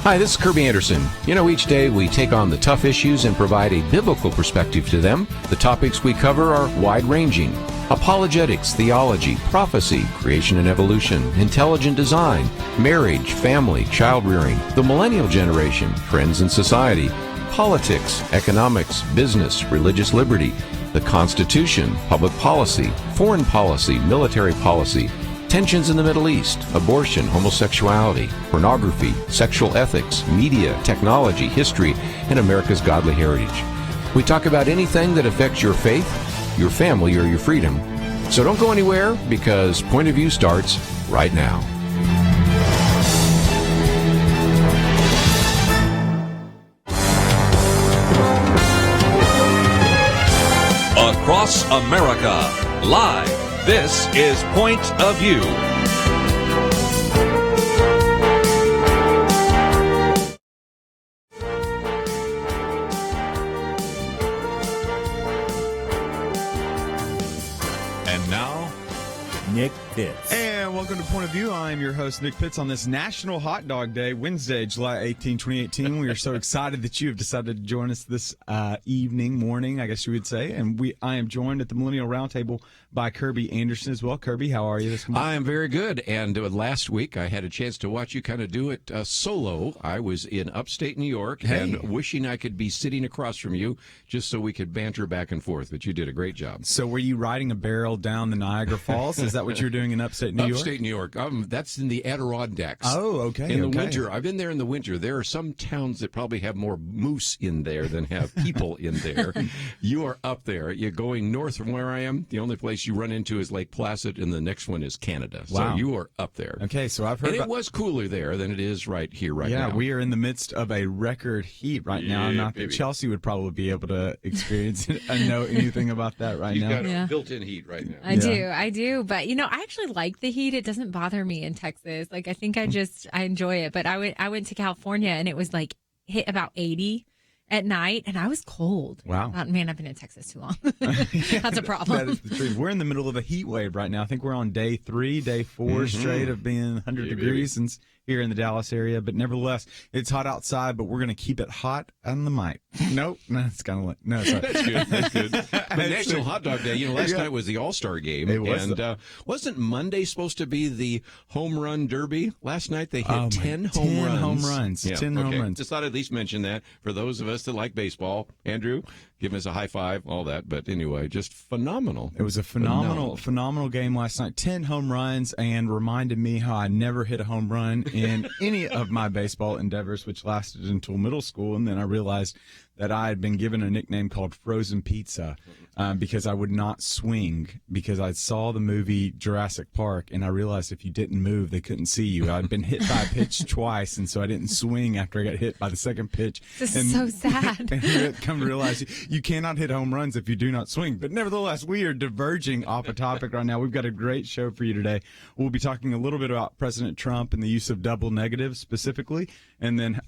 Hi, this is Kerby Anderson. Each day we take on the tough issues and provide a biblical perspective to them. The topics we cover are wide-ranging. Apologetics, theology, prophecy, creation and evolution, intelligent design, marriage, family, child-rearing, the millennial generation, trends in society, politics, economics, business, religious liberty, the Constitution, public policy, foreign policy, military policy, tensions in the Middle East, abortion, homosexuality, pornography, sexual ethics, media, technology, history, and America's godly heritage. We talk about anything that affects your faith, your family, or your freedom. So don't go anywhere, because Point of View starts right now. Across America, live. This is Point of View. And now, Nick Pitts. And welcome to Point of View. I'm your host, Nick Pitts, on this National Hot Dog Day, Wednesday, July 18, 2018. We are so excited that you have decided to join us this morning, I guess you would say. And I am joined at the Millennial Roundtable by Kerby Anderson as well. Kerby, how are you this morning? I am very good. And last week I had a chance to watch you kind of do it solo. I was in upstate New York and wishing I could be sitting across from you just so we could banter back and forth. But you did a great job. So were you riding a barrel down the Niagara Falls? Is that what you're doing in upstate New York? Upstate New York. That's in the Adirondacks. Oh, okay. In the winter. I've been there in the winter. There are some towns that probably have more moose in there than have people in there. You are up there. You're going north from where I am. The only place you run into is Lake Placid, and the next one is Canada. Wow. So you are up there. Okay, so I've heard it was cooler there than it is right here now. Yeah, we are in the midst of a record heat right now. Not that Chelsey would probably be able to experience it and know anything about that right now. You've got a built-in heat right now. I do. But, I actually like the heat. It doesn't bother me in Texas. Like, I think I enjoy it. But I went to California, and it was like hit about 80 at night, and I was cold. Wow. Man, I've been in Texas too long. That's a problem. That is the truth. We're in the middle of a heat wave right now. I think we're on day 4 straight of being 100 degrees since here in the Dallas area. But nevertheless, it's hot outside, but we're going to keep it hot on the mic. Nope. No, it's kind of like, no, sorry. That's good. But National Hot Dog Day, last night was the All-Star game. It was. And wasn't Monday supposed to be the home run derby? Last night they hit 10 home runs. 10 home runs. Yeah, 10 home runs. Just thought I'd at least mention that for those of us that like baseball. Andrew, give us a high five, all that. But anyway, just phenomenal. It was a phenomenal game last night. 10 home runs, and reminded me how I never hit a home run in any of my baseball endeavors, which lasted until middle school. And then I realized that I had been given a nickname called Frozen Pizza because I would not swing, because I saw the movie Jurassic Park, and I realized if you didn't move, they couldn't see you. I'd been hit by a pitch twice, and so I didn't swing after I got hit by the second pitch. This is so sad. And come to realize you cannot hit home runs if you do not swing. But nevertheless, we are diverging off a topic right now. We've got a great show for you today. We'll be talking a little bit about President Trump and the use of double negatives specifically, and then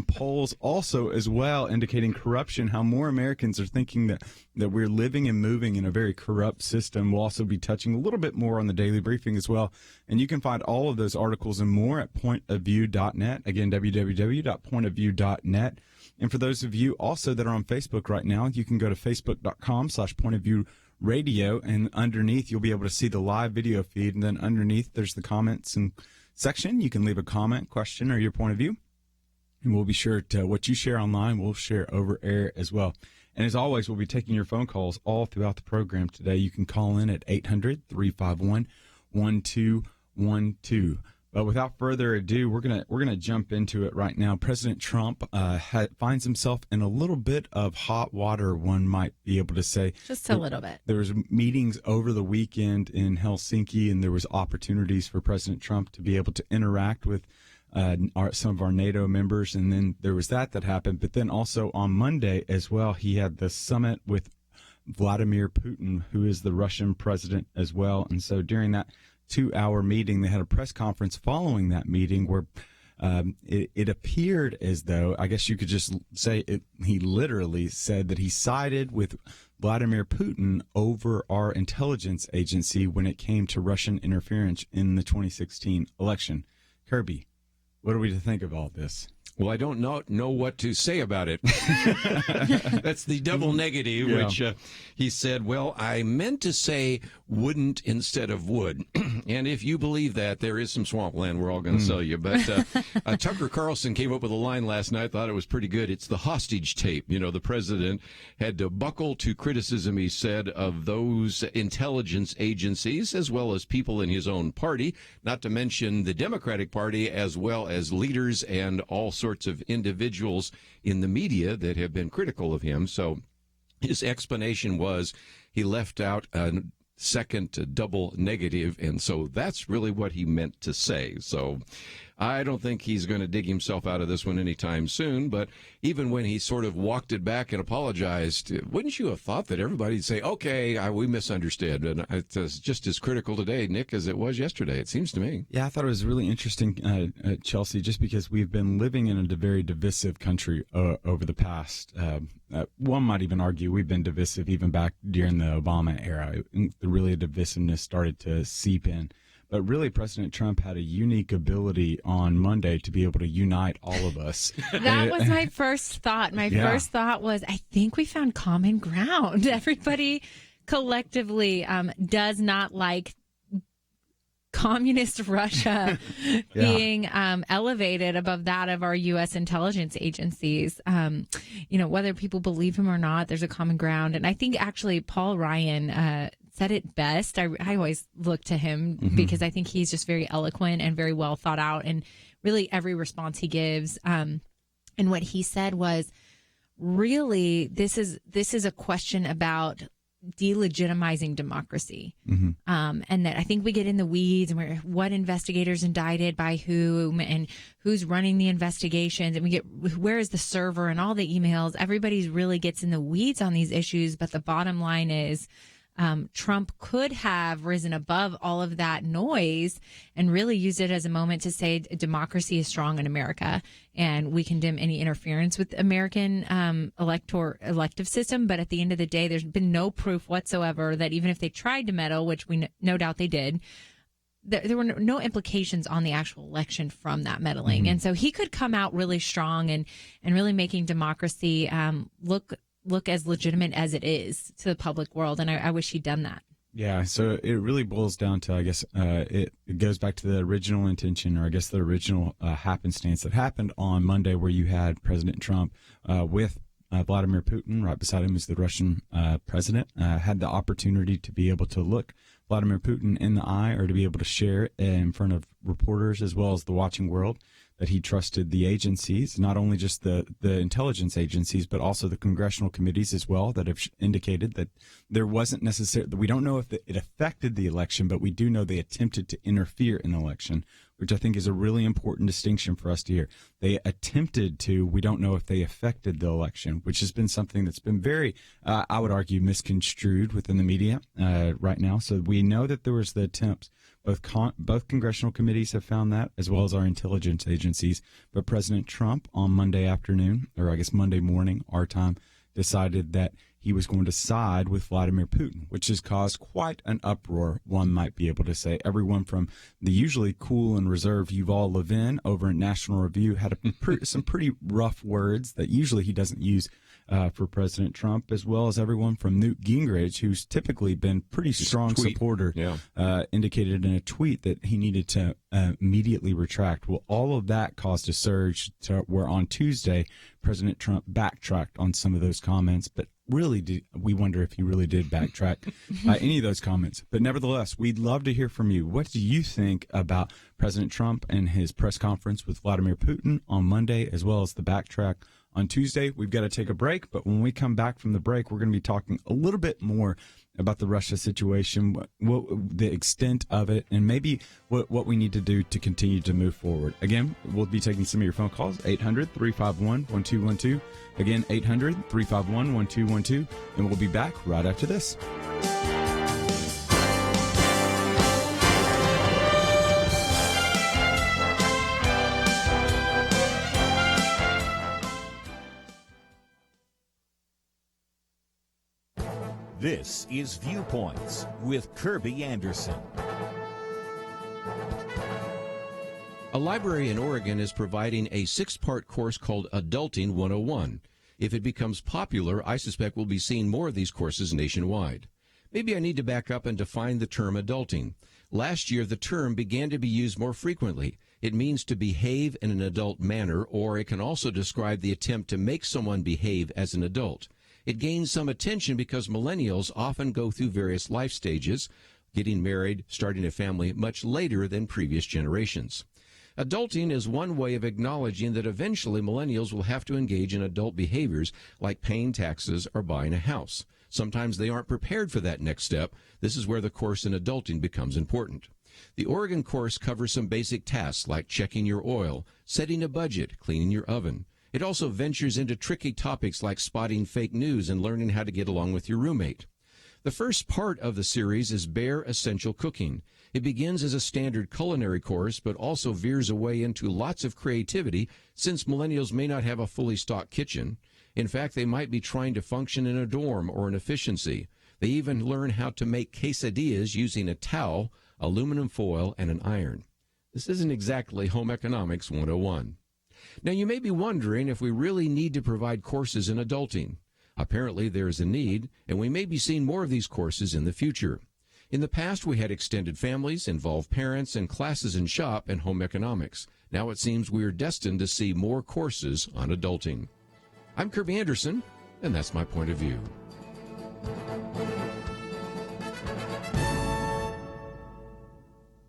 polls also as well indicating corruption, how more Americans are thinking that we're living and moving in a very corrupt system. We'll also be touching a little bit more on the Daily Briefing as well. And you can find all of those articles and more at pointofview.net. Again, www.pointofview.net. And for those of you also that are on Facebook right now, you can go to facebook.com/pointofviewradio, and underneath you'll be able to see the live video feed. And then underneath there's the comments and section. You can leave a comment, question, or your point of view. And we'll be sure to, what you share online, we'll share over air as well. And as always, we'll be taking your phone calls all throughout the program today. You can call in at 800-351-1212. But without further ado, we're gonna jump into it right now. President Trump finds himself in a little bit of hot water, one might be able to say. Just a little bit. There was meetings over the weekend in Helsinki, and there was opportunities for President Trump to be able to interact with some of our NATO members, and then there was that happened. But then also on Monday as well, he had the summit with Vladimir Putin, who is the Russian president as well. And so during that 2-hour meeting, they had a press conference following that meeting where it appeared as though, I guess you could just say he literally said that he sided with Vladimir Putin over our intelligence agency when it came to Russian interference in the 2016 election. Kerby. What are we to think of all this? Well, I don't know what to say about it. That's the double negative, Yeah. which he said, well, I meant to say wouldn't instead of would. And if you believe that, there is some swampland we're all going to sell you. But Tucker Carlson came up with a line last night, thought it was pretty good. It's the hostage tape. You know, the president had to buckle to criticism, he said, of those intelligence agencies as well as people in his own party, not to mention the Democratic Party, as well as leaders and all sorts of individuals in the media that have been critical of him. So his explanation was he left out a second double negative, and so that's really what he meant to say. So I don't think he's going to dig himself out of this one anytime soon, but even when he sort of walked it back and apologized, wouldn't you have thought that everybody'd say, okay, we misunderstood? And it's just as critical today, Nick, as it was yesterday, it seems to me. Yeah, I thought it was really interesting, Chelsey, just because we've been living in a very divisive country over the past, one might even argue we've been divisive even back during the Obama era. Really, divisiveness started to seep in. But really, President Trump had a unique ability on Monday to be able to unite all of us. That was my first thought. My first thought was, I think we found common ground. Everybody collectively does not like communist Russia being elevated above that of our U.S. intelligence agencies. Whether people believe him or not, there's a common ground. And I think actually Paul Ryan said it best. I always look to him because I think he's just very eloquent and very well thought out, and really every response he gives. And what he said was, really, this is a question about delegitimizing democracy. And that I think we get in the weeds and what investigators indicted by whom and who's running the investigations, and we get where is the server and all the emails. Everybody really gets in the weeds on these issues, but the bottom line is Trump could have risen above all of that noise and really used it as a moment to say democracy is strong in America, and we condemn any interference with American elective system. But at the end of the day, there's been no proof whatsoever that even if they tried to meddle, which we no doubt they did, there were no implications on the actual election from that meddling. And so he could come out really strong and really making democracy look as legitimate as it is to the public world. And I wish he'd done that. Yeah, so it really boils down to, I guess, it goes back to the original intention, or I guess the original happenstance that happened on Monday, where you had President Trump with Vladimir Putin right beside him as the Russian president, had the opportunity to be able to look Vladimir Putin in the eye, or to be able to share in front of reporters as well as the watching world that he trusted the agencies, not only just the intelligence agencies, but also the congressional committees as well, that have indicated that there wasn't necessarily, we don't know if it affected the election, but we do know they attempted to interfere in the election, which I think is a really important distinction for us to hear. They attempted to, we don't know if they affected the election, which has been something that's been very, I would argue, misconstrued within the media right now. So we know that there was the attempts. Both congressional committees have found that, as well as our intelligence agencies. But President Trump on Monday afternoon, or I guess Monday morning, our time, decided that he was going to side with Vladimir Putin, which has caused quite an uproar, one might be able to say. Everyone from the usually cool and reserved Yuval Levin over at National Review had some pretty rough words that usually he doesn't use for President Trump, as well as everyone from Newt Gingrich, who's typically been pretty strong supporter, indicated in a tweet that he needed to immediately retract. Well, all of that caused a surge to where on Tuesday, President Trump backtracked on some of those comments, but really, we wonder if he really did backtrack any of those comments. But nevertheless, we'd love to hear from you. What do you think about President Trump and his press conference with Vladimir Putin on Monday, as well as the backtrack on Tuesday? We've got to take a break, but when we come back from the break, we're going to be talking a little bit more about the Russia situation, what the extent of it, and maybe what we need to do to continue to move forward. Again, we'll be taking some of your phone calls, 800-351-1212. Again, 800-351-1212, and we'll be back right after this. This is Viewpoints with Kerby Anderson. A library in Oregon is providing a 6-part course called Adulting 101. If it becomes popular, I suspect we'll be seeing more of these courses nationwide. Maybe I need to back up and define the term adulting. Last year, the term began to be used more frequently. It means to behave in an adult manner, or it can also describe the attempt to make someone behave as an adult. It gains some attention because millennials often go through various life stages, getting married, starting a family, much later than previous generations. Adulting is one way of acknowledging that eventually millennials will have to engage in adult behaviors like paying taxes or buying a house. Sometimes they aren't prepared for that next step. This is where the course in adulting becomes important. The Oregon course covers some basic tasks like checking your oil, setting a budget, cleaning your oven. It also ventures into tricky topics like spotting fake news and learning how to get along with your roommate. The first part of the series is Bare Essential Cooking. It begins as a standard culinary course, but also veers away into lots of creativity since millennials may not have a fully stocked kitchen. In fact, they might be trying to function in a dorm or an efficiency. They even learn how to make quesadillas using a towel, aluminum foil, and an iron. This isn't exactly Home Economics 101. Now, you may be wondering if we really need to provide courses in adulting. Apparently, there is a need, and we may be seeing more of these courses in the future. In the past, we had extended families, involved parents, and classes in shop and home economics. Now it seems we are destined to see more courses on adulting. I'm Kerby Anderson, and that's my point of view.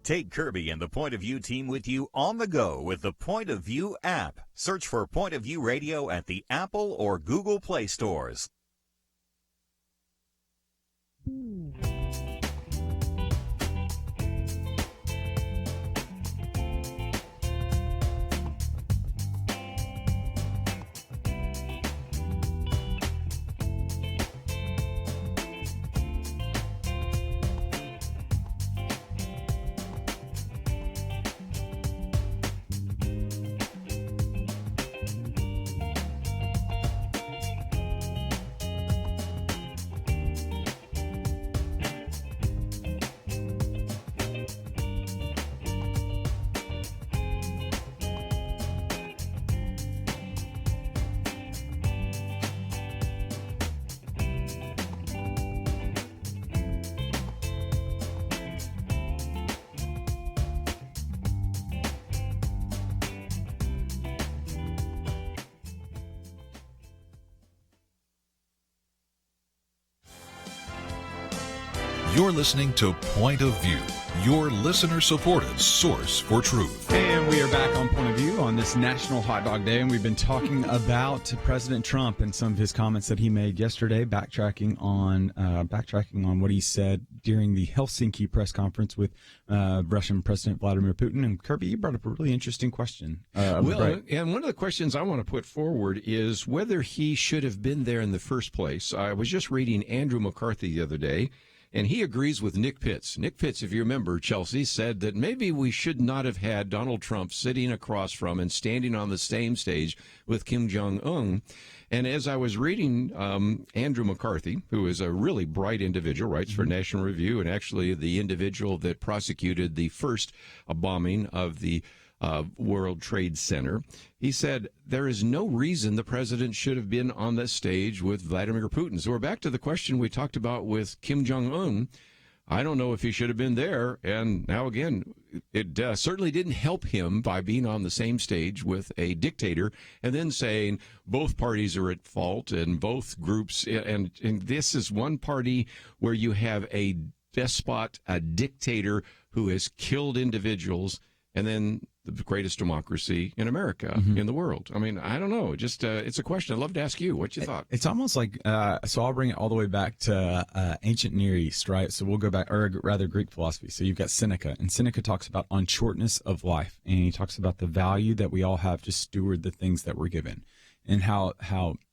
Take Kerby and the Point of View team with you on the go with the Point of View app. Search for Point of View Radio at the Apple or Google Play stores. You're listening to Point of View, your listener-supported source for truth. And we are back on Point of View on this National Hot Dog Day, and we've been talking about President Trump and some of his comments that he made yesterday, backtracking on what he said during the Helsinki press conference with Russian President Vladimir Putin. And Kerby, you brought up a really interesting question. And one of the questions I want to put forward is whether he should have been there in the first place. I was just reading Andrew McCarthy the other day, and he agrees with Nick Pitts. Nick Pitts, if you remember, Chelsey, said that maybe we should not have had Donald Trump sitting across from and standing on the same stage with Kim Jong-un. And as I was reading Andrew McCarthy, who is a really bright individual, writes for National Review, and actually the individual that prosecuted the first bombing of the World Trade Center, he said there is no reason the president should have been on the stage with Vladimir Putin. So we're back to the question we talked about with Kim Jong-un. I don't know if he should have been there. And now, again, it certainly didn't help him by being on the same stage with a dictator and then saying both parties are at fault and both groups. And this is one party where you have a despot, a dictator who has killed individuals, and then the greatest democracy in America, in the world. I mean, I don't know. Just it's a question. I'd love to ask you what you thought. It's almost like, so I'll bring it all the way back to ancient Near East, right? So we'll go back, or rather Greek philosophy. So you've got Seneca, and Seneca talks about on shortness of life, and he talks about the value that we all have to steward the things that we're given, and how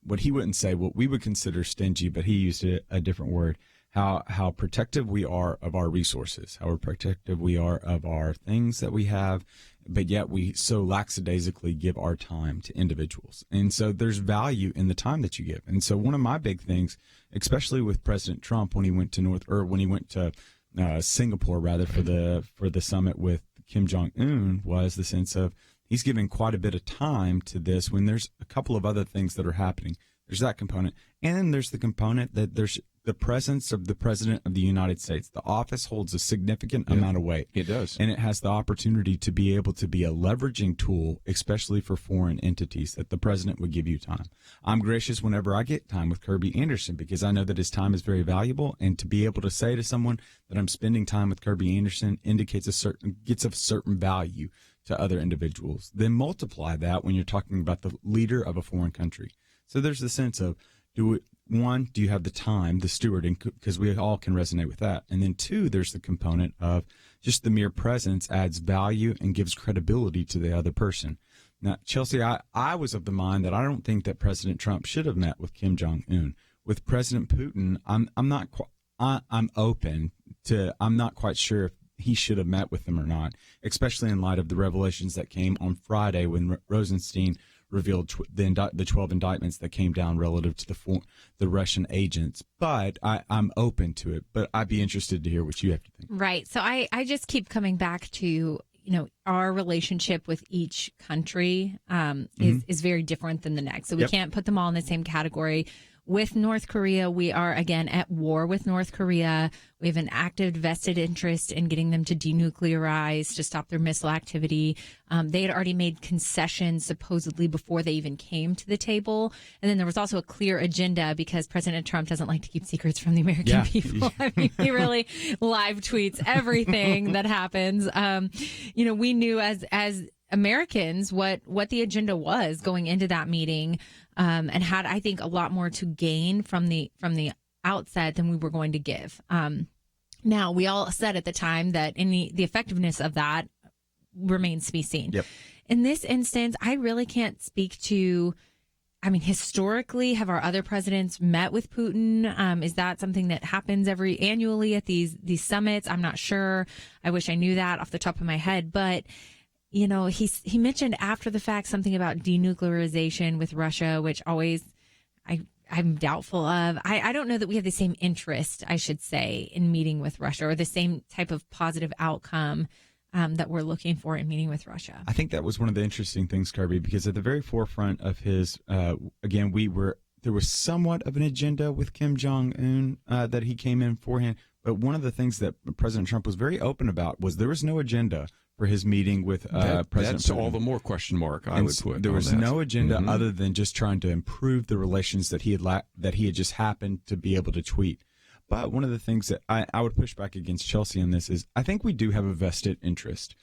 what he wouldn't say, what we would consider stingy, but he used a different word. How protective we are of our resources, how protective we are of our things that we have, but yet we so lackadaisically give our time to individuals. And so there's value in the time that you give. And so one of my big things, especially with President Trump when he went to Singapore rather for the summit with Kim Jong-un was the sense of he's giving quite a bit of time to this when there's a couple of other things that are happening. There's that component. And then there's the component that there's the presence of the President of the United States. The office holds a significant amount of weight. It does. And it has the opportunity to be able to be a leveraging tool, especially for foreign entities, that the President would give you time. I'm gracious whenever I get time with Kerby Anderson because I know that his time is very valuable. And to be able to say to someone that I'm spending time with Kerby Anderson gets a certain value to other individuals. Then multiply that when you're talking about the leader of a foreign country. So there's the sense of, do you have the time, the stewarding, because we all can resonate with that. And then two, there's the component of just the mere presence adds value and gives credibility to the other person. Now, Chelsey, I was of the mind that I don't think that President Trump should have met with Kim Jong-un. With President Putin, I'm not quite sure if he should have met with them or not, especially in light of the revelations that came on Friday when Rosenstein revealed the 12 indictments that came down relative to the Russian agents. But I'm open to it. But I'd be interested to hear what you have to think. Right. So I just keep coming back to, our relationship with each country is very different than the next. So we can't put them all in the same category. With North Korea, we are, again, at war with North Korea. We have an active vested interest in getting them to denuclearize, to stop their missile activity. They had already made concessions, supposedly, before they even came to the table. And then there was also a clear agenda because President Trump doesn't like to keep secrets from the American people. I mean, he really live tweets everything that happens. We knew as Americans what the agenda was going into that meeting, and had, I think, a lot more to gain from the outset than we were going to give. Now, we all said at the time that the effectiveness of that remains to be seen. Yep. In this instance, I really can't speak to, historically, have our other presidents met with Putin? Is that something that happens annually at these summits? I'm not sure. I wish I knew that off the top of my head, but he mentioned after the fact something about denuclearization with Russia, which always I'm doubtful of. I don't know that we have the same interest, I should say, in meeting with Russia or the same type of positive outcome that we're looking for in meeting with Russia. I think that was one of the interesting things, Kerby, because at the very forefront of his, there was somewhat of an agenda with Kim Jong-un that he came in forehand. But one of the things that President Trump was very open about was there was no agenda for his meeting with President That's Putin. all the more question mark I would put. There was no agenda other than just trying to improve the relations that he had just happened to be able to tweet. But one of the things that I would push back against Chelsey on this is I think we do have a vested interest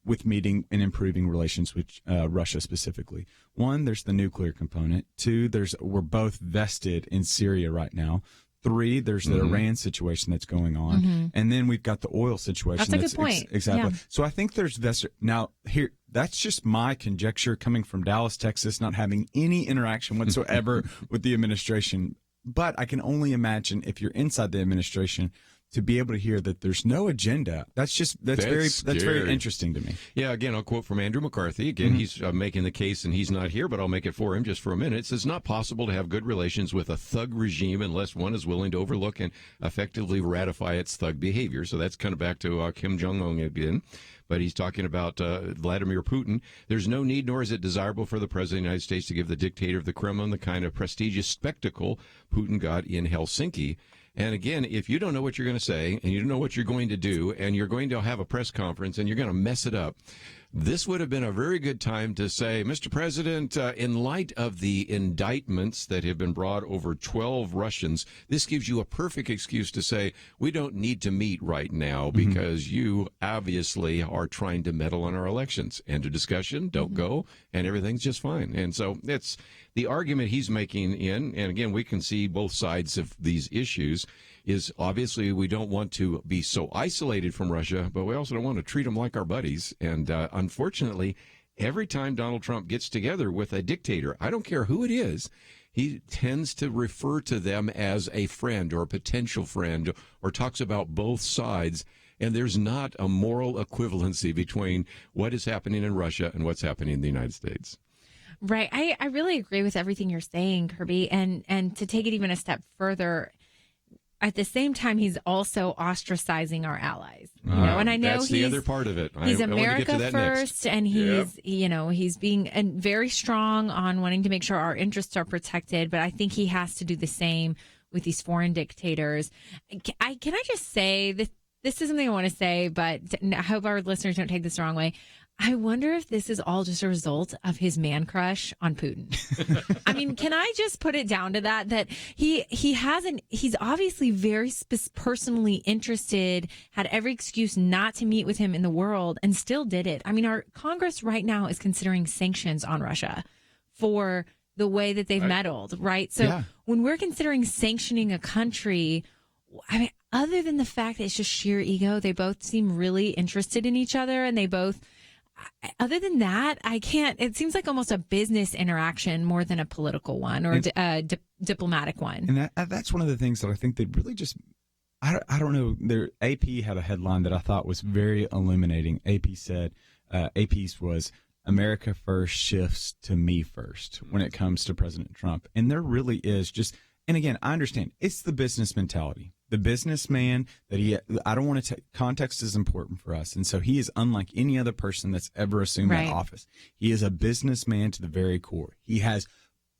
with meeting and improving relations with Russia specifically. One, there's the nuclear component. Two, we're both vested in Syria right now. Three, there's the Iran situation that's going on. And then we've got the oil situation. That's a good point. Exactly. Yeah. So I think there's vested. Now, here, that's just my conjecture coming from Dallas, Texas, not having any interaction whatsoever with the administration. But I can only imagine if you're inside the administration to be able to hear that there's no agenda. That's very interesting to me. Yeah, again, I'll quote from Andrew McCarthy. Again, he's making the case, and he's not here, but I'll make it for him just for a minute. It says, it's not possible to have good relations with a thug regime unless one is willing to overlook and effectively ratify its thug behavior. So that's kind of back to Kim Jong-un again. But he's talking about Vladimir Putin. There's no need, nor is it desirable for the President of the United States to give the dictator of the Kremlin the kind of prestigious spectacle Putin got in Helsinki. And again, if you don't know what you're going to say and you don't know what you're going to do and you're going to have a press conference and you're going to mess it up, this would have been a very good time to say, Mr. President, in light of the indictments that have been brought over 12 Russians, this gives you a perfect excuse to say, we don't need to meet right now because you obviously are trying to meddle in our elections. End of discussion, don't go, and everything's just fine. And so it's the argument he's making and again, we can see both sides of these issues, is obviously we don't want to be so isolated from Russia, but we also don't want to treat them like our buddies. And unfortunately, every time Donald Trump gets together with a dictator, I don't care who it is, he tends to refer to them as a friend or a potential friend or talks about both sides. And there's not a moral equivalency between what is happening in Russia and what's happening in the United States. Right. I really agree with everything you're saying, Kerby. And to take it even a step further, at the same time, he's also ostracizing our allies. And I know that's the other part of it. He's I want to get America to that first, next. and he's being very strong on wanting to make sure our interests are protected. But I think he has to do the same with these foreign dictators. Can I just say that this is something I want to say, but I hope our listeners don't take this the wrong way. I wonder if this is all just a result of his man crush on Putin. I mean, can I just put it down to that he's obviously very personally interested, had every excuse not to meet with him in the world, and still did it. I mean, our Congress right now is considering sanctions on Russia for the way that they've meddled, right? So when we're considering sanctioning a country, I mean, other than the fact that it's just sheer ego, they both seem really interested in each other, and they both... Other than that, I can't. It seems like almost a business interaction more than a political one or a diplomatic one. And that's one of the things that I think they really just. I don't know. Their AP had a headline that I thought was very illuminating. AP said, AP's was America first shifts to me first when it comes to President Trump, and there really is just. And again, I understand it's the business mentality. The businessman I don't want to take, context is important for us. And so he is unlike any other person that's ever assumed that office. He is a businessman to the very core. He has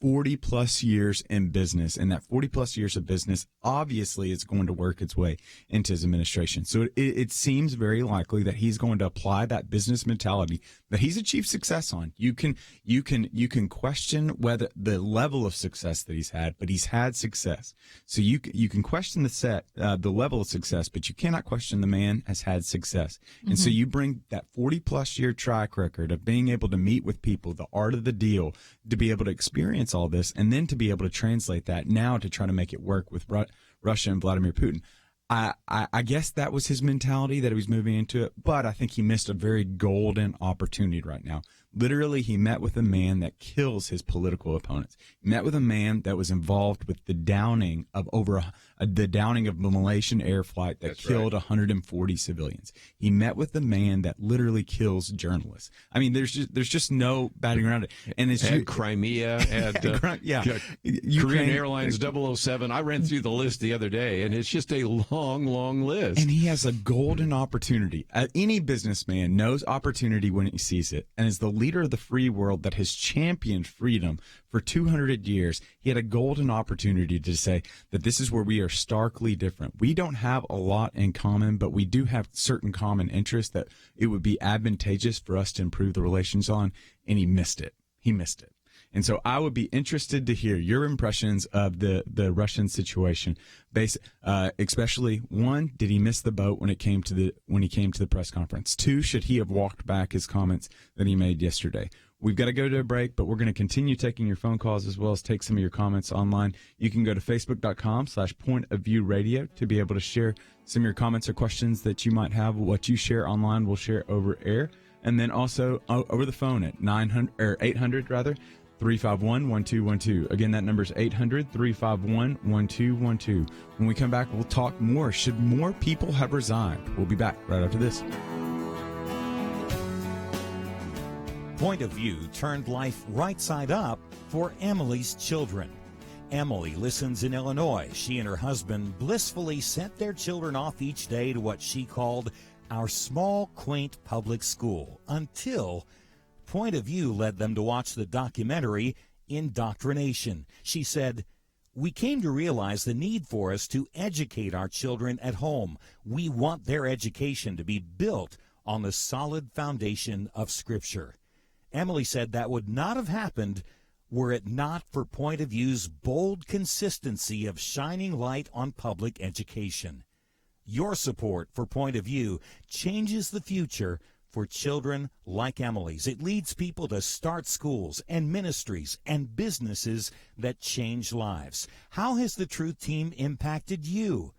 40 plus years in business, and that 40 plus years of business obviously is going to work its way into his administration. So it seems very likely that he's going to apply that business mentality that he's achieved success on. You can question whether the level of success that he's had, but he's had success. So you can question the level of success, but you cannot question the man has had success. And so you bring that 40 plus year track record of being able to meet with people, the art of the deal, to be able to experience all this, and then to be able to translate that now to try to make it work with Russia and Vladimir Putin. I guess that was his mentality that he was moving into it, but I think he missed a very golden opportunity right now. Literally, he met with a man that kills his political opponents. He met with a man that was involved with the downing of the Malaysian air flight that killed 140 civilians. He met with the man that literally kills journalists. I mean, there's just no batting around it. And it's Crimea, Korean Airlines 007. I ran through the list the other day, and it's just a long, long list. And he has a golden opportunity. Any businessman knows opportunity when he sees it, and as the leader of the free world that has championed freedom for 200 years, he had a golden opportunity to say that this is where we are starkly different. We don't have a lot in common, but we do have certain common interests that it would be advantageous for us to improve the relations on, and he missed it. And so I would be interested to hear your impressions of the Russian situation. Especially, one, did he miss the boat when he came to the press conference? Two, should he have walked back his comments that he made yesterday? We've got to go to a break, but we're going to continue taking your phone calls as well as take some of your comments online. You can go to facebook.com/pointofviewradio to be able to share some of your comments or questions that you might have. What you share online, we'll share over air. And then also over the phone at 800 351-1212. Again, that number is 800-351-1212. When we come back, we'll talk more. Should more people have resigned? We'll be back right after this. Point of View turned life right side up for Emily's children. Emily listens in Illinois. She and her husband blissfully sent their children off each day to what she called our small, quaint public school until Point of View led them to watch the documentary Indoctrination. She said, "We came to realize the need for us to educate our children at home. We want their education to be built on the solid foundation of Scripture." Emily said that would not have happened were it not for Point of View's bold consistency of shining light on public education. Your support for Point of View changes the future for children like Emily's. It leads people to start schools and ministries and businesses that change lives. How has the Truth Team impacted you?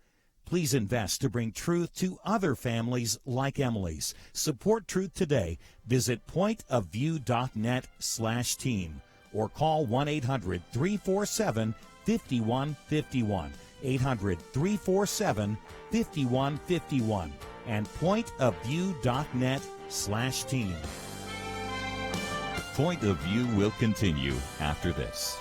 Please invest to bring truth to other families like Emily's. Support Truth today. Visit pointofview.net/team or call 1-800-347-5151. 800-347-5151 and pointofview.net/team. Point of View will continue after this.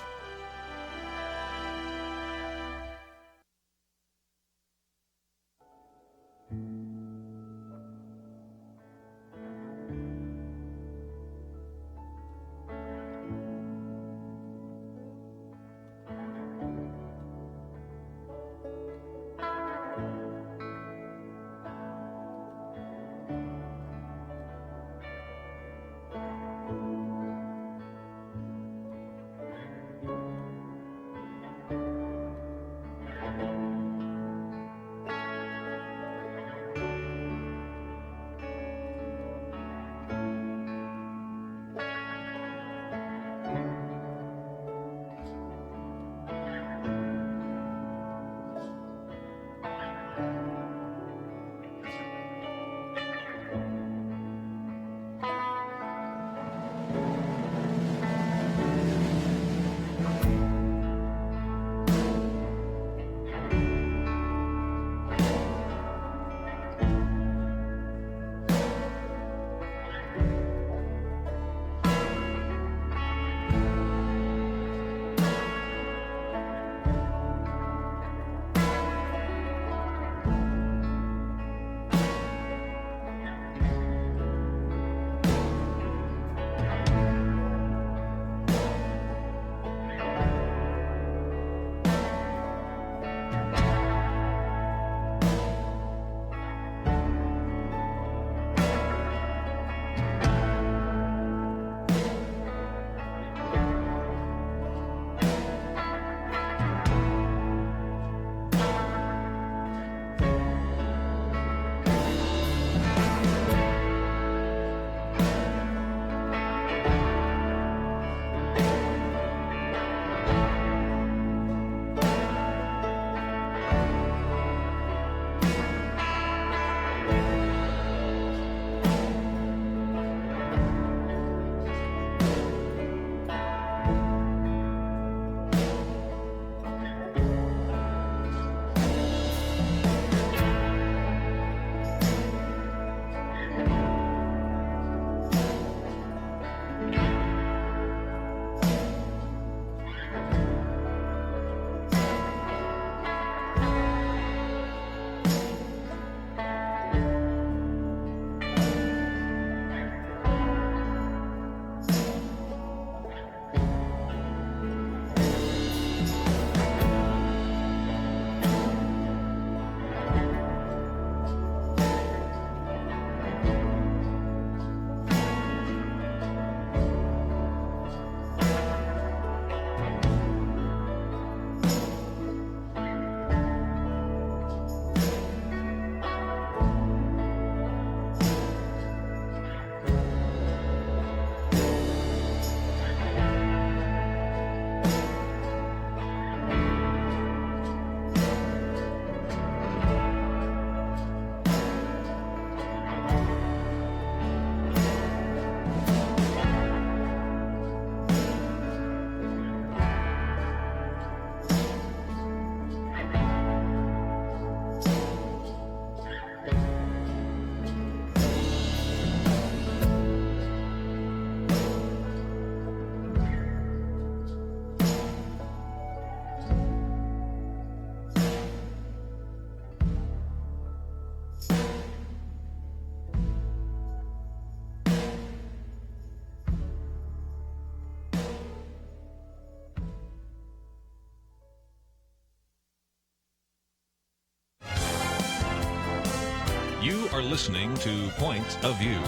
are listening to Point of View.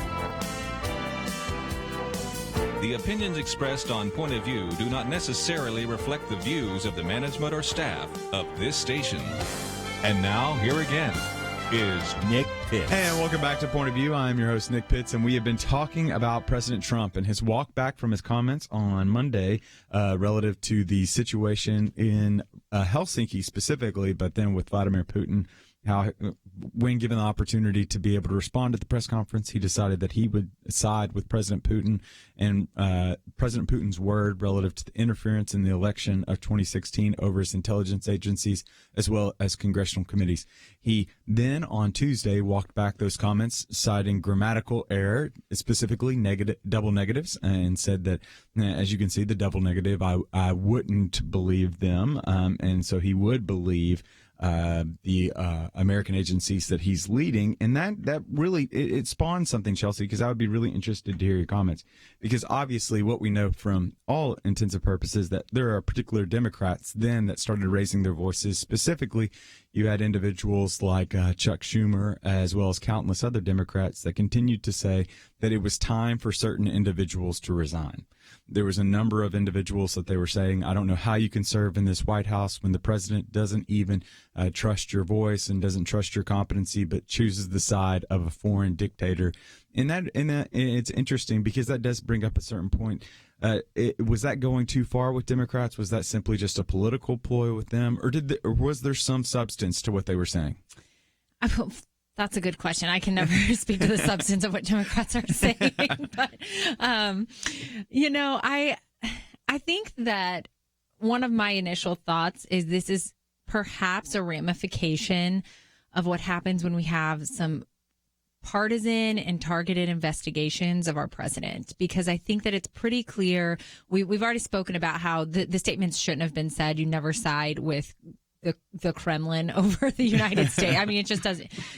The opinions expressed on Point of View do not necessarily reflect the views of the management or staff of this station. And now, here again is Nick Pitts. And welcome back to Point of View. I'm your host, Nick Pitts, and we have been talking about President Trump and his walk back from his comments on Monday relative to the situation in Helsinki specifically, but then with Vladimir Putin, how when given the opportunity to be able to respond at the press conference, he decided that he would side with President Putin and President Putin's word relative to the interference in the election of 2016 over his intelligence agencies as well as congressional committees. He then on Tuesday walked back those comments, citing grammatical error, specifically double negatives, and said that, as you can see, the double negative, I wouldn't believe them, and so he would believe the American agencies that he's leading. And that really, it spawned something, Chelsey, because I would be really interested to hear your comments. Because obviously what we know from all intents and purposes that there are particular Democrats then that started raising their voices. Specifically, you had individuals like Chuck Schumer, as well as countless other Democrats that continued to say that it was time for certain individuals to resign. There was a number of individuals that they were saying, I don't know how you can serve in this White House when the president doesn't even trust your voice and doesn't trust your competency, but chooses the side of a foreign dictator. And it's interesting because that does bring up a certain point. Was that going too far with Democrats? Was that simply just a political ploy with them, or was there some substance to what they were saying? That's a good question. I can never speak to the substance of what Democrats are saying, but I think that one of my initial thoughts is this is perhaps a ramification of what happens when we have some partisan and targeted investigations of our president, because I think that it's pretty clear. We've already spoken about how the statements shouldn't have been said. You never side with the Kremlin over the United States. I mean, it just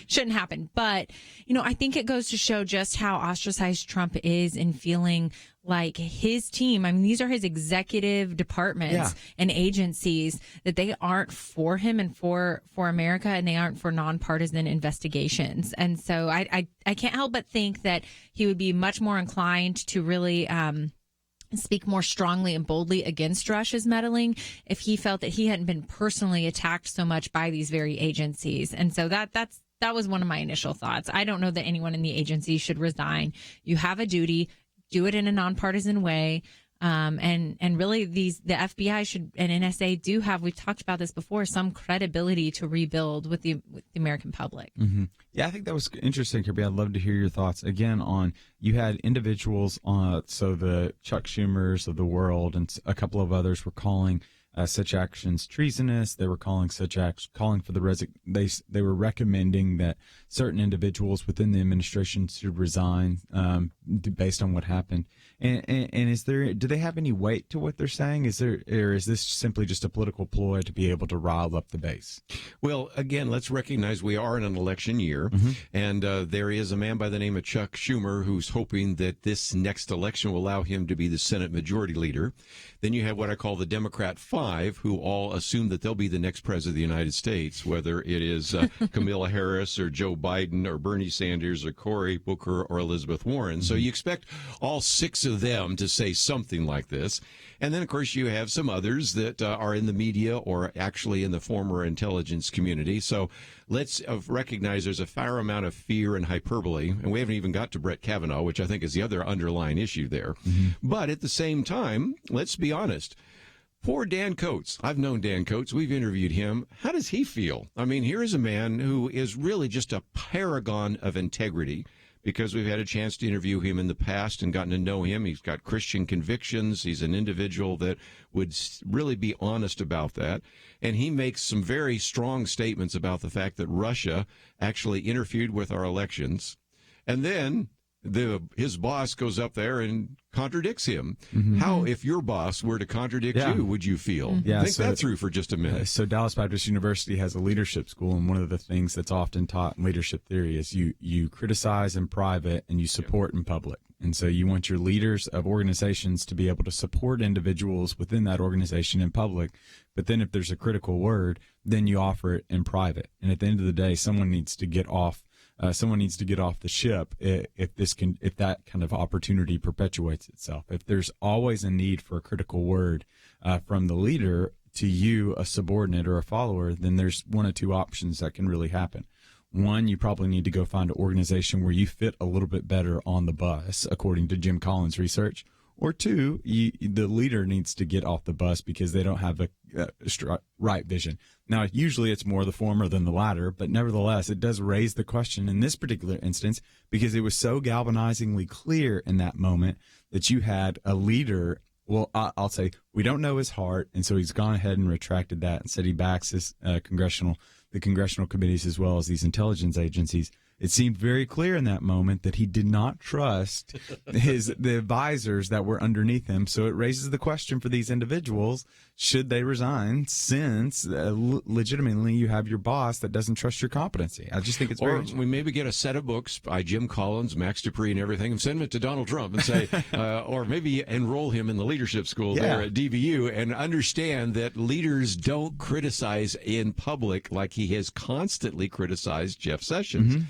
shouldn't happen. But, I think it goes to show just how ostracized Trump is in feeling like his team, I mean, these are his executive departments and agencies, that they aren't for him and for America, and they aren't for nonpartisan investigations. And so I can't help but think that he would be much more inclined to really speak more strongly and boldly against Russia's meddling if he felt that he hadn't been personally attacked so much by these very agencies. And so that was one of my initial thoughts. I don't know that anyone in the agency should resign. You have a duty, do it in a nonpartisan way. And really the FBI should, and NSA do have, we've talked about this before, some credibility to rebuild with the American public. Mm-hmm. Yeah, I think that was interesting, Kerby. I'd love to hear your thoughts again on, you had individuals so the Chuck Schumers of the world and a couple of others were calling such actions treasonous. They were calling calling for they were recommending that certain individuals within the administration should resign based on what happened. And do they have any weight to what they're saying? Or is this simply just a political ploy to be able to rile up the base? Well, again, let's recognize we are in an election year, and there is a man by the name of Chuck Schumer who's hoping that this next election will allow him to be the Senate Majority Leader. Then you have what I call the Democrat Five, who all assume that they'll be the next president of the United States, whether it is Kamala Harris or Joe Biden or Bernie Sanders or Cory Booker or Elizabeth Warren. So you expect all six of them to say something like this. And then, of course, you have some others that are in the media or actually in the former intelligence community. So let's recognize there's a fair amount of fear and hyperbole. And we haven't even got to Brett Kavanaugh, which I think is the other underlying issue there. But at the same time, let's be honest. Poor Dan Coates. I've known Dan Coates. We've interviewed him. How does he feel? I mean, here is a man who is really just a paragon of integrity, because we've had a chance to interview him in the past and gotten to know him. He's got Christian convictions. He's an individual that would really be honest about that. And he makes some very strong statements about the fact that Russia actually interfered with our elections. And then his boss goes up there and contradicts him. How, if your boss were to contradict you, would you feel? Think that through for just a minute. So Dallas Baptist University has a leadership school, and one of the things that's often taught in leadership theory is you criticize in private and you support in public. And so you want your leaders of organizations to be able to support individuals within that organization in public. But then if there's a critical word, then you offer it in private. And at the end of the day, someone needs to get off someone needs to get off the ship if that kind of opportunity perpetuates itself. If there's always a need for a critical word from the leader to you, a subordinate or a follower, then there's one of two options that can really happen. One, you probably need to go find an organization where you fit a little bit better on the bus, according to Jim Collins' research. Or two, the leader needs to get off the bus because they don't have a right vision. Now, usually it's more the former than the latter, but nevertheless, it does raise the question in this particular instance because it was so galvanizingly clear in that moment that you had a leader. Well, I'll say we don't know his heart, and so he's gone ahead and retracted that and said he backs his the congressional committees as well as these intelligence agencies. It seemed very clear in that moment that he did not trust the advisors that were underneath him. So it raises the question for these individuals, should they resign since legitimately you have your boss that doesn't trust your competency? I just think it's very interesting. We maybe get a set of books by Jim Collins, Max Dupree, and everything, and send it to Donald Trump and say, or maybe enroll him in the leadership school there at DVU and understand that leaders don't criticize in public like he has constantly criticized Jeff Sessions. Mm-hmm.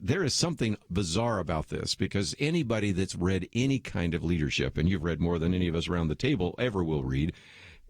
There is something bizarre about this because anybody that's read any kind of leadership, and you've read more than any of us around the table ever will read,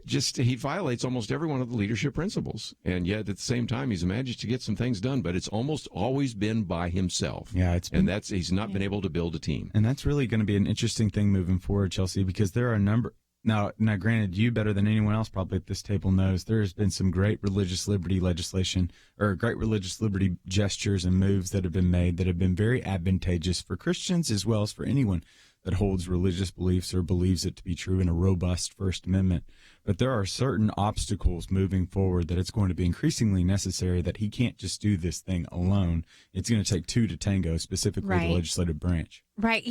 he violates almost every one of the leadership principles. And yet at the same time, he's managed to get some things done, but it's almost always been by himself. Yeah, he's not been able to build a team. And that's really going to be an interesting thing moving forward, Chelsey, because there are a number. Now, granted, you better than anyone else probably at this table knows there has been some great religious liberty legislation or great religious liberty gestures and moves that have been made that have been very advantageous for Christians as well as for anyone that holds religious beliefs or believes it to be true in a robust First Amendment. But there are certain obstacles moving forward that it's going to be increasingly necessary that he can't just do this thing alone. It's going to take two to tango, specifically the legislative branch. Right.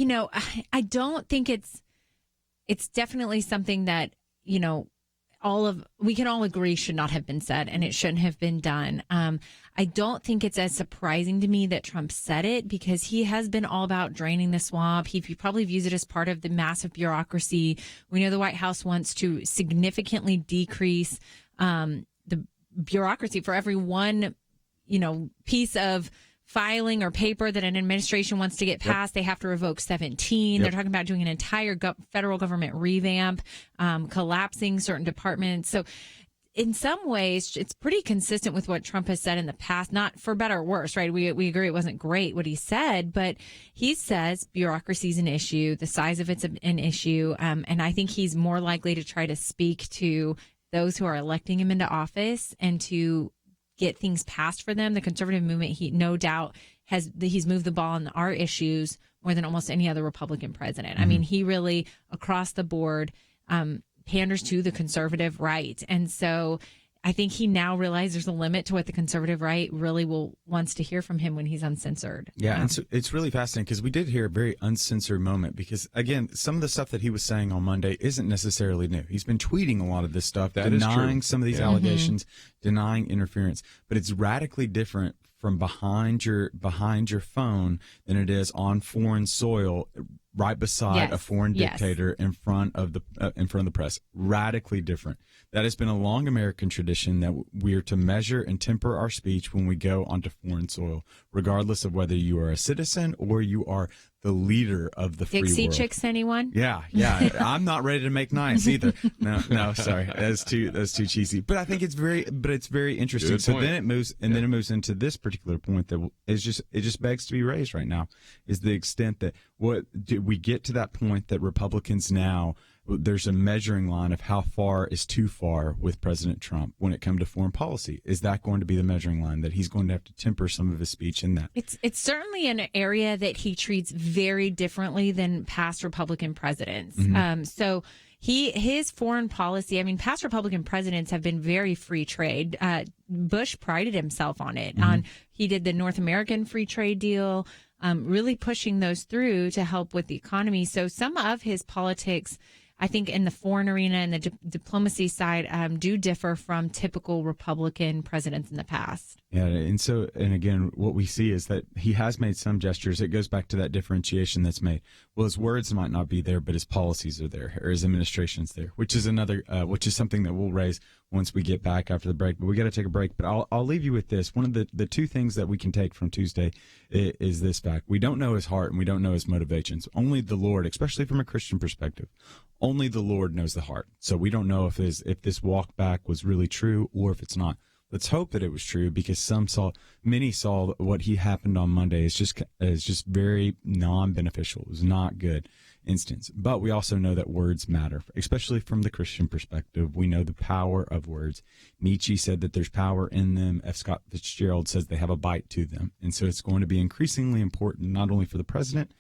I don't think it's definitely something that, we can all agree should not have been said and it shouldn't have been done. I don't think it's as surprising to me that Trump said it because he has been all about draining the swamp. He probably views it as part of the massive bureaucracy. We know the White House wants to significantly decrease the bureaucracy for every one, piece of filing or paper that an administration wants to get passed, they have to revoke 17. They're talking about doing an entire federal government revamp, collapsing certain departments. So in some ways, it's pretty consistent with what Trump has said in the past, not for better or worse, right? We agree it wasn't great what he said, but he says bureaucracy is an issue, the size of it's an issue, and I think he's more likely to try to speak to those who are electing him into office and to get things passed for them. The conservative movement, no doubt, he's moved the ball on our issues more than almost any other Republican president. Mm-hmm. I mean, he really, across the board, panders to the conservative right. And so I think he now realizes there's a limit to what the conservative right really wants to hear from him when he's uncensored. Yeah, and so it's really fascinating because we did hear a very uncensored moment because, again, some of the stuff that he was saying on Monday isn't necessarily new. He's been tweeting a lot of this stuff, denying some of these allegations, denying interference, but it's radically different from behind your phone than it is on foreign soil, right beside a foreign dictator in front of the press. Radically different. That has been a long American tradition that we are to measure and temper our speech when we go onto foreign soil, regardless of whether you are a citizen or you are the leader of the free world. Dixie Chicks, anyone? Yeah. I'm not ready to make nice either. No, sorry, that's too cheesy. But I think it's very interesting. Good so point. then it moves, and then it moves into this particular point that is just begs to be raised right now, is the extent that we get to that point that Republicans now, there's a measuring line of how far is too far with President Trump when it comes to foreign policy. Is that going to be the measuring line that he's going to have to temper some of his speech in that? It's certainly an area that he treats very differently than past Republican presidents. Mm-hmm. So his foreign policy, I mean, past Republican presidents have been very free trade. Bush prided himself on it. Mm-hmm. He did the North American free trade deal, really pushing those through to help with the economy. So some of his politics, I think, in the foreign arena and the diplomacy side, do differ from typical Republican presidents in the past. Yeah, and again, what we see is that he has made some gestures. It goes back to that differentiation that's made. Well, his words might not be there, but his policies are there, or his administration's there, which is something that we'll raise once we get back after the break. But we got to take a break. But I'll leave you with this. One of the two things that we can take from Tuesday is this fact: we don't know his heart and we don't know his motivations. Only the Lord, especially from a Christian perspective, only the Lord knows the heart. So we don't know if this walk back was really true or if it's not. Let's hope that it was true, because many saw what he happened on Monday as just very non-beneficial. It was not good instance. But we also know that words matter, especially from the Christian perspective. We know the power of words. Nietzsche said that there's power in them. F. Scott Fitzgerald says they have a bite to them. And so it's going to be increasingly important, not only for the president,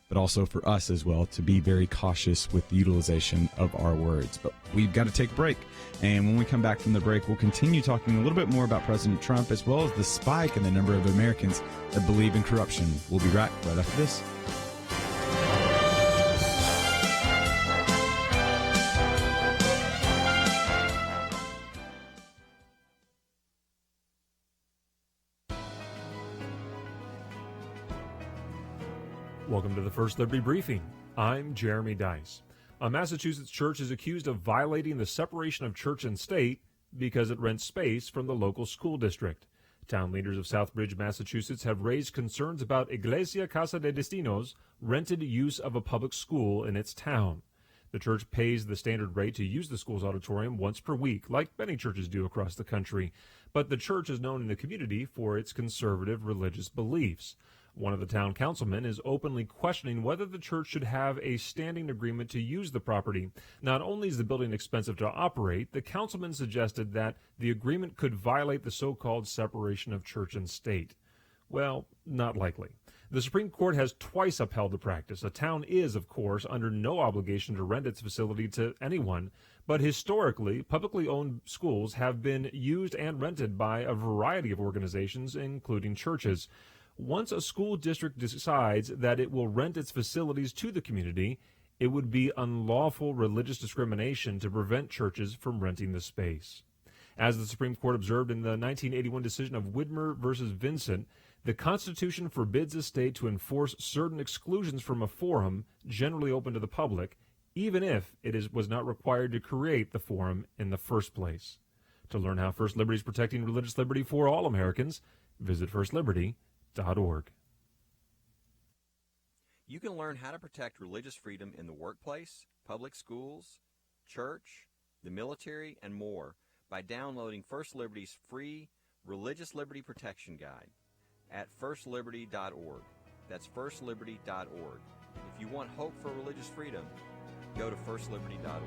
but also for us as well, to be very cautious with the utilization of our words. But we've got to take a break. And when we come back from the break, we'll continue talking a little bit more about President Trump, as well as the spike in the number of Americans that believe in corruption. We'll be back right after this. Welcome to the First Liberty Briefing. I'm Jeremy Dice. A Massachusetts church is accused of violating the separation of church and state because it rents space from the local school district. Town leaders of Southbridge, Massachusetts have raised concerns about Iglesia Casa de Destinos' rented use of a public school in its town. The church pays the standard rate to use the school's auditorium once per week, like many churches do across the country. But the church is known in the community for its conservative religious beliefs. One of the town councilmen is openly questioning whether the church should have a standing agreement to use the property. Not only is the building expensive to operate, the councilman suggested that the agreement could violate the so-called separation of church and state. Well, not likely. The Supreme Court has twice upheld the practice. A town is, of course, under no obligation to rent its facility to anyone, but historically, publicly owned schools have been used and rented by a variety of organizations, including churches. Once a school district decides that it will rent its facilities to the community, it would be unlawful religious discrimination to prevent churches from renting the space. As the Supreme Court observed in the 1981 decision of Widmer versus Vincent, the Constitution forbids a state to enforce certain exclusions from a forum generally open to the public, even if it was not required to create the forum in the first place. To learn how First Liberty is protecting religious liberty for all Americans, visit firstliberty.org. You can learn how to protect religious freedom in the workplace, public schools, church, the military, and more by downloading First Liberty's free Religious Liberty Protection Guide at firstliberty.org. That's firstliberty.org. If you want hope for religious freedom, go to firstliberty.org.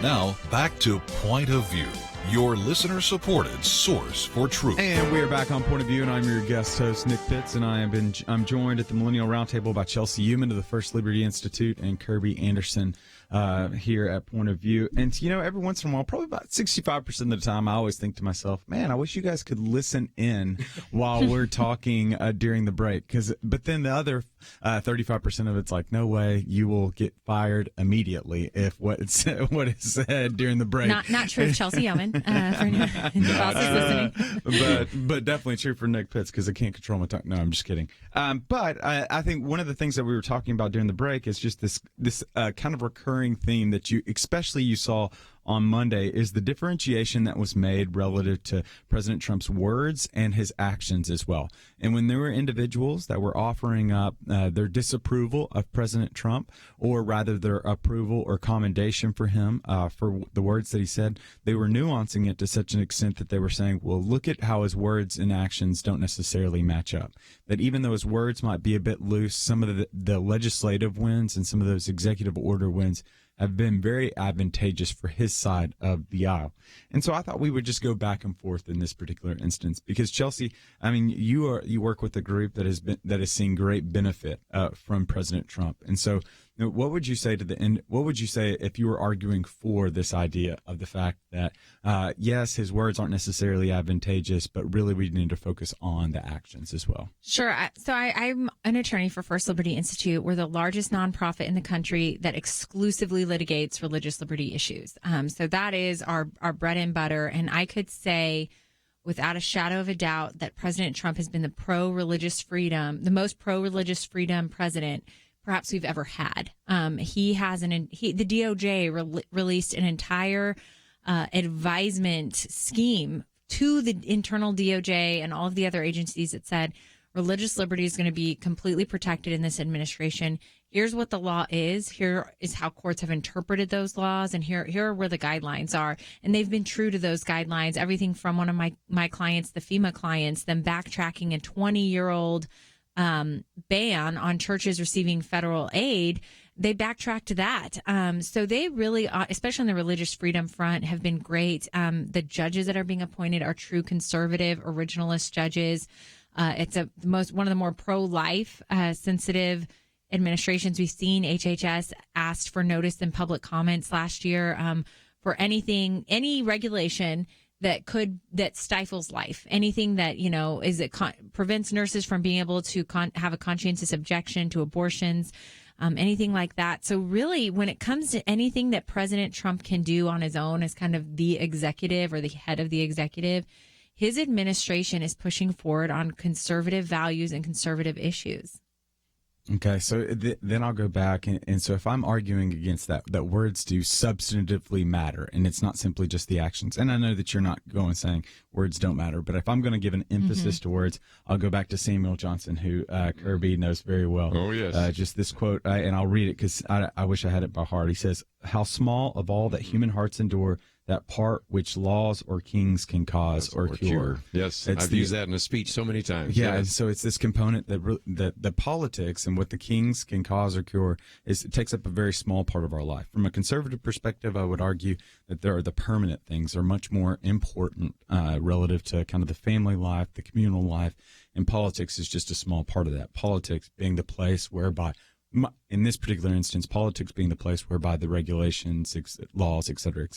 Now, back to Point of View, your listener-supported source for truth. And we are back on Point of View, and I'm your guest host, Nick Pitts, and I'm joined at the Millennial Roundtable by Chelsey Youman of the First Liberty Institute and Kerby Anderson here at Point of View. And, every once in a while, probably about 65% of the time, I always think to myself, man, I wish you guys could listen in while we're talking during the break. But then the other 35% of it's like, no way, you will get fired immediately if what is said during the break. Not true of Chelsey Youman, for the bosses listening. But definitely true for Nick Pitts, because I can't control my tongue. No, I'm just kidding. But I think one of the things that we were talking about during the break is just this kind of recurring theme that you saw on Monday is the differentiation that was made relative to President Trump's words and his actions as well. And when there were individuals that were offering up their disapproval of President Trump, or rather their approval or commendation for him for the words that he said, they were nuancing it to such an extent that they were saying, well, look at how his words and actions don't necessarily match up. That even though his words might be a bit loose, some of the legislative wins and some of those executive order wins have been very advantageous for his side of the aisle. And so I thought we would just go back and forth in this particular instance, because Chelsey, I mean, you work with a group that has seen great benefit from President Trump. And so what would you say what would you say if you were arguing for this idea of the fact that, yes, his words aren't necessarily advantageous, but really we need to focus on the actions as well? Sure. So I'm an attorney for First Liberty Institute. We're the largest nonprofit in the country that exclusively litigates religious liberty issues. So that is our bread and butter. And I could say without a shadow of a doubt that President Trump has been the most pro-religious freedom president perhaps we've ever had. The DOJ released an entire advisement scheme to the internal DOJ and all of the other agencies that said religious liberty is going to be completely protected in this administration. Here's what the law is. Here is how courts have interpreted those laws, and here are where the guidelines are. And they've been true to those guidelines. Everything from one of my clients, the FEMA clients, them backtracking a 20-year-old ban on churches receiving federal aid. They backtracked that. So they really, especially on the religious freedom front, have been great. The judges that are being appointed are true conservative, originalist judges. It's one of the more pro-life, sensitive administrations we've seen. HHS asked for notice and public comments last year for any regulation that stifles life, anything that prevents nurses from being able to have a conscientious objection to abortions, anything like that. So really, when it comes to anything that President Trump can do on his own as kind of the executive or the head of the executive, his administration is pushing forward on conservative values and conservative issues. Okay, so then I'll go back. And so if I'm arguing against that words do substantively matter, and it's not simply just the actions. And I know that you're not going saying words don't matter, but if I'm going to give an emphasis to words, I'll go back to Samuel Johnson, who Kerby knows very well. Oh, yes. Just this quote, and I'll read it because I wish I had it by heart. He says, "How small of all that human hearts endure, that part which laws or kings can cause or cure." Yes, I've used that in a speech so many times. Yeah, yes. And so it's this component that the politics and what the kings can cause or cure it takes up a very small part of our life. From a conservative perspective, I would argue that there are the permanent things are much more important relative to kind of the family life, the communal life, and politics is just a small part of that. Politics being the place whereby, in this particular instance, politics being the place whereby the regulations, laws, et cetera,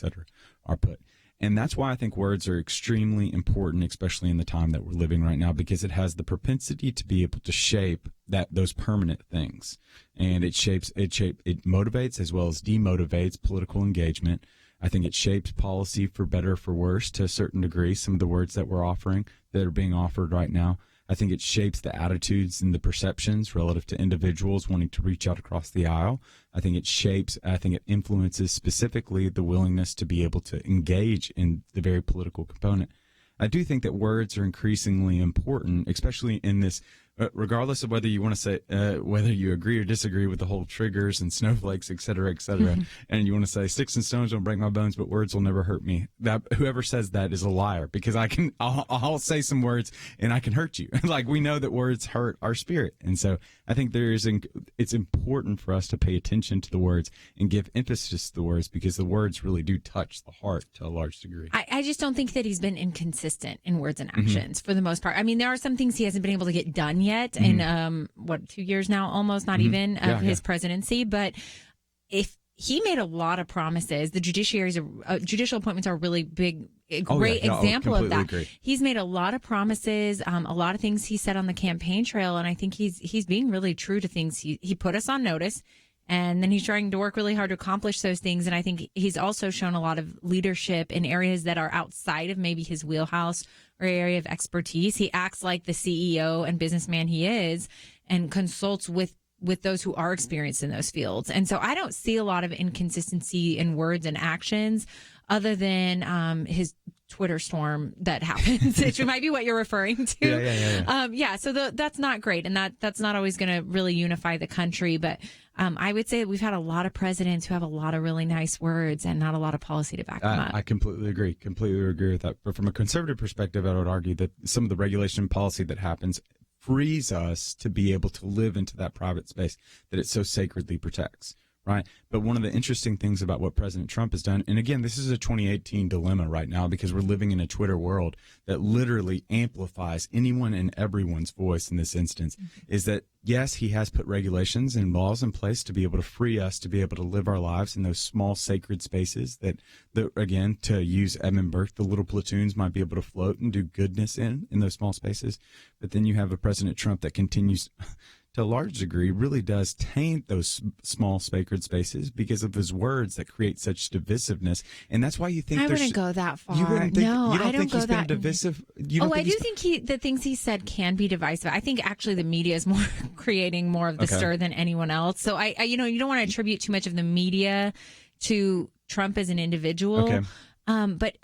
are put. And that's why I think words are extremely important, especially in the time that we're living right now, because it has the propensity to be able to shape those permanent things. And it motivates as well as demotivates political engagement. I think it shapes policy for better or for worse to a certain degree, some of the words that are being offered right now. I think it shapes the attitudes and the perceptions relative to individuals wanting to reach out across the aisle. I think it influences specifically the willingness to be able to engage in the very political component. I do think that words are increasingly important, especially in this, regardless of whether you want to say, whether you agree or disagree with the whole triggers and snowflakes, et cetera, and you want to say sticks and stones don't break my bones, but words will never hurt me. That whoever says that is a liar, because I'll say some words and I can hurt you. Like, we know that words hurt our spirit. And so I think it's important for us to pay attention to the words and give emphasis to the words, because the words really do touch the heart to a large degree. I just don't think that he's been inconsistent in words and actions for the most part. I mean, there are some things he hasn't been able to get done yet in 2 years now, almost not even of his presidency. But if he made a lot of promises. The judicial appointments are a really big, great example of that. Agree. He's made a lot of promises, a lot of things he said on the campaign trail, and I think he's being really true to things. He put us on notice, and then he's trying to work really hard to accomplish those things. And I think he's also shown a lot of leadership in areas that are outside of maybe his wheelhouse or area of expertise. He acts like the CEO and businessman he is and consults with those who are experienced in those fields. And so I don't see a lot of inconsistency in words and actions other than his Twitter storm that happens, which might be what you're referring to. Yeah. So that's not great. And that's not always going to really unify the country. But I would say we've had a lot of presidents who have a lot of really nice words and not a lot of policy to back them up. I completely agree with that. But from a conservative perspective, I would argue that some of the regulation policy that happens frees us to be able to live into that private space that it so sacredly protects, right? But one of the interesting things about what President Trump has done, and again, this is a 2018 dilemma right now because we're living in a Twitter world that literally amplifies anyone and everyone's voice in this instance, is that, yes, he has put regulations and laws in place to be able to free us to be able to live our lives in those small sacred spaces that again, to use Edmund Burke, the little platoons might be able to float and do goodness in those small spaces. But then you have a President Trump that continues to a large degree, really does taint those small sacred spaces because of his words that create such divisiveness. And that's why you think I wouldn't go that far. You wouldn't think, no, you don't I don't think go he's that been divisive? I do think the things he said can be divisive. I think actually the media is more creating more of the stir than anyone else. So I you don't want to attribute too much of the media to Trump as an individual. Okay. But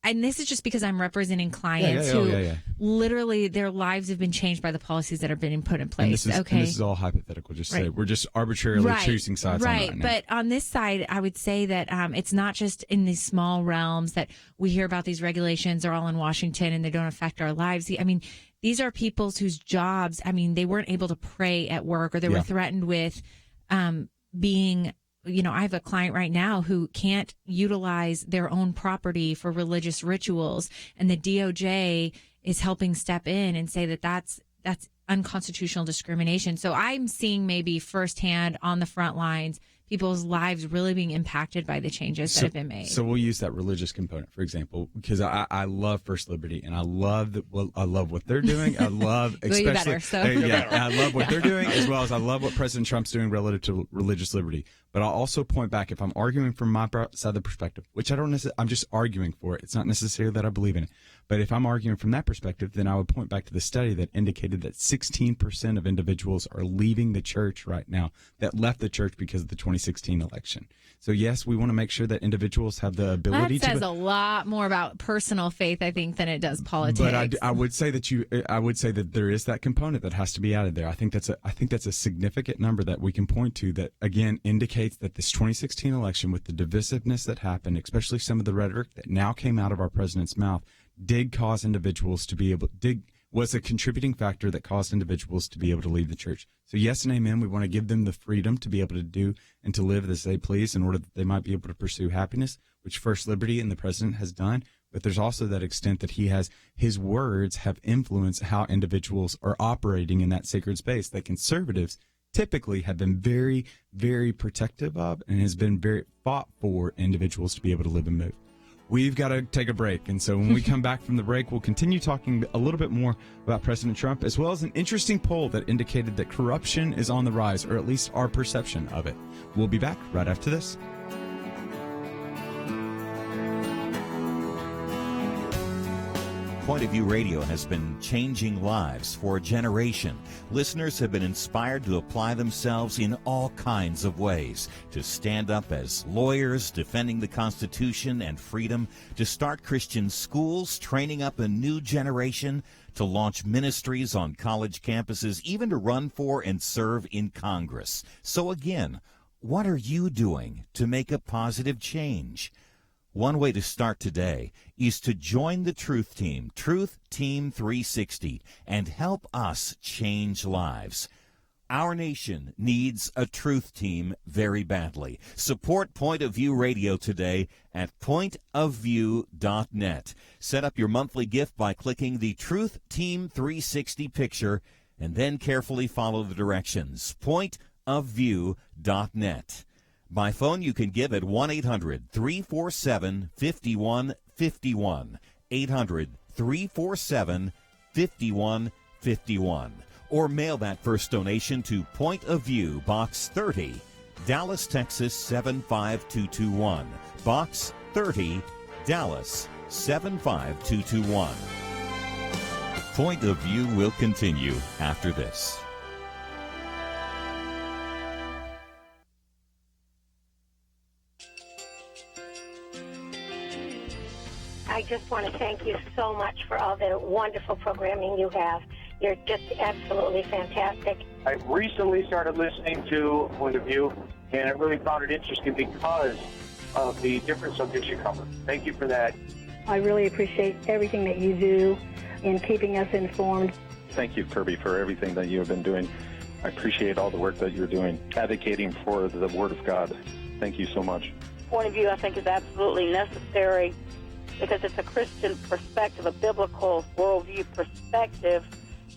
and this is just because I'm representing clients who literally their lives have been changed by the policies that have been put in place. And this is all hypothetical. Just say we're just arbitrarily choosing sides. Right. On that But on this side, I would say that it's not just in these small realms that we hear about these regulations are all in Washington and they don't affect our lives. I mean, these are people whose jobs, they weren't able to pray at work or they were threatened with being. I have a client right now who can't utilize their own property for religious rituals, and the DOJ is helping step in and say that that's unconstitutional discrimination. So I'm seeing maybe firsthand on the front lines people's lives really being impacted by the changes that have been made. So we'll use that religious component, for example, because I love First Liberty and I love what they're doing. I love especially I love what they're doing as well as I love what President Trump's doing relative to religious liberty. But I'll also point back, if I'm arguing from my side of the perspective, which I don't necessarily, I'm just arguing for it. It's not necessarily that I believe in it. But if I'm arguing from that perspective, then I would point back to the study that indicated that 16% of individuals are leaving the church right now that left the church because of the 2016 election. So yes, we want to make sure that individuals have the ability to. That says a lot more about personal faith, I think, than it does politics. But I would say that there is that component that has to be added there. I think that's a significant number that we can point to that again indicates that this 2016 election, with the divisiveness that happened, especially some of the rhetoric that now came out of our president's mouth, did cause individuals to be able was a contributing factor that caused individuals to be able to leave the church. So yes and amen. We want to give them the freedom to be able to do and to live as they please in order that they might be able to pursue happiness, which First Liberty and the president has done. But there's also that extent that his words have influenced how individuals are operating in that sacred space that conservatives typically have been very, very protective of and has been very fought for individuals to be able to live and move. We've got to take a break. And so when we come back from the break, we'll continue talking a little bit more about President Trump, as well as an interesting poll that indicated that corruption is on the rise, or at least our perception of it. We'll be back right after this. Point of View Radio has been changing lives for a generation. Listeners have been inspired to apply themselves in all kinds of ways, to stand up as lawyers defending the Constitution and freedom, to start Christian schools, training up a new generation, to launch ministries on college campuses, even to run for and serve in Congress. So again, what are you doing to make a positive change? One way to start today is to join the Truth Team, Truth Team 360, and help us change lives. Our nation needs a Truth Team very badly. Support Point of View Radio today at pointofview.net. Set up your monthly gift by clicking the Truth Team 360 picture and then carefully follow the directions. Pointofview.net. By phone, you can give at 1-800-347-5151, 800-347-5151, or mail that first donation to Point of View, Box 30, Dallas, Texas 75221, Box 30, Dallas 75221. Point of View will continue after this. I just want to thank you so much for all the wonderful programming you have. You're just absolutely fantastic. I recently started listening to Point of View, and I really found it interesting because of the different subjects you cover. Thank you for that. I really appreciate everything that you do in keeping us informed. Thank you, Kerby, for everything that you have been doing. I appreciate all the work that you're doing, advocating for the Word of God. Thank you so much. Point of View, I think, is absolutely necessary because it's a Christian perspective, a biblical worldview perspective,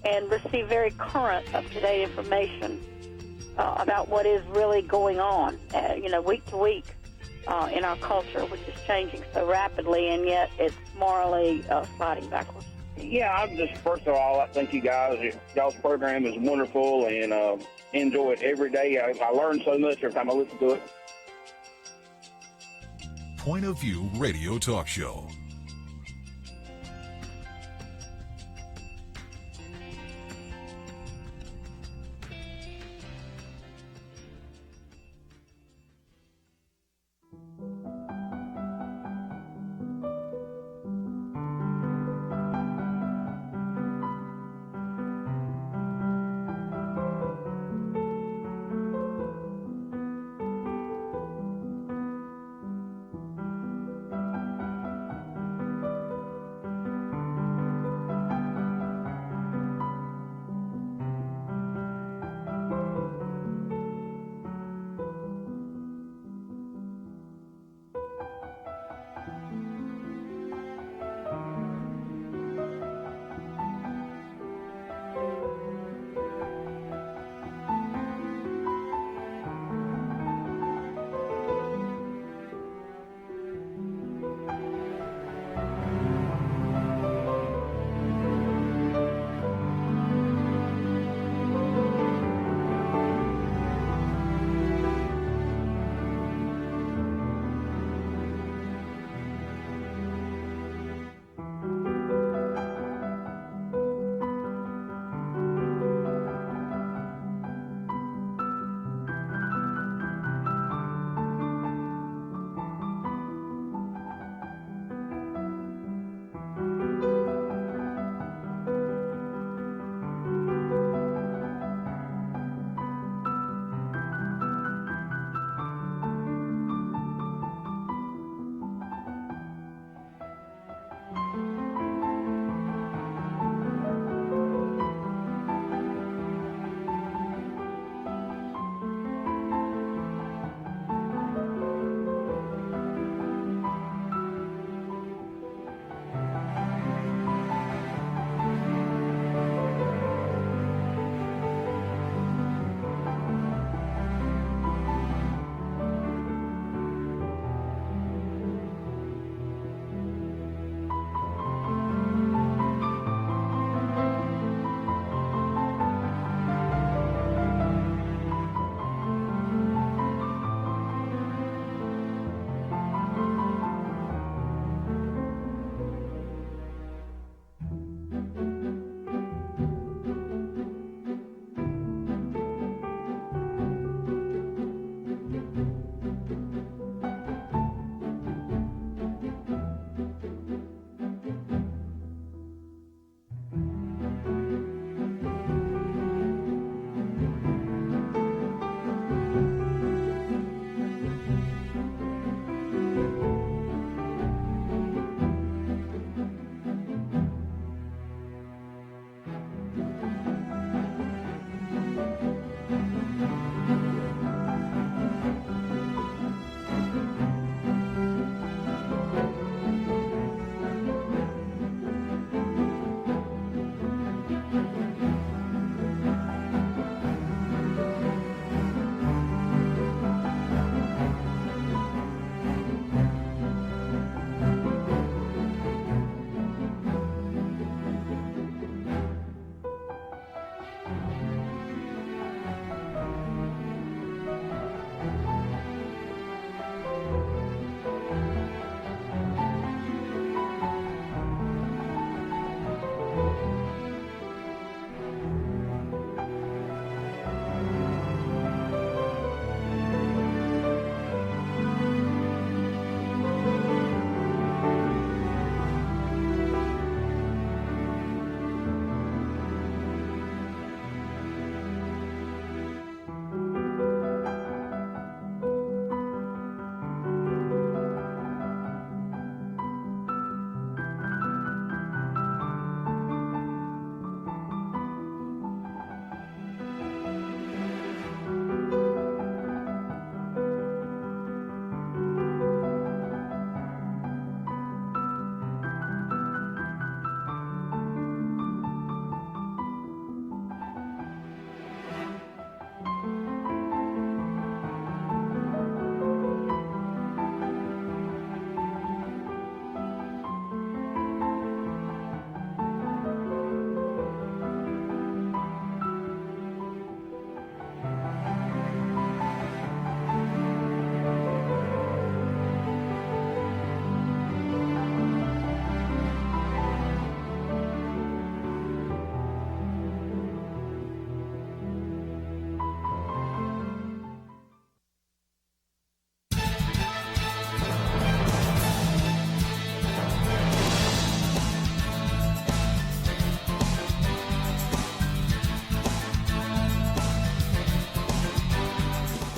and receive very current, up-to-date information about what is really going on, week to week in our culture, which is changing so rapidly, and yet it's morally sliding backwards. Yeah, I'm just, first of all, I thank you guys. Y'all's program is wonderful, and enjoy it every day. I learn so much every time I listen to it. Point of View Radio Talk Show.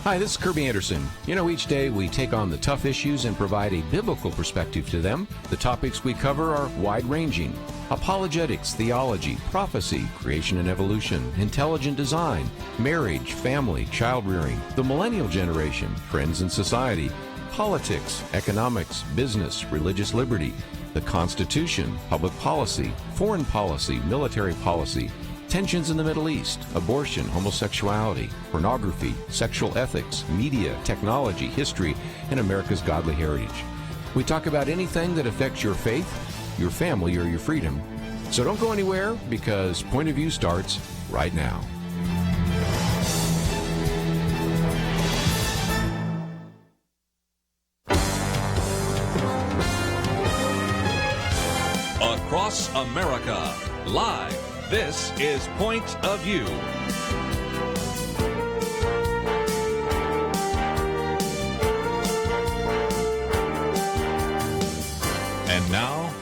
Hi, this is Kerby Anderson. Each day we take on the tough issues and provide a biblical perspective to them. The topics we cover are wide-ranging. Apologetics, theology, prophecy, creation and evolution, intelligent design, marriage, family, child-rearing, the millennial generation, trends in society, politics, economics, business, religious liberty, the Constitution, public policy, foreign policy, military policy, tensions in the Middle East, abortion, homosexuality, pornography, sexual ethics, media, technology, history, and America's godly heritage. We talk about anything that affects your faith, your family, or your freedom. So don't go anywhere, because Point of View starts right now. Across America, live. This is Point of View. And now,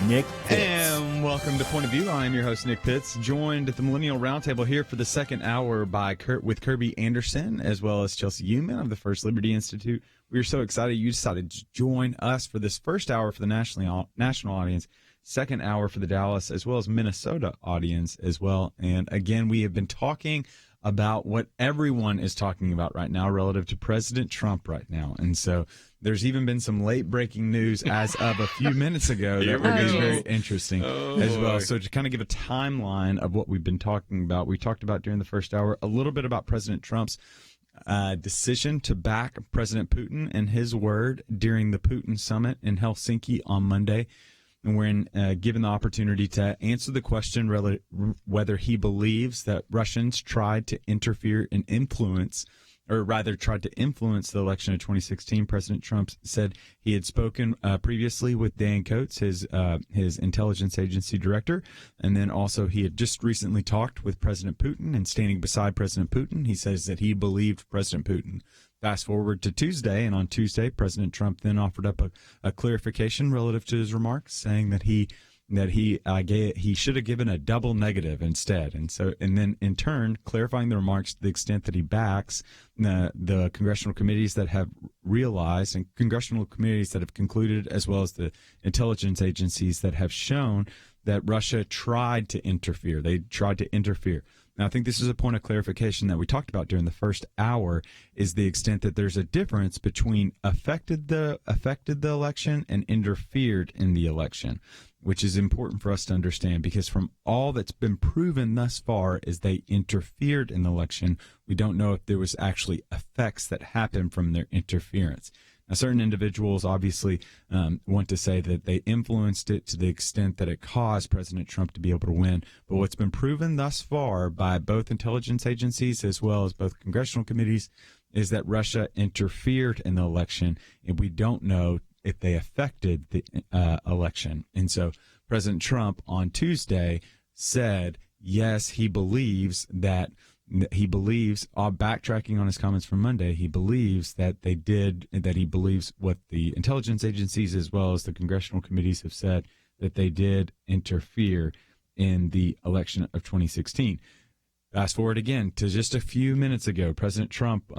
Nick Pitts. And welcome to Point of View. I am your host, Nick Pitts, joined at the Millennial Roundtable here for the second hour with Kerby Anderson, as well as Chelsey Youman of the First Liberty Institute. We are so excited you decided to join us for this first hour for the national audience, second hour for the Dallas as well as Minnesota audience as well. And again, we have been talking about what everyone is talking about right now relative to President Trump right now. And so there's even been some late breaking news as of a few minutes ago that would be very interesting as well. So to kind of give a timeline of what we've been talking about, we talked about during the first hour a little bit about President Trump's decision to back President Putin and his word during the Putin summit in Helsinki on Monday. And we're given the opportunity to answer the question whether he believes that Russians tried to interfere and influence, or rather tried to influence the election of 2016. President Trump said he had spoken previously with Dan Coats, his intelligence agency director, and then also he had just recently talked with President Putin, and standing beside President Putin, he says that he believed President Putin. Fast forward to Tuesday, and on Tuesday, President Trump then offered up a clarification relative to his remarks, saying that he should have given a double negative instead, and then in turn clarifying the remarks to the extent that he backs the congressional committees that have realized and congressional committees that have concluded, as well as the intelligence agencies that have shown that Russia tried to interfere. They tried to interfere. Now, I think this is a point of clarification that we talked about during the first hour, is the extent that there's a difference between affected the election and interfered in the election, which is important for us to understand, because from all that's been proven thus far is they interfered in the election. We don't know if there was actually effects that happened from their interference. Now, certain individuals obviously want to say that they influenced it to the extent that it caused President Trump to be able to win. But what's been proven thus far by both intelligence agencies as well as both congressional committees is that Russia interfered in the election, and we don't know if they affected the election. And so President Trump on Tuesday said, yes, he believes, backtracking on his comments from Monday, he believes that he believes what the intelligence agencies as well as the congressional committees have said, that they did interfere in the election of 2016. Fast forward again to just a few minutes ago, President Trump,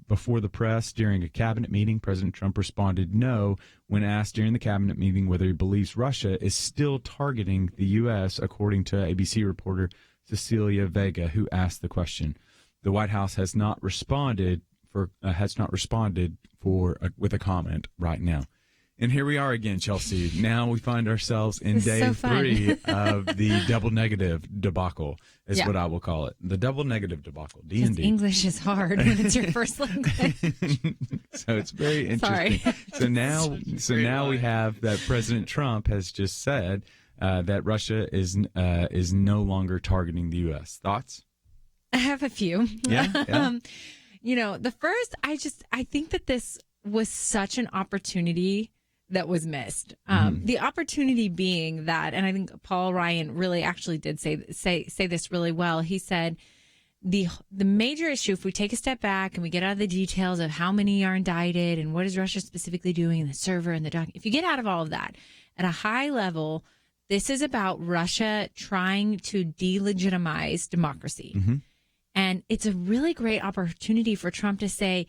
before the press during a cabinet meeting, President Trump responded no when asked during the cabinet meeting whether he believes Russia is still targeting the U.S., according to ABC reporter Cecilia Vega, who asked the question. The White House has not responded with a comment right now. And here we are again, Chelsey. Now we find ourselves in day 3 of the double negative debacle, is what I will call it. The double negative debacle, D&D. English is hard when it's your first language. So it's very interesting. Sorry. So now we have that President Trump has just said that Russia is no longer targeting the U.S. Thoughts? I have a few. Yeah. The first, I think that this was such an opportunity that was missed. The opportunity being that, and I think Paul Ryan really actually did say this really well. He said the major issue, if we take a step back and we get out of the details of how many are indicted and what is Russia specifically doing in the server and the doc, if you get out of all of that at a high level, this is about Russia trying to delegitimize democracy. And it's a really great opportunity for Trump to say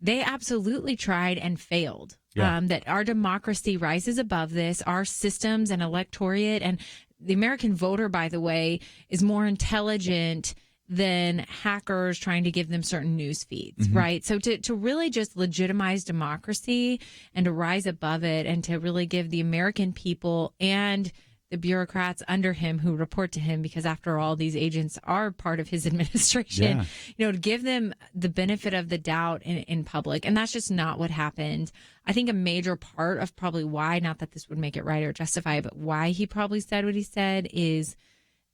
they absolutely tried and failed. Yeah. That our democracy rises above this, our systems and electorate, and the American voter, by the way, is more intelligent than hackers trying to give them certain news feeds, right? So to really just legitimize democracy and to rise above it and to really give the American people and the bureaucrats under him who report to him, because after all, these agents are part of his administration, to give them the benefit of the doubt in public. And that's just not what happened. I think a major part of probably why, not that this would make it right or justify it, but why he probably said what he said is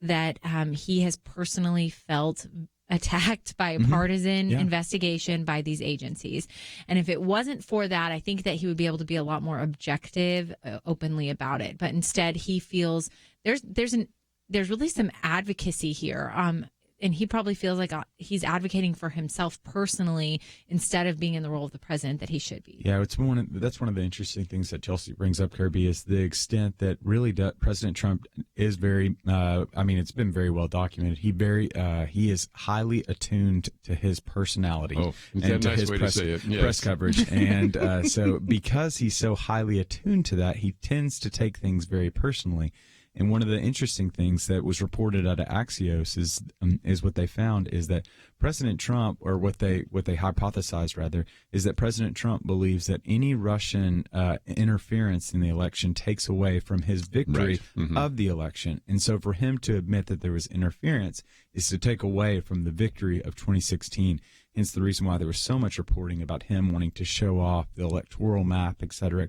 that he has personally felt attacked by a partisan investigation by these agencies. And if it wasn't for that, I think that he would be able to be a lot more objective openly about it. But instead, he feels there's really some advocacy here. And he probably feels like he's advocating for himself personally instead of being in the role of the president that he should be. Yeah, that's one of the interesting things that Chelsey brings up, Kerby, is the extent that really President Trump is very. It's been very well documented. He is highly attuned to his personality and to his press coverage, and so because he's so highly attuned to that, he tends to take things very personally. And one of the interesting things that was reported out of Axios is what they found is that President Trump, or what they hypothesized rather, is that President Trump believes that any Russian interference in the election takes away from his victory of the election. And so for him to admit that there was interference is to take away from the victory of 2016. Hence the reason why there was so much reporting about him wanting to show off the electoral map, et cetera,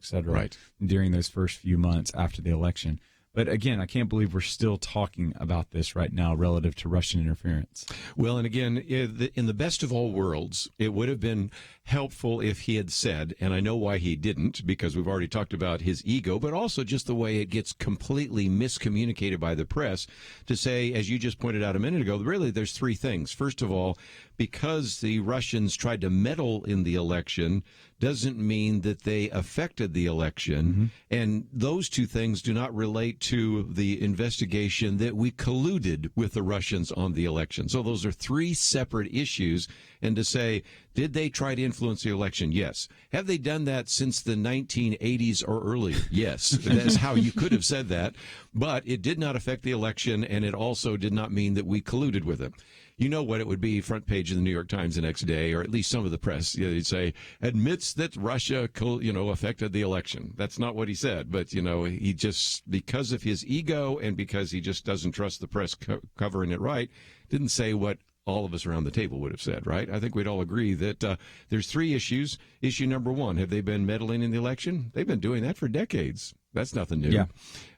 during those first few months after the election. But again, I can't believe we're still talking about this right now relative to Russian interference. Well, and again, in the best of all worlds, it would have been helpful if he had said, and I know why he didn't, because we've already talked about his ego, but also just the way it gets completely miscommunicated by the press, to say, as you just pointed out a minute ago, really there's three things. First of all, because the Russians tried to meddle in the election doesn't mean that they affected the election. And those two things do not relate to the investigation that we colluded with the Russians on the election. So those are three separate issues. And to say, did they try to influence the election? Yes. Have they done that since the 1980s or earlier? Yes. That's how you could have said that. But it did not affect the election, and it also did not mean that we colluded with it. You know what it would be, front page of the New York Times the next day, or at least some of the press, they'd say, admits that Russia, affected the election. That's not what he said, but, he just, because of his ego and because he just doesn't trust the press covering it right, didn't say what all of us around the table would have said, right? I think we'd all agree that there's three issues. Issue number one, have they been meddling in the election? They've been doing that for decades. That's nothing new. Yeah.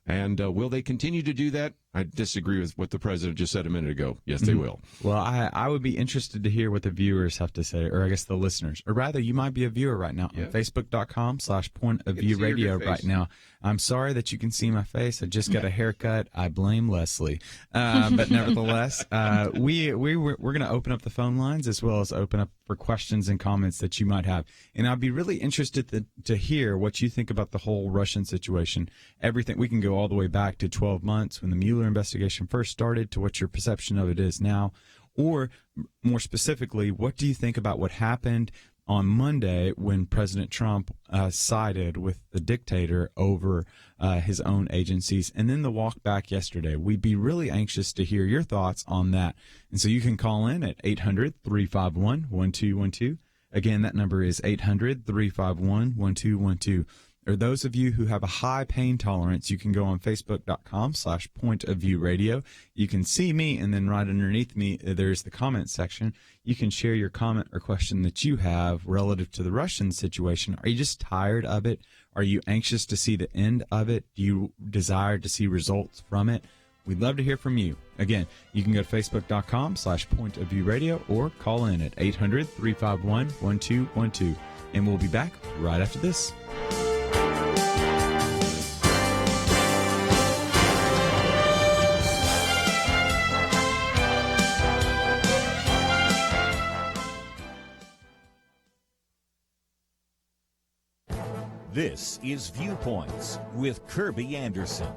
And will they continue to do that? I disagree with what the president just said a minute ago. Yes, they will. Well, I would be interested to hear what the viewers have to say, or I guess the listeners. Or rather, you might be a viewer right now on Facebook.com/PointOfViewRadio right now. I'm sorry that you can see my face. I just got a haircut. I blame Leslie. But nevertheless, we're going to open up the phone lines as well as open up for questions and comments that you might have. And I'd be really interested to hear what you think about the whole Russian situation. Everything. We can go all the way back to 12 months when the Mueller investigation first started to what your perception of it is now. Or more specifically, what do you think about what happened on Monday when President Trump sided with the dictator over his own agencies, and then the walk back yesterday? We'd be really anxious to hear your thoughts on that. And so you can call in at 800-351-1212. Again, that number is 800-351-1212. Or those of you who have a high pain tolerance, you can go on Facebook.com/PointOfViewRadio. You can see me, and then right underneath me, there's the comment section. You can share your comment or question that you have relative to the Russian situation. Are you just tired of it? Are you anxious to see the end of it? Do you desire to see results from it? We'd love to hear from you. Again, you can go to Facebook.com/PointOfViewRadio or call in at 800-351-1212. And we'll be back right after this. This is Viewpoints with Kerby Anderson.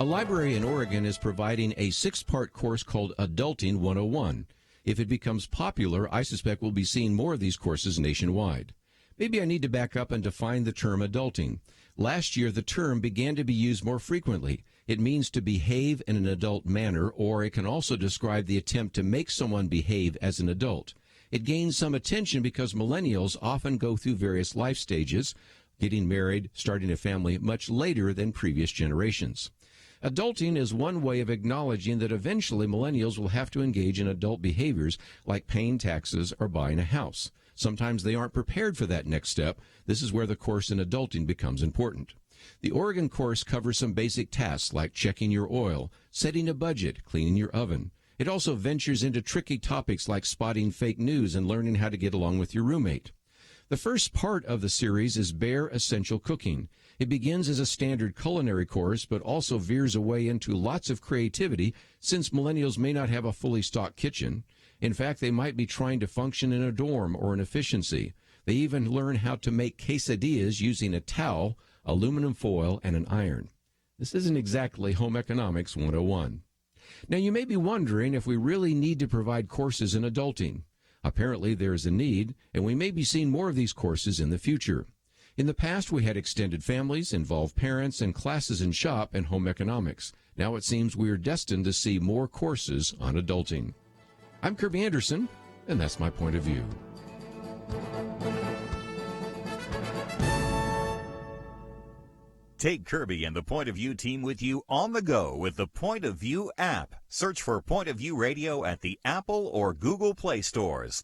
A library in Oregon is providing a 6-part course called Adulting 101. If it becomes popular, I suspect we'll be seeing more of these courses nationwide. Maybe I need to back up and define the term adulting. Last year, the term began to be used more frequently. It means to behave in an adult manner, or it can also describe the attempt to make someone behave as an adult. It gains some attention because millennials often go through various life stages, getting married, starting a family, much later than previous generations. Adulting is one way of acknowledging that eventually millennials will have to engage in adult behaviors like paying taxes or buying a house. Sometimes they aren't prepared for that next step. This is where the course in adulting becomes important. The Oregon course covers some basic tasks like checking your oil, setting a budget, cleaning your oven. It also ventures into tricky topics like spotting fake news and learning how to get along with your roommate. The first part of the series is Bare Essential Cooking. It begins as a standard culinary course, but also veers away into lots of creativity since millennials may not have a fully stocked kitchen. In fact, they might be trying to function in a dorm or an efficiency. They even learn how to make quesadillas using a towel, aluminum foil, and an iron. This isn't exactly Home Economics 101. Now, you may be wondering if we really need to provide courses in adulting. Apparently, there is a need, and we may be seeing more of these courses in the future. In the past, we had extended families, involved parents, and classes in shop and home economics. Now it seems we are destined to see more courses on adulting. I'm Kerby Anderson, and that's my point of view. Take Kerby and the Point of View team with you on the go with the Point of View app. Search for Point of View Radio at the Apple or Google Play stores.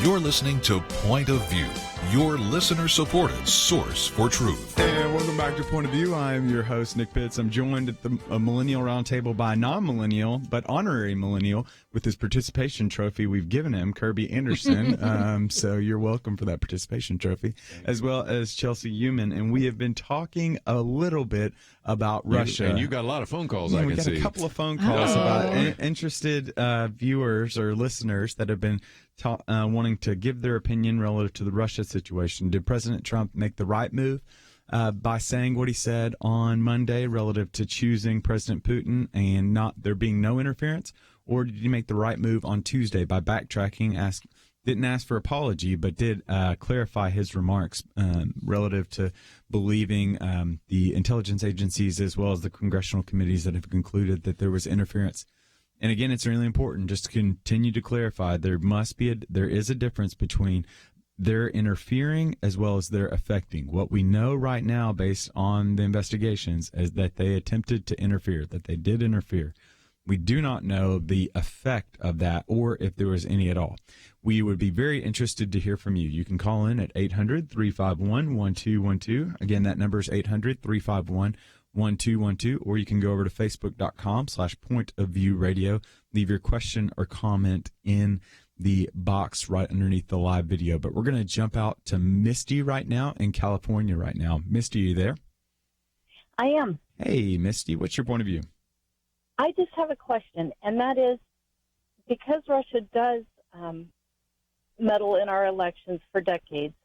You're listening to Point of View, your listener-supported source for truth. And welcome back to Point of View. I'm your host, Nick Pitts. I'm joined at the Millennial Roundtable by a non-millennial, but honorary millennial, with his participation trophy we've given him, Kerby Anderson. So you're welcome for that participation trophy, as well as Chelsey Youman. And we have been talking a little bit about Russia. And you got a lot of phone calls, I can see. We got a couple of phone calls about interested viewers or listeners that have been wanting to give their opinion relative to the Russia situation. Did President Trump make the right move by saying what he said on Monday relative to choosing President Putin and not there being no interference? Or did he make the right move on Tuesday by backtracking, didn't ask for apology, but did clarify his remarks relative to believing the intelligence agencies as well as the congressional committees that have concluded that there was interference? And again, it's really important just to continue to clarify there is a difference between their interfering as well as their affecting. What we know right now based on the investigations is that they attempted to interfere, that they did interfere. We do not know the effect of that or if there was any at all. We would be very interested to hear from you. You can call in at 800-351-1212. Again, that number is 800-351-1212, or you can go over to facebook.com/pointofviewradio. Leave your question or comment in the box right underneath the live video. But we're going to jump out to Misty right now in California right now. Misty, are you there? I am. Hey, Misty, what's your point of view? I just have a question, and that is, because Russia does meddle in our elections for decades,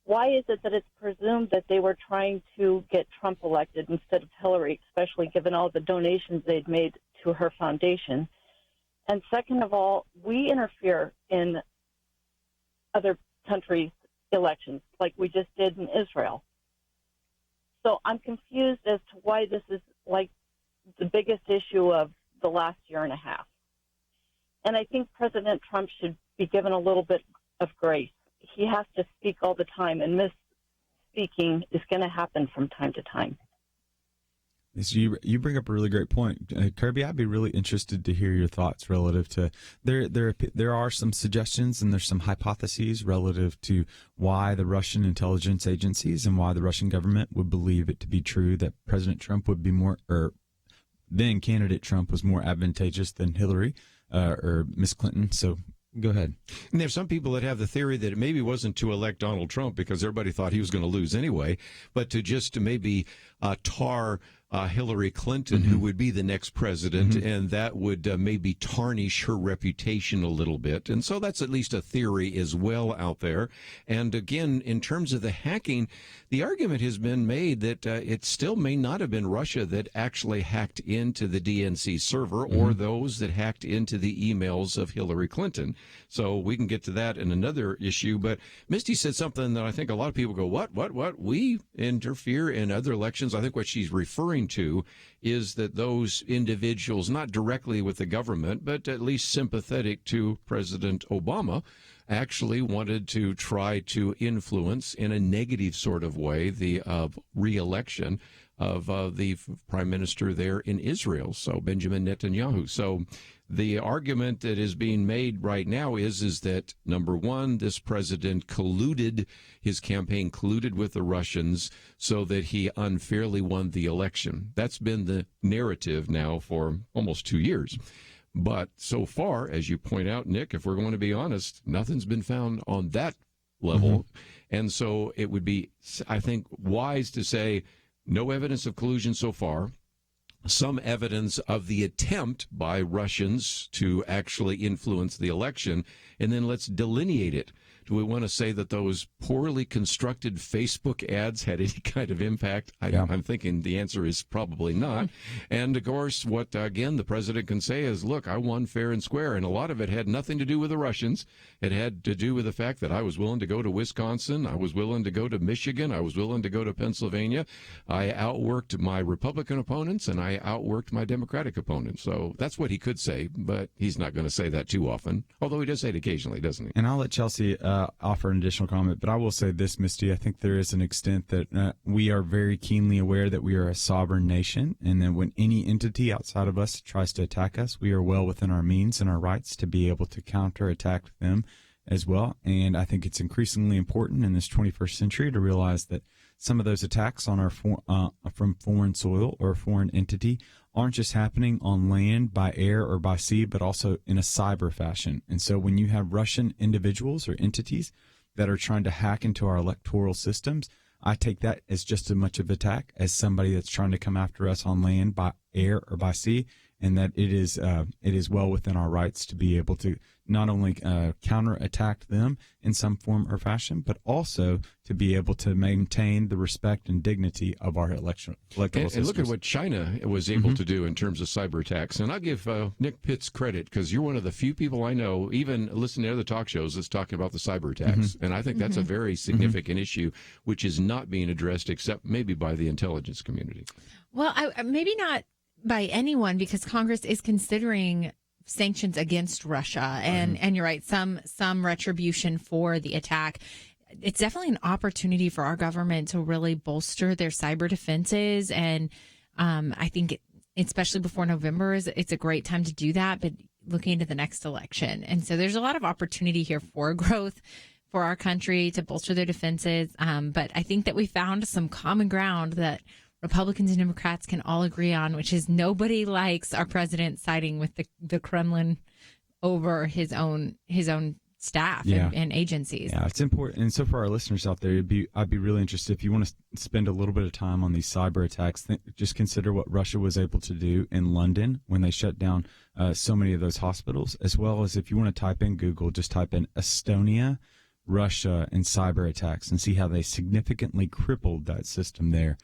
why is it that it's presumed that they were trying to get Trump elected instead of Hillary, especially given all the donations they'd made to her foundation? And second of all, we interfere in other countries' elections, like we just did in Israel. So I'm confused as to why this is like the biggest issue of the last year and a half. And I think President Trump should be given a little bit of grace. He has to speak all the time, and misspeaking is going to happen from time to time. You bring up a really great point, Kerby. I'd be really interested to hear your thoughts relative to there are some suggestions and there's some hypotheses relative to why the Russian intelligence agencies and why the Russian government would believe it to be true that President Trump would be more, or then candidate Trump was more advantageous than Hillary or Miss Clinton. So go ahead. And there's some people that have the theory that it maybe wasn't to elect Donald Trump because everybody thought he was going to lose anyway, but to maybe tar Hillary Clinton, who would be the next president, and that would maybe tarnish her reputation a little bit. And so that's at least a theory as well out there. And again, in terms of the hacking, the argument has been made that it still may not have been Russia that actually hacked into the DNC server or those that hacked into the emails of Hillary Clinton. So we can get to that in another issue. But Misty said something that I think a lot of people go, what? We interfere in other elections. I think what she's referring to is that those individuals, not directly with the government, but at least sympathetic to President Obama, actually wanted to try to influence in a negative sort of way the re-election of the prime minister there in Israel, so Benjamin Netanyahu. So the argument that is being made right now is that, number one, this president his campaign colluded with the Russians so that he unfairly won the election. That's been the narrative now for almost 2 years. But so far, as you point out, Nick, if we're going to be honest, nothing's been found on that level. And so it would be, I think, wise to say no evidence of collusion so far. Some evidence of the attempt by Russians to actually influence the election, and then let's delineate it. Do we want to say that those poorly constructed Facebook ads had any kind of impact? I'm thinking the answer is probably not. And, of course, what, again, the president can say is, look, I won fair and square. And a lot of it had nothing to do with the Russians. It had to do with the fact that I was willing to go to Wisconsin. I was willing to go to Michigan. I was willing to go to Pennsylvania. I outworked my Republican opponents, and I outworked my Democratic opponents. So that's what he could say, but he's not going to say that too often, although he does say it occasionally, doesn't he? And I'll let Chelsey offer an additional comment, but I will say this, Misty. I think there is an extent that we are very keenly aware that we are a sovereign nation, and that when any entity outside of us tries to attack us, we are well within our means and our rights to be able to counterattack them as well. And I think it's increasingly important in this 21st century to realize that some of those attacks on our from foreign soil or a foreign entity aren't just happening on land, by air, or by sea, but also in a cyber fashion. And so when you have Russian individuals or entities that are trying to hack into our electoral systems, I take that as just as much of an attack as somebody that's trying to come after us on land, by air, or by sea, and that it is well within our rights to be able to not only counterattack them in some form or fashion, but also to be able to maintain the respect and dignity of our electoral systems. And look at what China was able to do in terms of cyber attacks. And I'll give Nick Pitts credit, because you're one of the few people I know, even listening to other talk shows, that's talking about the cyber attacks. And I think that's a very significant issue, which is not being addressed except maybe by the intelligence community. Well, maybe not by anyone, because Congress is considering sanctions against Russia, and you're right, some retribution for the attack. It's definitely an opportunity for our government to really bolster their cyber defenses, and I think especially before November it's a great time to do that, but looking into the next election. And so there's a lot of opportunity here for growth for our country to bolster their defenses, but I think that we found some common ground that Republicans and Democrats can all agree on, which is nobody likes our president siding with the Kremlin over his own staff and agencies. Yeah, it's important. And so for our listeners out there, I'd be really interested if you want to spend a little bit of time on these cyber attacks. Just consider what Russia was able to do in London when they shut down so many of those hospitals, as well as if you want to type in Google, just type in Estonia, Russia, and cyber attacks, and see how they significantly crippled that system there.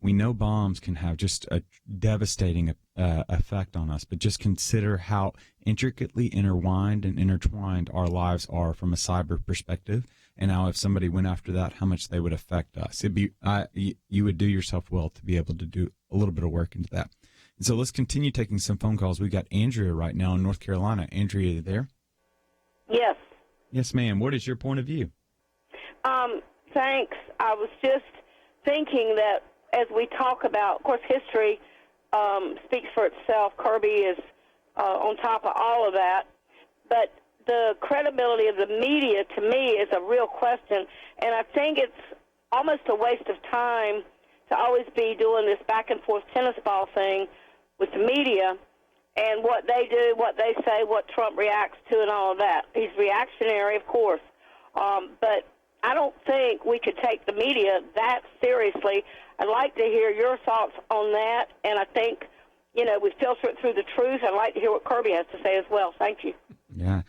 We know bombs can have just a devastating effect on us, but just consider how intricately intertwined and intertwined our lives are from a cyber perspective, and now if somebody went after that, how much they would affect us. You would do yourself well to be able to do a little bit of work into that. And so let's continue taking some phone calls. We got Andrea right now in North Carolina. Andrea, are you there? Yes. Yes, ma'am. What is your point of view? Thanks. I was just thinking that as we talk about, of course, history speaks for itself. Kerby is on top of all of that. But the credibility of the media, to me, is a real question. And I think it's almost a waste of time to always be doing this back-and-forth tennis ball thing with the media and what they do, what they say, what Trump reacts to, and all of that. He's reactionary, of course. But I don't think we could take the media that seriously. I'd like to hear your thoughts on that, and I think, we filter it through the truth. I'd like to hear what Kerby has to say as well. Thank you. Yeah.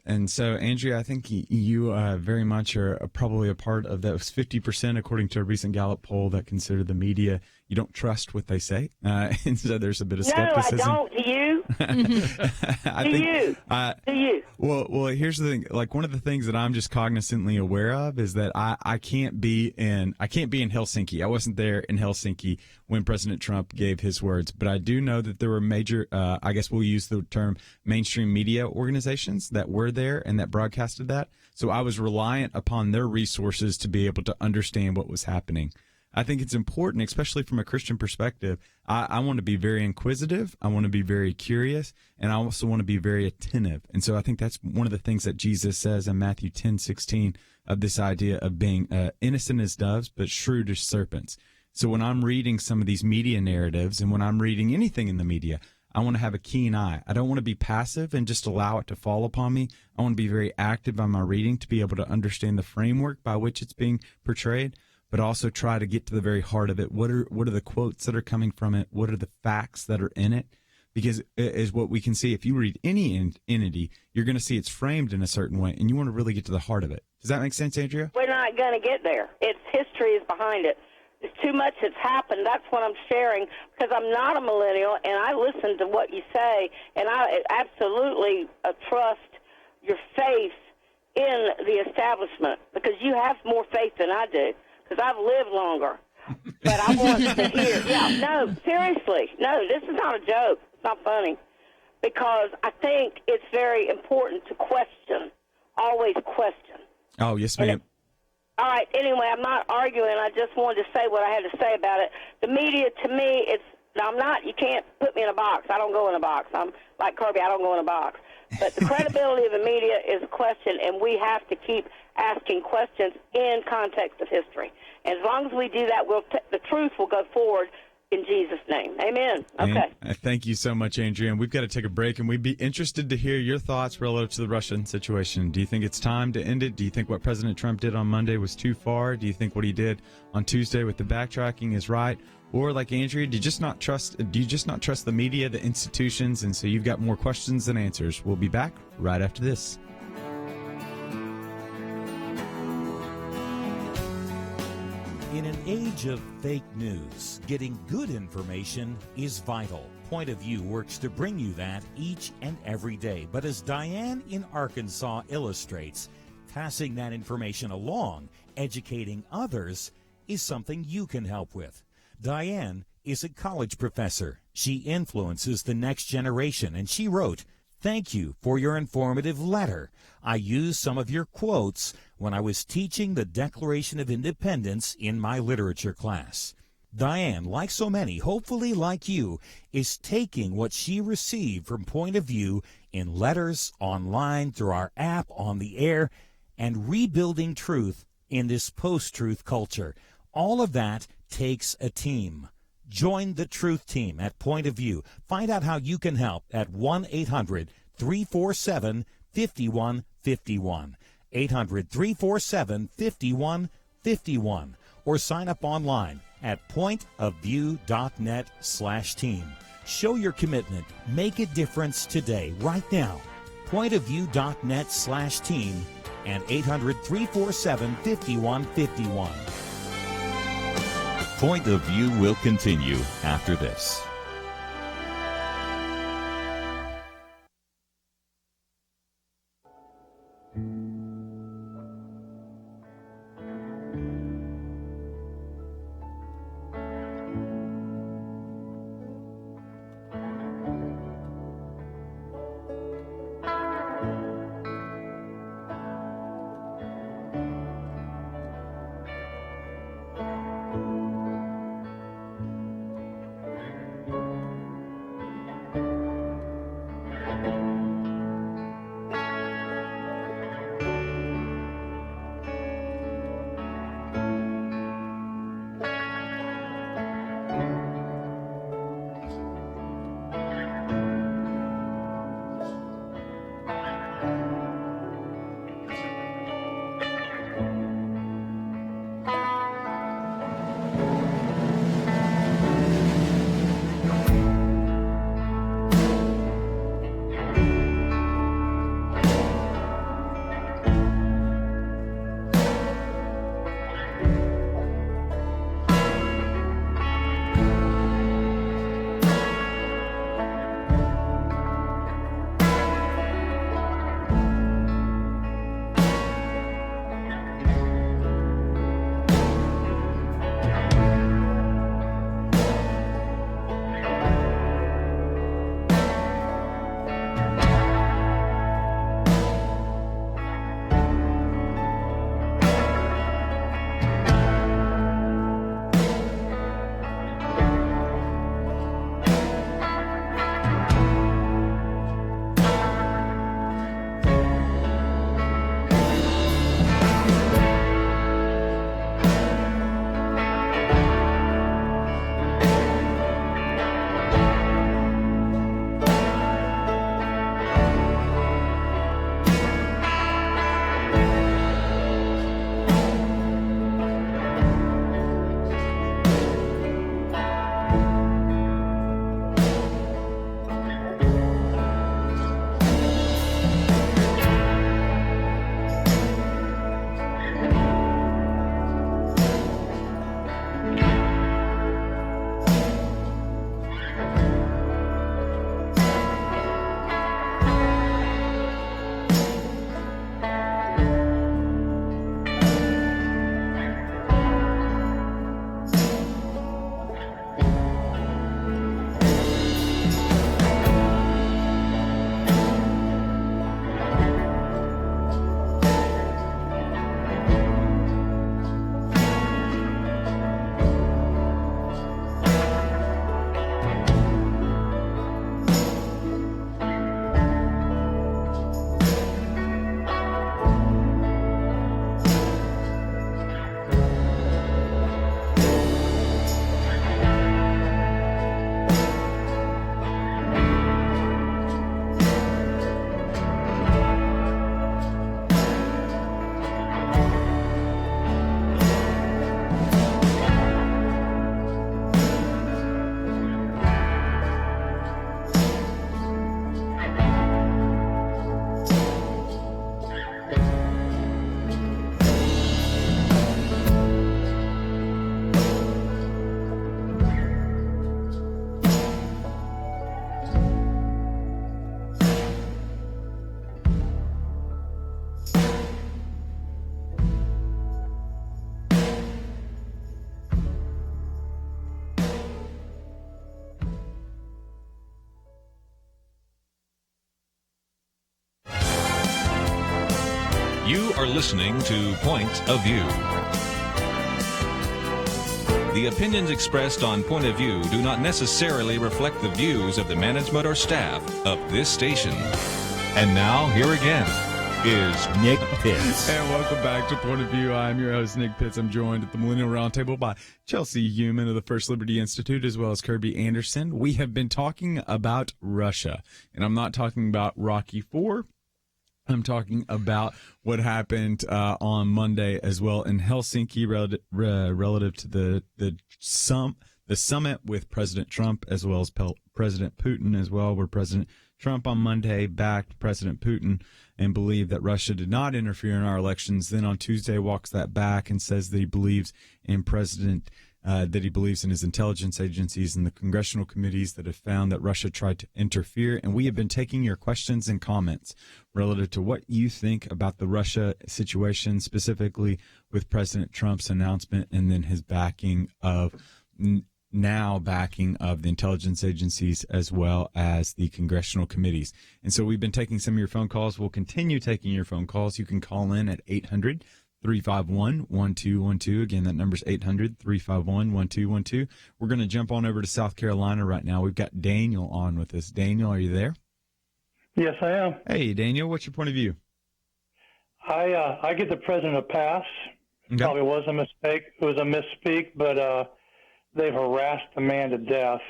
And so, Andrea, I think you very much are probably a part of that 50%, according to a recent Gallup poll, that consider the media, you don't trust what they say. And so there's a bit of skepticism. No, I don't. Do you? Do you? Well, here's the thing. Like, one of the things that I'm just cognizantly aware of is that I can't be in Helsinki. I wasn't there in Helsinki when President Trump gave his words, but I do know that there were major, I guess we'll use the term mainstream media organizations that were there and that broadcasted that. So I was reliant upon their resources to be able to understand what was happening. I think it's important, especially from a Christian perspective. I want to be very inquisitive. I want to be very curious, and I also want to be very attentive. And so I think that's one of the things that Jesus says in Matthew 10:16 of this idea of being innocent as doves, but shrewd as serpents. So when I'm reading some of these media narratives and when I'm reading anything in the media, I want to have a keen eye. I don't want to be passive and just allow it to fall upon me. I want to be very active on my reading to be able to understand the framework by which it's being portrayed, but also try to get to the very heart of it. What are the quotes that are coming from it? What are the facts that are in it? Because is what we can see. If you read any entity, you're going to see it's framed in a certain way, and you want to really get to the heart of it. Does that make sense, Andrea? We're not going to get there. Its history is behind it. There's too much that's happened. That's what I'm sharing, because I'm not a millennial, and I listen to what you say, and I absolutely trust your faith in the establishment, because you have more faith than I do, because I've lived longer. But I want to hear, no, seriously, no, this is not a joke. It's not funny, because I think it's very important to question, always question. Oh, yes, ma'am. All right, anyway, I'm not arguing. I just wanted to say what I had to say about it. The media, to me, you can't put me in a box. I don't go in a box. I'm like Kerby, I don't go in a box. But the credibility of the media is a question, and we have to keep asking questions in context of history. And as long as we do that, the truth will go forward in Jesus' name. Amen. Okay. Thank you so much, Andrea. And we've got to take a break, and we'd be interested to hear your thoughts relative to the Russian situation. Do you think it's time to end it? Do you think what President Trump did on Monday was too far? Do you think what he did on Tuesday with the backtracking is right? Or like Andrea, do you just not trust the media, the institutions, and so you've got more questions than answers? We'll be back right after this. In an age of fake news, getting good information is vital. Point of View works to bring you that each and every day. But as Diane in Arkansas illustrates, passing that information along, educating others, is something you can help with. Diane is a college professor. She influences the next generation, and she wrote, "Thank you for your informative letter. I used some of your quotes when I was teaching the Declaration of Independence in my literature class." Diane, like so many, hopefully like you, is taking what she received from Point of View in letters, online, through our app, on the air, and rebuilding truth in this post-truth culture. All of that takes a team. Join the Truth Team at Point of View. Find out how you can help at 1-800-347-5151. 800-347-5151. Or sign up online at pointofview.net/team. Show your commitment. Make a difference today, right now. Pointofview.net/team and 800-347-5151. Point of View will continue after this. are listening to Point of View. The opinions expressed on Point of View do not necessarily reflect the views of the management or staff of this station. And now, here again is Nick Pitts. And welcome back to Point of View. I'm your host, Nick Pitts. I'm joined at the Millennial Roundtable by Chelsey Youman of the First Liberty Institute, as well as Kerby Anderson. We have been talking about Russia, and I'm not talking about Rocky IV. I'm talking about what happened on Monday as well in Helsinki relative to the summit with President Trump as well as President Putin as well, where President Trump on Monday backed President Putin and believed that Russia did not interfere in our elections. Then on Tuesday walks that back and says that he believes in that he believes in his intelligence agencies and the congressional committees that have found that Russia tried to interfere. And we have been taking your questions and comments relative to what you think about the Russia situation, specifically with President Trump's announcement and then his backing of the intelligence agencies as well as the congressional committees. And so we've been taking some of your phone calls. We'll continue taking your phone calls. You can call in at 800-351-1212. Again, that number's 800-351-1212. We're going to jump on over to South Carolina right now. We've got Daniel on with us. Daniel, are you there? Yes, I am. Hey, Daniel, what's your point of view? I give the president a pass. Okay. Probably was a mistake. It was a misspeak, but they've harassed the man to death.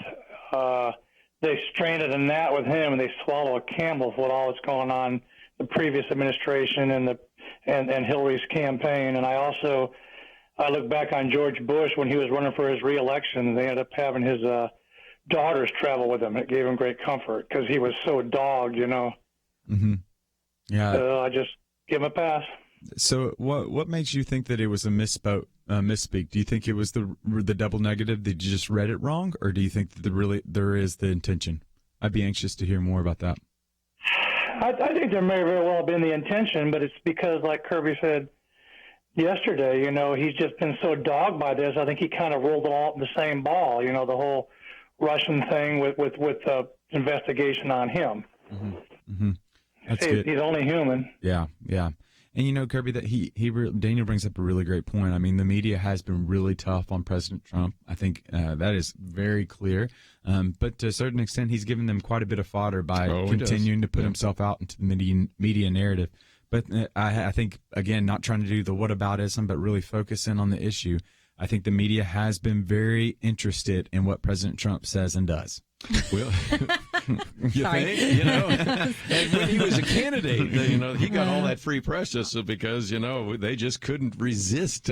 They stranded a gnat with him, and they swallow a camel with all that's going on the previous administration and Hillary's campaign. And I look back on George Bush when he was running for his reelection. They ended up having his daughters travel with him. It gave him great comfort because he was so dogged, Mm-hmm. Yeah. I just give him a pass. So what makes you think that it was a misspeak? Do you think it was the double negative that you just read it wrong, or do you think that there is the intention? I'd be anxious to hear more about that. I think there may very well have been the intention, but it's because, like Kerby said yesterday, he's just been so dogged by this. I think he kind of rolled it all up in the same ball, the whole Russian thing with the investigation on him. Mm-hmm. Mm-hmm. That's good. He's only human. Yeah, yeah. And Kerby, that Daniel brings up a really great point. I mean, the media has been really tough on President Trump. I think that is very clear. But to a certain extent, he's given them quite a bit of fodder by continuing to put himself out into the media narrative. But I think, again, not trying to do the whataboutism, but really focus in on the issue. I think the media has been very interested in what President Trump says and does. Well, you think, and when he was a candidate, he got all that free press just because, they just couldn't resist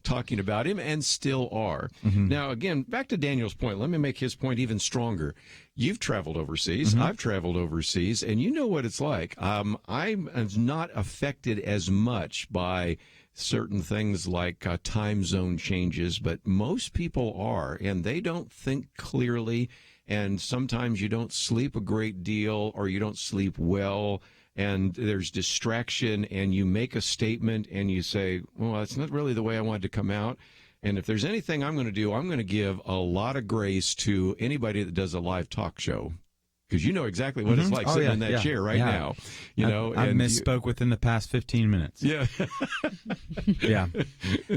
talking about him and still are. Mm-hmm. Now, again, back to Daniel's point, let me make his point even stronger. You've traveled overseas. Mm-hmm. I've traveled overseas, and you know what it's like. I'm not affected as much by certain things like time zone changes, but most people are, and they don't think clearly. And sometimes you don't sleep a great deal or you don't sleep well, and there's distraction, and you make a statement and you say, well, that's not really the way I wanted to come out. And if there's anything I'm going to do, I'm going to give a lot of grace to anybody that does a live talk show. Because you know exactly what it's like sitting in that chair right now. I misspoke within the past 15 minutes. Yeah. Yeah.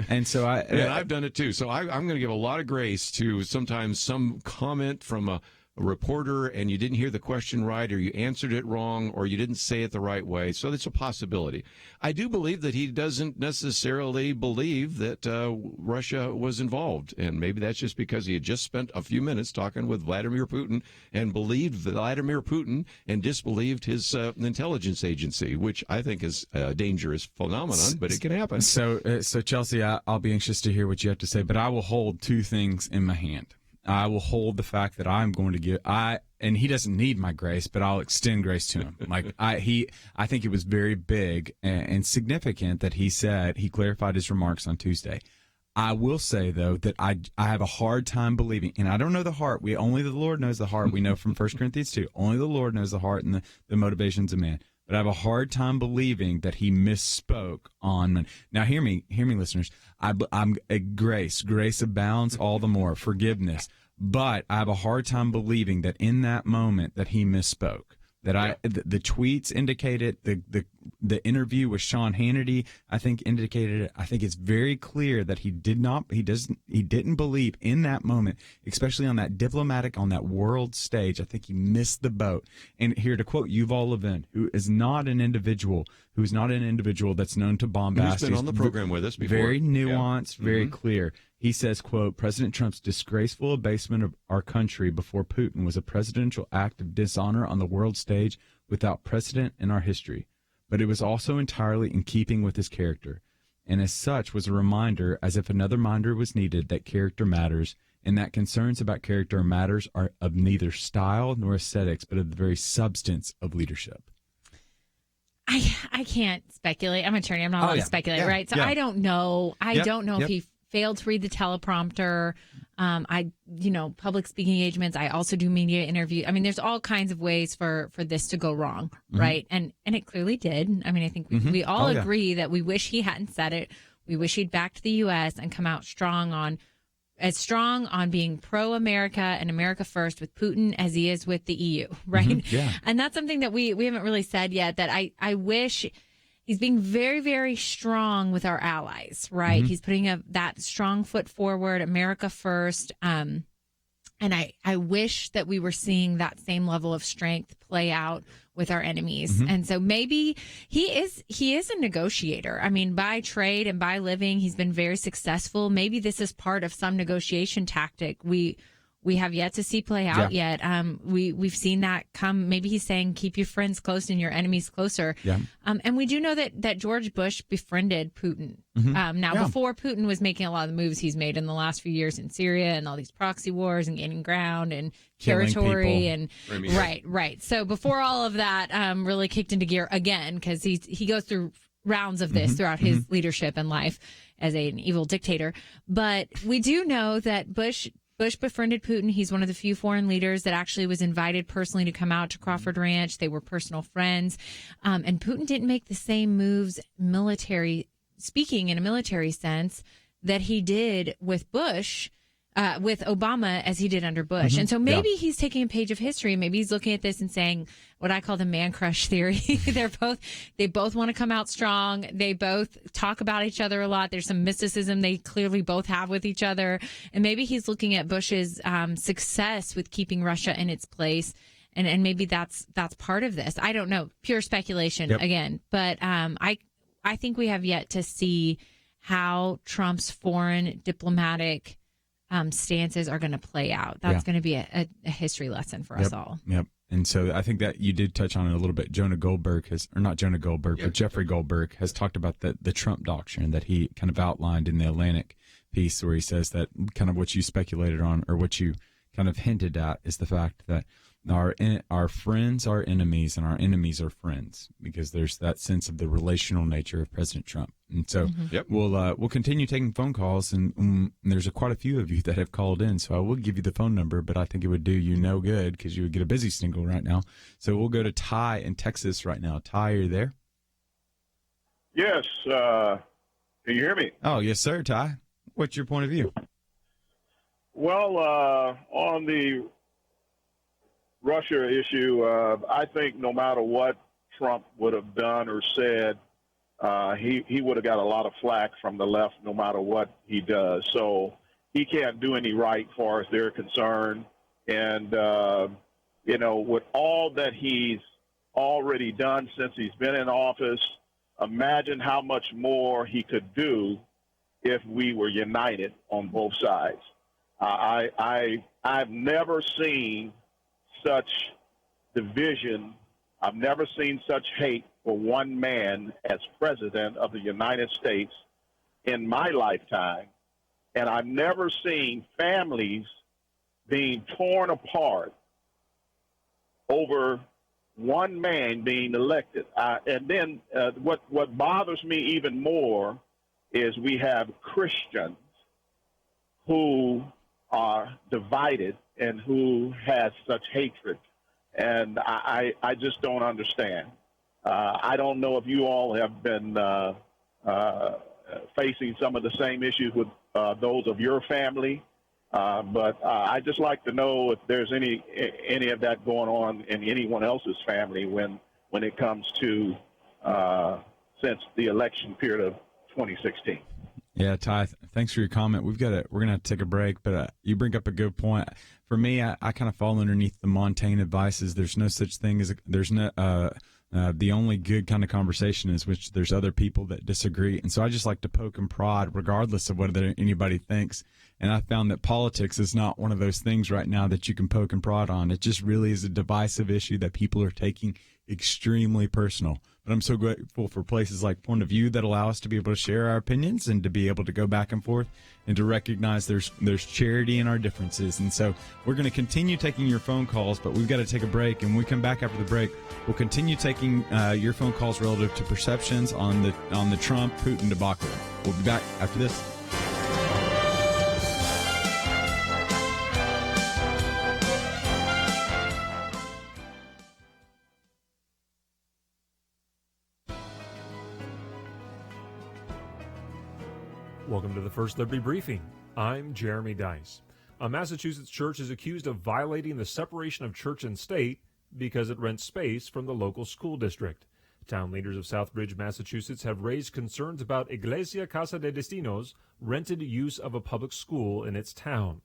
And so I've done it too. So I'm going to give a lot of grace to sometimes some comment from a reporter and you didn't hear the question right, or you answered it wrong, or you didn't say it the right way. So that's a possibility. I do believe that he doesn't necessarily believe that Russia was involved. And maybe that's just because he had just spent a few minutes talking with Vladimir Putin and believed Vladimir Putin and disbelieved his intelligence agency, which I think is a dangerous phenomenon, but it can happen. So Chelsey, I'll be anxious to hear what you have to say, but I will hold two things in my hand. I will hold the fact that I'm going to give and he doesn't need my grace, but I'll extend grace to him. Like I think it was very big and significant that he clarified his remarks on Tuesday. I will say though that I have a hard time believing, and I don't know the heart. Only the Lord knows the heart. We know from 1 Corinthians 2. Only the Lord knows the heart and the motivations of man. But I have a hard time believing that he misspoke on. Now, hear me, listeners. I'm grace abounds all the more, forgiveness. But I have a hard time believing that in that moment that he misspoke. that the tweets indicated, the interview with Sean Hannity, I think indicated it. I think it's very clear that he didn't believe in that moment, especially on that world stage. I think he missed the boat. And here to quote Yuval Levin, who is not an individual that's known to bombast. Who's been on the program with us before. Very nuanced, very clear. He says, quote, President Trump's disgraceful abasement of our country before Putin was a presidential act of dishonor on the world stage without precedent in our history. But it was also entirely in keeping with his character, and as such was a reminder, as if another reminder was needed, that character matters, and that concerns about character matters are of neither style nor aesthetics, but of the very substance of leadership. I can't speculate. I'm an attorney. I'm not allowed to speculate, right? So I don't know. I don't know if he failed to read the teleprompter. Public speaking engagements. I also do media interviews. I mean, there's all kinds of ways for this to go wrong, right? And it clearly did. I mean, I think we all agree that we wish he hadn't said it. We wish he'd backed the U.S. and come out strong on being pro-America and America first with Putin as he is with the EU, right? And that's something that we haven't really said yet, that I wish. He's being very, very strong with our allies, right? He's putting that strong foot forward, America first. And I wish that we were seeing that same level of strength play out with our enemies. And so maybe he is a negotiator. I mean, by trade and by living, he's been very successful. Maybe this is part of some negotiation tactic we have yet to see play out yet. We've seen that come. Maybe he's saying, keep your friends close and your enemies closer. And we do know that George Bush befriended Putin. Before Putin was making a lot of the moves he's made in the last few years in Syria and all these proxy wars and gaining ground and territory and right. So before all of that really kicked into gear again, because he goes through rounds of this throughout his leadership and life as an evil dictator. But we do know that Bush befriended Putin. He's one of the few foreign leaders that actually was invited personally to come out to Crawford Ranch. They were personal friends. And Putin didn't make the same moves speaking in a military sense that he did with Obama as he did under Bush. And so maybe he's taking a page of history. Maybe he's looking at this and saying what I call the man crush theory. They both want to come out strong. They both talk about each other a lot. There's some mysticism they clearly both have with each other. And maybe he's looking at Bush's success with keeping Russia in its place. And maybe that's part of this. I don't know. Pure speculation again. But I think we have yet to see how Trump's foreign diplomatic stances are going to play out. That's going to be a history lesson for us all. And so I think that you did touch on it a little bit. Jeffrey Goldberg has talked about the Trump doctrine that he kind of outlined in the Atlantic piece, where he says that kind of what you speculated on, or what you kind of hinted at, is the fact that our friends are enemies and our enemies are friends, because there's that sense of the relational nature of President Trump. And so we'll continue taking phone calls, and there's quite a few of you that have called in, so I will give you the phone number, but I think it would do you no good because you would get a busy signal right now. So we'll go to Ty in Texas right now. Ty, are you there? Yes. Can you hear me? Oh, yes, sir, Ty. What's your point of view? Well, on the Russia issue, I think no matter what Trump would have done or said, he would have got a lot of flack from the left no matter what he does. So he can't do any right as far as they're concerned. And, with all that he's already done since he's been in office, imagine how much more he could do if we were united on both sides. I've never seen such division. I've never seen such hate for one man as president of the United States in my lifetime. And I've never seen families being torn apart over one man being elected. And then what bothers me even more is we have Christians who are divided and who has such hatred. And I just don't understand. I don't know if you all have been facing some of the same issues with those of your family. But I'd just like to know if there's any of that going on in anyone else's family when it comes to since the election period of 2016. Yeah, Ty, thanks for your comment. We're going to have to take a break, but you bring up a good point. For me, I kind of fall underneath the Montaigne advices. There's no such thing as the only good kind of conversation is which there's other people that disagree. And so I just like to poke and prod regardless of whether anybody thinks. And I found that politics is not one of those things right now that you can poke and prod on. It just really is a divisive issue that people are taking extremely personal. But I'm so grateful for places like Point of View that allow us to be able to share our opinions and to be able to go back and forth and to recognize there's charity in our differences. And so we're going to continue taking your phone calls, but we've got to take a break. And when we come back after the break, we'll continue taking your phone calls relative to perceptions on the Trump-Putin debacle. We'll be back after this. Welcome to the First Liberty Briefing. I'm Jeremy Dice. A Massachusetts church is accused of violating the separation of church and state because it rents space from the local school district. Town leaders of Southbridge, Massachusetts have raised concerns about Iglesia Casa de Destinos' rented use of a public school in its town.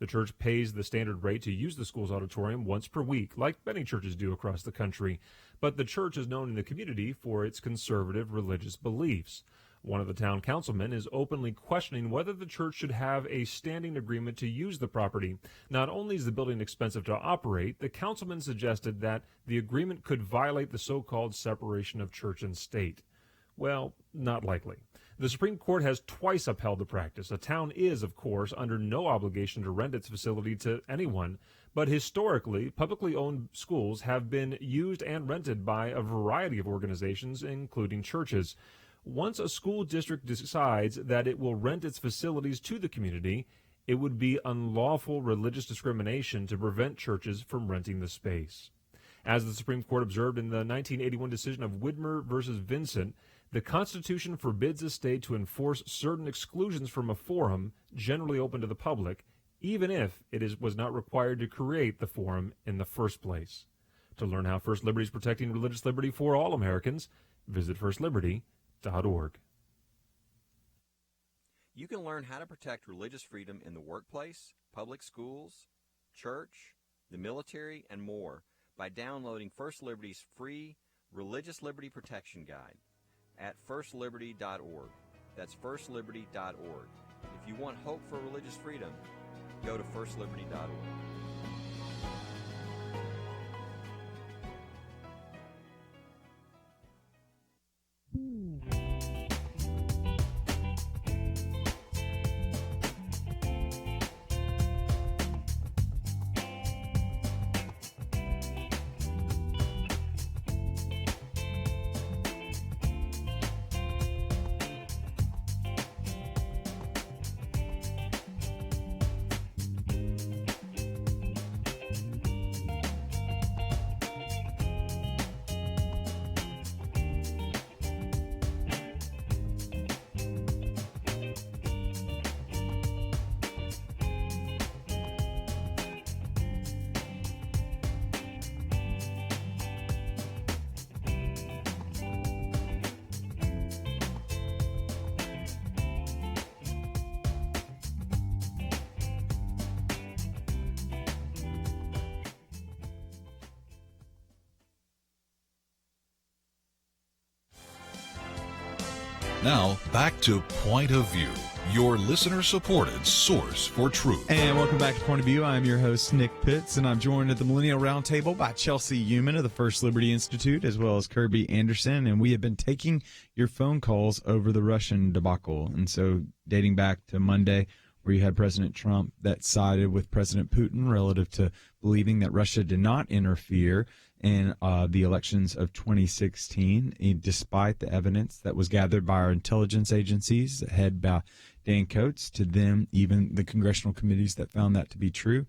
The church pays the standard rate to use the school's auditorium once per week, like many churches do across the country. But the church is known in the community for its conservative religious beliefs. One of the town councilmen is openly questioning whether the church should have a standing agreement to use the property. Not only is the building expensive to operate, the councilman suggested that the agreement could violate the so-called separation of church and state. Well, not likely. The Supreme Court has twice upheld the practice. A town is, of course, under no obligation to rent its facility to anyone, but historically, publicly owned schools have been used and rented by a variety of organizations, including churches. Once a school district decides that it will rent its facilities to the community, it would be unlawful religious discrimination to prevent churches from renting the space. As the Supreme Court observed in the 1981 decision of Widmer versus Vincent, the Constitution forbids a state to enforce certain exclusions from a forum generally open to the public, even if it was not required to create the forum in the first place. To learn how First Liberty is protecting religious liberty for all Americans, visit firstliberty.org. You can learn how to protect religious freedom in the workplace, public schools, church, the military, and more by downloading First Liberty's free Religious Liberty Protection Guide at firstliberty.org. That's firstliberty.org. If you want hope for religious freedom, go to firstliberty.org. Now, back to Point of View, your listener-supported source for truth. And welcome back to Point of View. I'm your host, Nick Pitts, and I'm joined at the Millennial Roundtable by Chelsey Youman of the First Liberty Institute, as well as Kerby Anderson, and we have been taking your phone calls over the Russian debacle. And so, dating back to Monday, where you had President Trump that sided with President Putin relative to believing that Russia did not interfere in the elections of 2016, despite the evidence that was gathered by our intelligence agencies, head by Dan Coates, to them, even the congressional committees that found that to be true.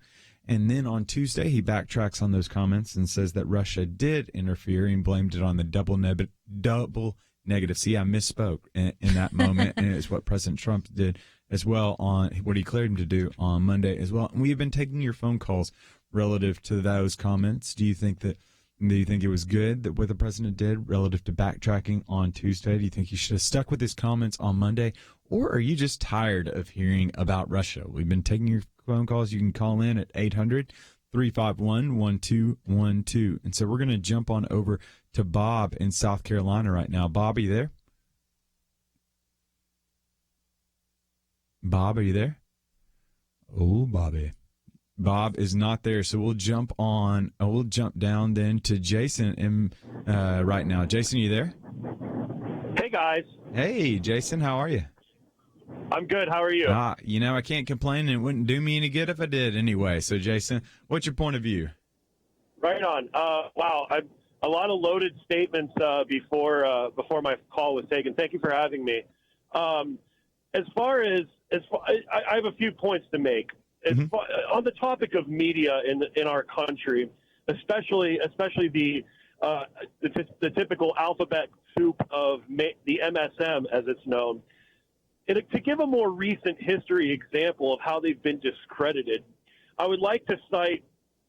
And then on Tuesday, he backtracks on those comments and says that Russia did interfere and blamed it on the double negative. See, I misspoke in that moment, and it's what President Trump did. as well on what he declared him to do on Monday as well. And we have been taking your phone calls relative to those comments. Do you think it was good that what the president did relative to backtracking on Tuesday? Do you think he should have stuck with his comments on Monday? Or are you just tired of hearing about Russia? We've been taking your phone calls. You can call in at 800-351-1212. And so we're going to jump on over to Bob in South Carolina right now. Bob, are you there? Bob, are you there? Oh, Bobby. Bob is not there, so we'll jump down then to Jason right now. Jason, you there? Hey, guys. Hey, Jason, how are you? I'm good. How are you? I can't complain, and it wouldn't do me any good if I did anyway. So, Jason, what's your point of view? Right on. Wow, a lot of loaded statements before my call was taken. Thank you for having me. I have a few points to make. On the topic of media in our country, especially the typical alphabet soup of the MSM, as it's known. And to give a more recent history example of how they've been discredited, I would like to cite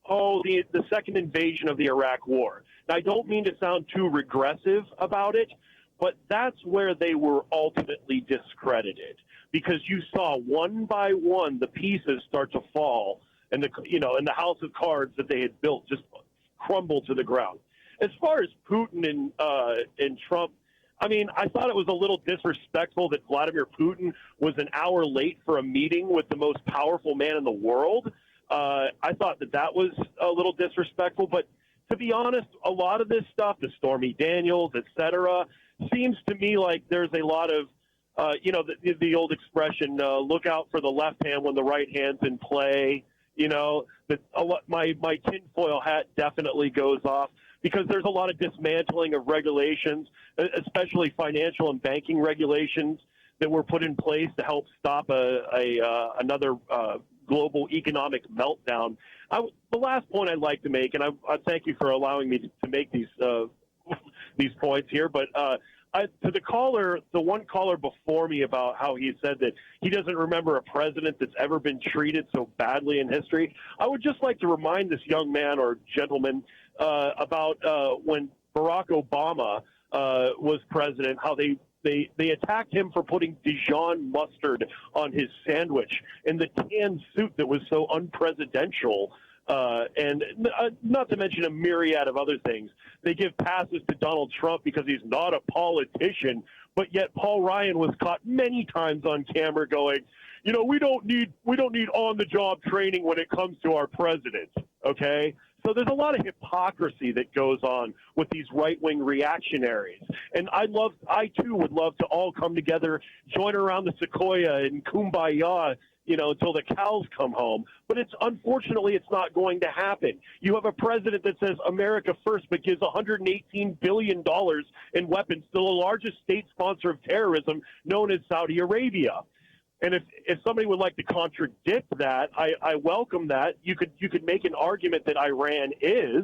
the second invasion of the Iraq War. Now, I don't mean to sound too regressive about it, but that's where they were ultimately discredited, because you saw one by one the pieces start to fall, and the house of cards that they had built just crumble to the ground. As far as Putin and Trump, I mean, I thought it was a little disrespectful that Vladimir Putin was an hour late for a meeting with the most powerful man in the world. I thought that was a little disrespectful, but to be honest, a lot of this stuff, the Stormy Daniels, et cetera, seems to me like there's a lot of, the old expression, look out for the left hand when the right hand's in play. My tinfoil hat definitely goes off, because there's a lot of dismantling of regulations, especially financial and banking regulations that were put in place to help stop another global economic meltdown. The last point I'd like to make, and I thank you for allowing me to make these points here, but to the one caller before me about how he said that he doesn't remember a president that's ever been treated so badly in history, I would just like to remind this young man or gentleman about when Barack Obama was president, how they attacked him for putting Dijon mustard on his sandwich in the tan suit that was so unpresidential. And not to mention a myriad of other things. They give passes to Donald Trump because he's not a politician, but yet Paul Ryan was caught many times on camera going, we don't need on-the-job training when it comes to our president, okay? So there's a lot of hypocrisy that goes on with these right-wing reactionaries. And I too would love to all come together, join around the Sequoia and Kumbaya, until the cows come home. But unfortunately, it's not going to happen. You have a president that says America first, but gives $118 billion in weapons to the largest state sponsor of terrorism, known as Saudi Arabia. And if somebody would like to contradict that, I welcome that. You could make an argument that Iran is,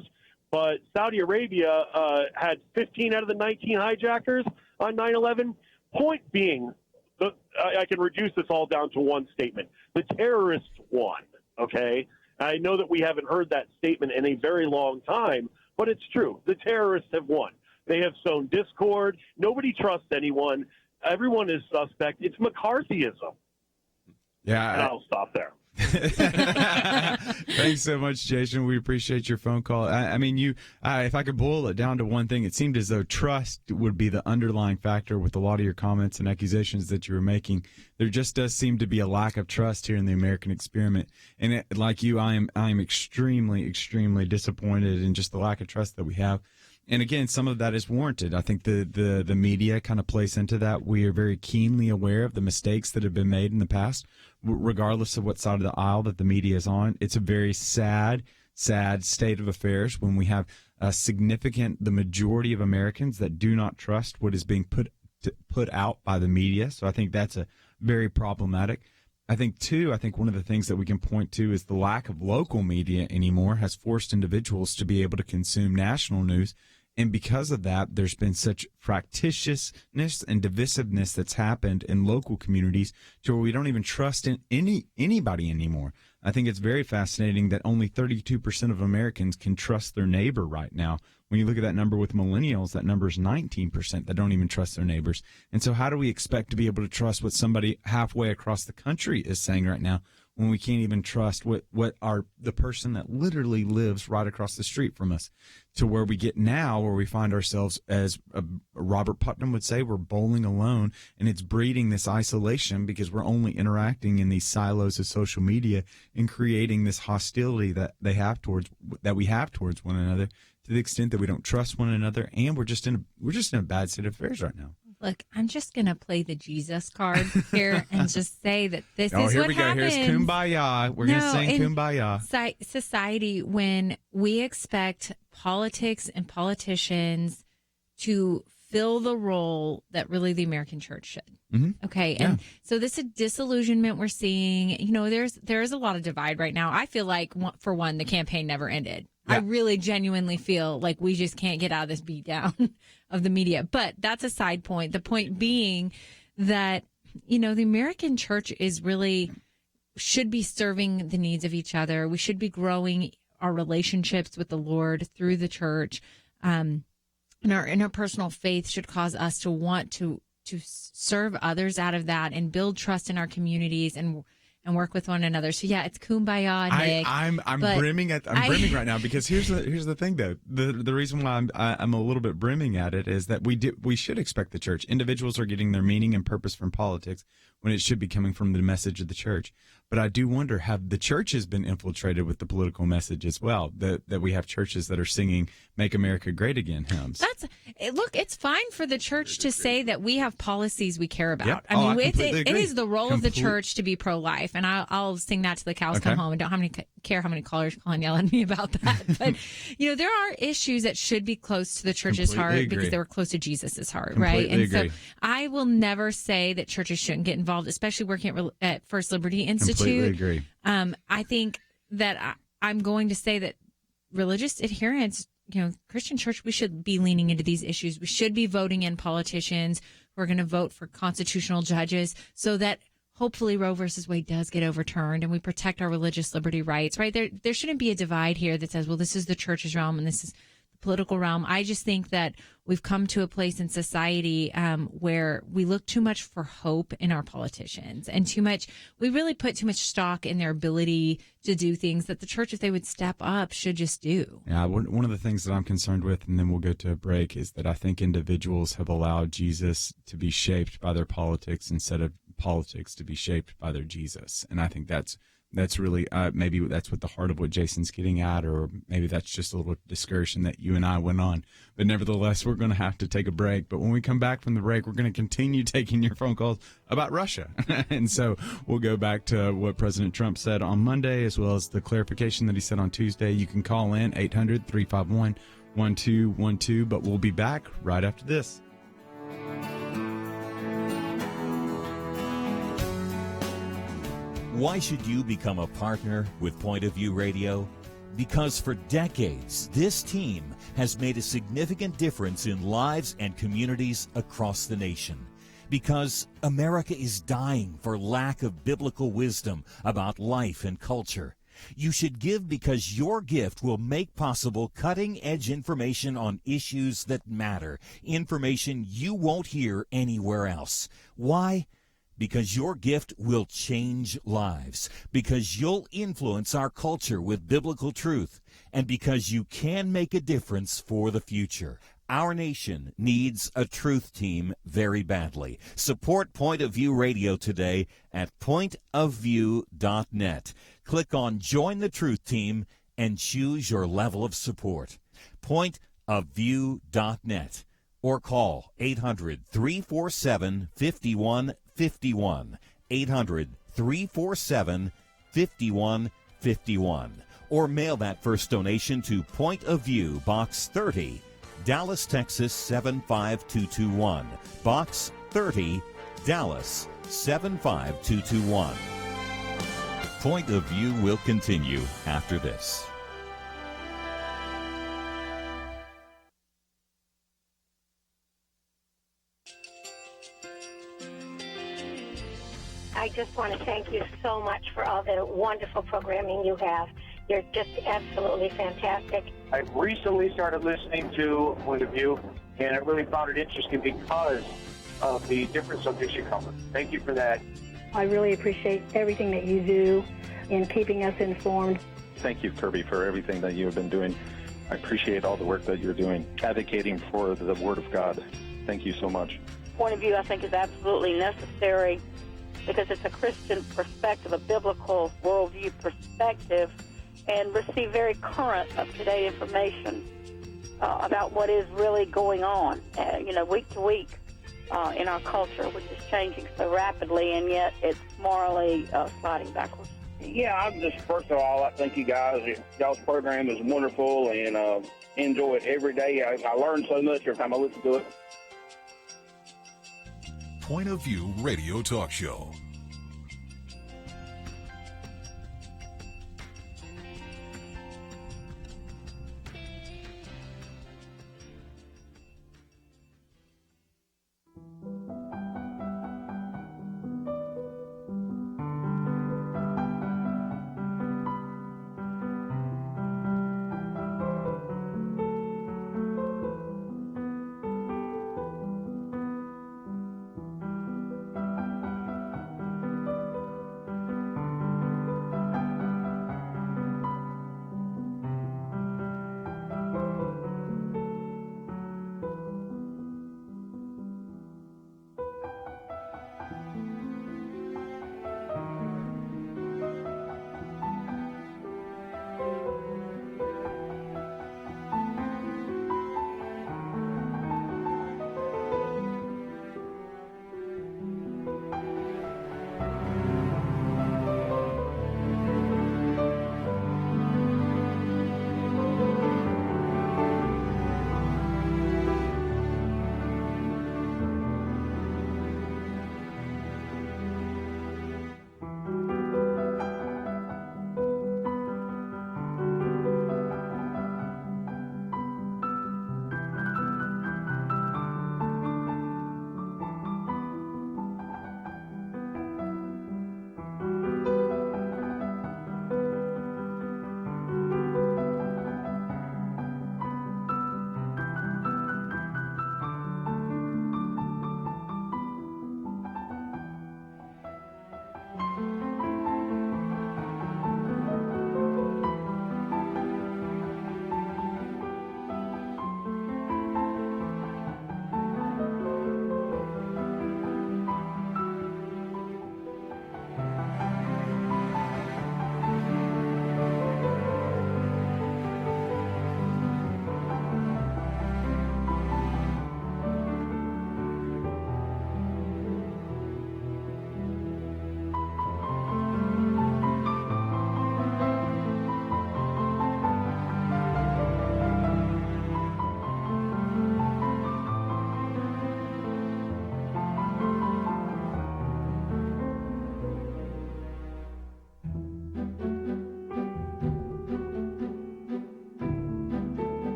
but Saudi Arabia had 15 out of the 19 hijackers on 9/11. Point being, I can reduce this all down to one statement. The terrorists won, okay? I know that we haven't heard that statement in a very long time, but it's true. The terrorists have won. They have sown discord. Nobody trusts anyone. Everyone is suspect. It's McCarthyism. Yeah. And I'll stop there. Thanks so much, Jason. We appreciate your phone call. If I could boil it down to one thing, it seemed as though trust would be the underlying factor with a lot of your comments and accusations that you were making. There just does seem to be a lack of trust here in the American experiment. And like you, I am extremely, extremely disappointed in just the lack of trust that we have. And again, some of that is warranted. I think the media kind of plays into that. We are very keenly aware of the mistakes that have been made in the past, regardless of what side of the aisle that the media is on. It's a very sad state of affairs when we have the majority of Americans that do not trust what is being put out by the media. So I think that's a very problematic. I think one of the things that we can point to is the lack of local media anymore has forced individuals to be able to consume national news And because of that, there's been such fractiousness and divisiveness that's happened in local communities to where we don't even trust in anybody anymore. I think it's very fascinating that only 32% of Americans can trust their neighbor right now. When you look at that number with millennials, that number is 19% that don't even trust their neighbors. And so how do we expect to be able to trust what somebody halfway across the country is saying right now when we can't even trust what the person that literally lives right across the street from us? To where we get now, where we find ourselves, as Robert Putnam would say, we're bowling alone, and it's breeding this isolation because we're only interacting in these silos of social media and creating this hostility that we have towards one another, to the extent that we don't trust one another, and we're just in a bad state of affairs right now. Look, I'm just going to play the Jesus card here and just say that this is what happens. Oh, here we go. Here's Kumbaya. We're going to sing Kumbaya. Society, when we expect politics and politicians to fill the role that really the American church should. Mm-hmm. Okay. And so this is disillusionment we're seeing. There's a lot of divide right now. I feel like, for one, the campaign never ended. Yeah. I really genuinely feel like we just can't get out of this beat down of the media. But that's a side point. The point being that, the American church should be serving the needs of each other. We should be growing our relationships with the Lord through the church. And our personal faith should cause us to want to serve others out of that and build trust in our communities and work with one another. So yeah, it's kumbaya, Nick. I'm brimming right now because here's the thing though. The reason why I'm a little bit brimming at it is that we should expect the church. Individuals are getting their meaning and purpose from politics when it should be coming from the message of the church. But I do wonder, have the churches been infiltrated with the political message as well? That we have churches that are singing "Make America Great Again" hymns. Look, it's fine for the church to say that we have policies we care about. Yep. I mean, it is the role of the church to be pro-life, and I'll sing that to the cows come home, and don't care how many callers call and yell at me about that. But there are issues that should be close to the church's heart because they were close to Jesus's heart, right? And so I will never say that churches shouldn't get involved, especially working at First Liberty Institute. Completely agree. I think that I'm going to say that religious adherence, Christian church, we should be leaning into these issues. We should be voting in politicians who are going to vote for constitutional judges so that hopefully Roe versus Wade does get overturned and we protect our religious liberty rights, right? There shouldn't be a divide here that says, well, this is the church's realm and this is the political realm. I just think that we've come to a place in society where we look too much for hope in our politicians and we really put too much stock in their ability to do things that the church, if they would step up, should just do. Yeah, one of the things that I'm concerned with, and then we'll go to a break, is that I think individuals have allowed Jesus to be shaped by their politics instead of politics to be shaped by their Jesus. And I think that's really maybe that's what the heart of what Jason's getting at, or maybe that's just a little discussion that you and I went on. But nevertheless, we're going to have to take a break. But when we come back from the break, we're going to continue taking your phone calls about Russia. And so we'll go back to what President Trump said on Monday, as well as the clarification that he said on Tuesday. You can call in 800-351-1212, but we'll be back right after this. Why should you become a partner with Point of View Radio? Because for decades, this team has made a significant difference in lives and communities across the nation. Because America is dying for lack of biblical wisdom about life and culture. You should give because your gift will make possible cutting-edge information on issues that matter, information you won't hear anywhere else. Why? Because your gift will change lives, because you'll influence our culture with biblical truth, and because you can make a difference for the future. Our nation needs a truth team very badly. Support Point of View Radio today at pointofview.net. Click on Join the Truth Team and choose your level of support. Pointofview.net. Or call 800-347-5151. 800-347-5151. Or mail that first donation to Point of View, Box 30, Dallas, Texas 75221. Box 30, Dallas 75221. Point of View will continue after this. I just want to thank you so much for all the wonderful programming you have. You're just absolutely fantastic. I recently started listening to Point of View, and I really found it interesting because of the different subjects you cover. Thank you for that. I really appreciate everything that you do in keeping us informed. Thank you, Kerby, for everything that you have been doing. I appreciate all the work that you're doing, advocating for the Word of God. Thank you so much. Point of View, I think, is absolutely necessary because it's a Christian perspective, a biblical worldview perspective, and receive very current, up-to-date information about what is really going on, week to week in our culture, which is changing so rapidly, and yet it's morally sliding backwards. Yeah, I'm just, first of all, I thank you guys. Y'all's program is wonderful, and enjoy it every day. I learn so much every time I listen to it. Point of View Radio Talk Show.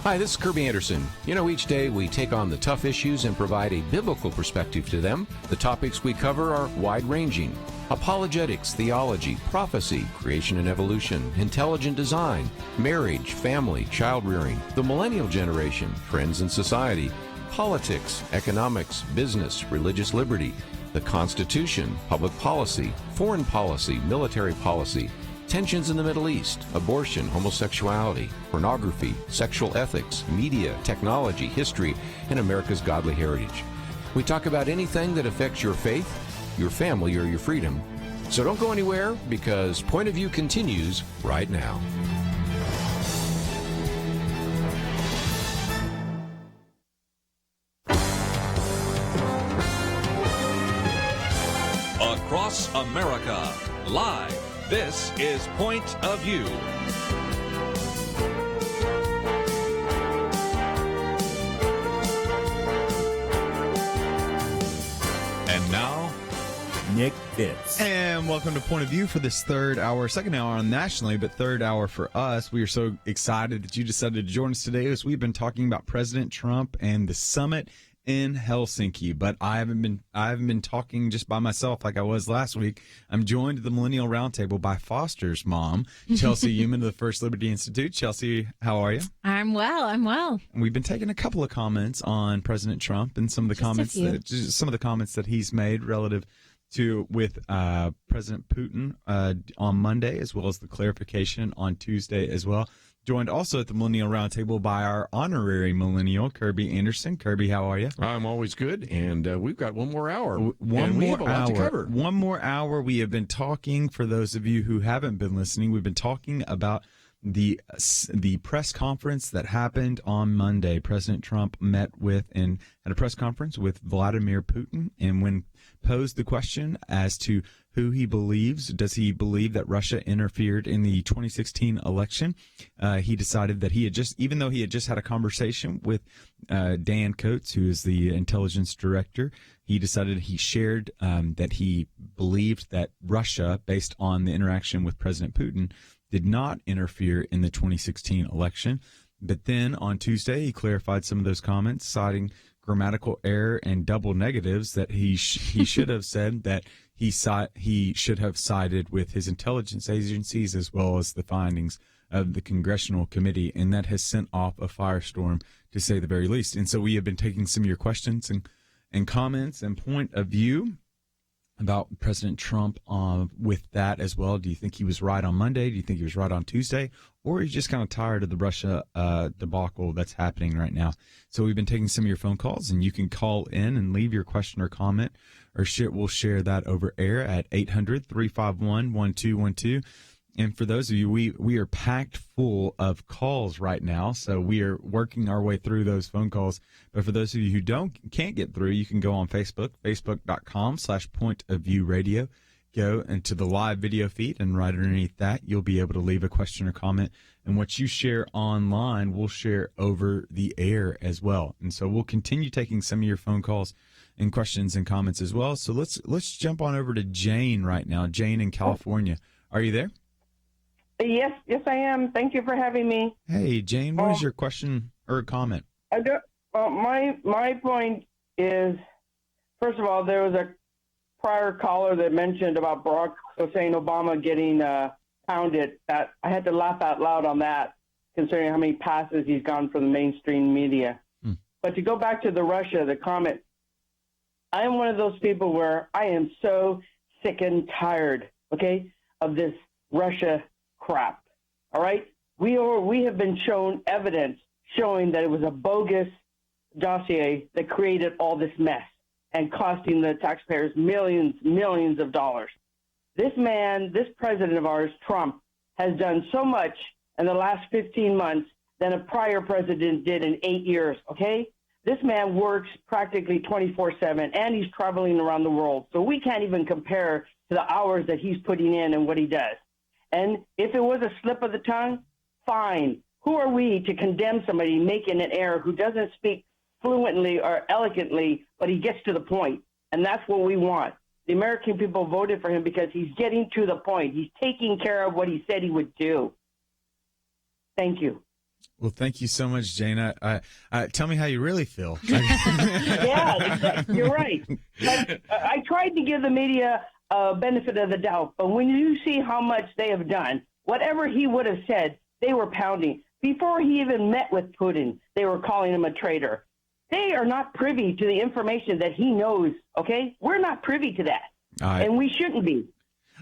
Hi, this is Kerby Anderson. Each day we take on the tough issues and provide a biblical perspective to them. The topics we cover are wide-ranging. Apologetics, theology, prophecy, creation and evolution, intelligent design, marriage, family, child-rearing, the millennial generation, trends in society, politics, economics, business, religious liberty, the Constitution, public policy, foreign policy, military policy, tensions in the Middle East, abortion, homosexuality, pornography, sexual ethics, media, technology, history, and America's godly heritage. We talk about anything that affects your faith, your family, or your freedom. So don't go anywhere, because Point of View continues right now. Across America, live. This is Point of View. And now, Nick Pitts. And welcome to Point of View for this third hour, second hour on nationally, but third hour for us. We are so excited that you decided to join us today as we've been talking about President Trump and the summit in Helsinki, but I haven't been talking just by myself like I was last week. I'm joined at the Millennial Roundtable by Foster's mom, Chelsey Youman of the First Liberty Institute. Chelsey, how are you? I'm well. We've been taking a couple of comments on President Trump and some of the comments that he's made relative to with President Putin on Monday, as well as the clarification on Tuesday as well. Joined also at the Millennial Roundtable by our honorary millennial, Kerby Anderson. Kerby, how are you? I'm always good, and we've got one more hour. We have a lot to cover. One more hour. We have been talking, for those of you who haven't been listening, we've been talking about the press conference that happened on Monday. President Trump met with and had a press conference with Vladimir Putin, and when posed the question as to who he believes, does he believe that Russia interfered in the 2016 election, he decided that even though he had just had a conversation with Dan Coates, who is the intelligence director, he decided he shared that he believed that Russia, based on the interaction with President Putin, did not interfere in the 2016 election. But then on Tuesday, he clarified some of those comments, citing grammatical error and double negatives that he should have said that he should have sided with his intelligence agencies as well as the findings of the Congressional Committee, and that has sent off a firestorm, to say the very least. And so we have been taking some of your questions and comments and point of view about President Trump with that as well. Do you think he was right on Monday? Do you think he was right on Tuesday? Or are you just kind of tired of the Russia debacle that's happening right now? So we've been taking some of your phone calls, and you can call in and leave your question or comment, or we'll share that over air at 800-351-1212. And for those of you, we are packed full of calls right now, so we are working our way through those phone calls. But for those of you who can't get through, you can go on Facebook, facebook.com/pointofviewradio. Go into the live video feed, and right underneath that, you'll be able to leave a question or comment. And what you share online, we'll share over the air as well. And so we'll continue taking some of your phone calls and questions and comments as well. So let's jump on over to Jane right now. Jane in California. Are you there? Yes, I am. Thank you for having me. Hey, Jane, what is your question or comment? My point is, first of all, there was a prior caller that mentioned about Barack Hussein Obama getting pounded. I had to laugh out loud on that, considering how many passes he's gone from the mainstream media. But to go back to the comment, I am one of those people where I am so sick and tired, of this Russia crap. All right? We have been shown evidence showing that it was a bogus dossier that created all this mess and costing the taxpayers millions of dollars. This president of ours, Trump, has done so much in the last 15 months than a prior president did in 8 years, okay? This man works practically 24/7, and he's traveling around the world. So we can't even compare to the hours that he's putting in and what he does. And if it was a slip of the tongue, fine. Who are we to condemn somebody making an error who doesn't speak fluently or elegantly, but he gets to the point? And that's what we want. The American people voted for him because he's getting to the point. He's taking care of what he said he would do. Thank you. Well, thank you so much, Jane. Tell me how you really feel. Yeah, you're right. But I tried to give the media a benefit of the doubt, but when you see how much they have done, whatever he would have said, they were pounding. Before he even met with Putin, they were calling him a traitor. They are not privy to the information that he knows, okay? We're not privy to that, and we shouldn't be.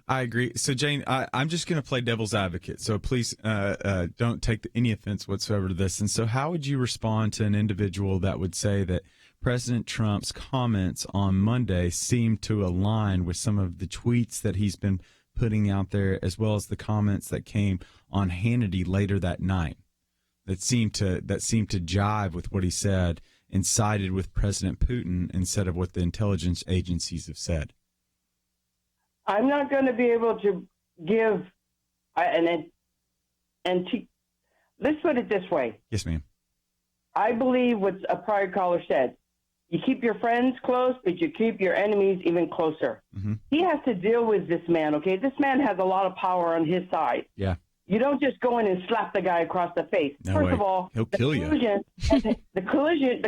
I agree. So, Jane, I'm just going to play devil's advocate. So please don't take any offense whatsoever to this. And so how would you respond to an individual that would say that President Trump's comments on Monday seem to align with some of the tweets that he's been putting out there, as well as the comments that came on Hannity later that night that seemed to jive with what he said and sided with President Putin instead of what the intelligence agencies have said? I'm not going to be able to give, let's put it this way. Yes, ma'am. I believe what a prior caller said. You keep your friends close, but you keep your enemies even closer. Mm-hmm. He has to deal with this man, okay? This man has a lot of power on his side. Yeah. You don't just go in and slap the guy across the face. No First way. of all, He'll kill you. the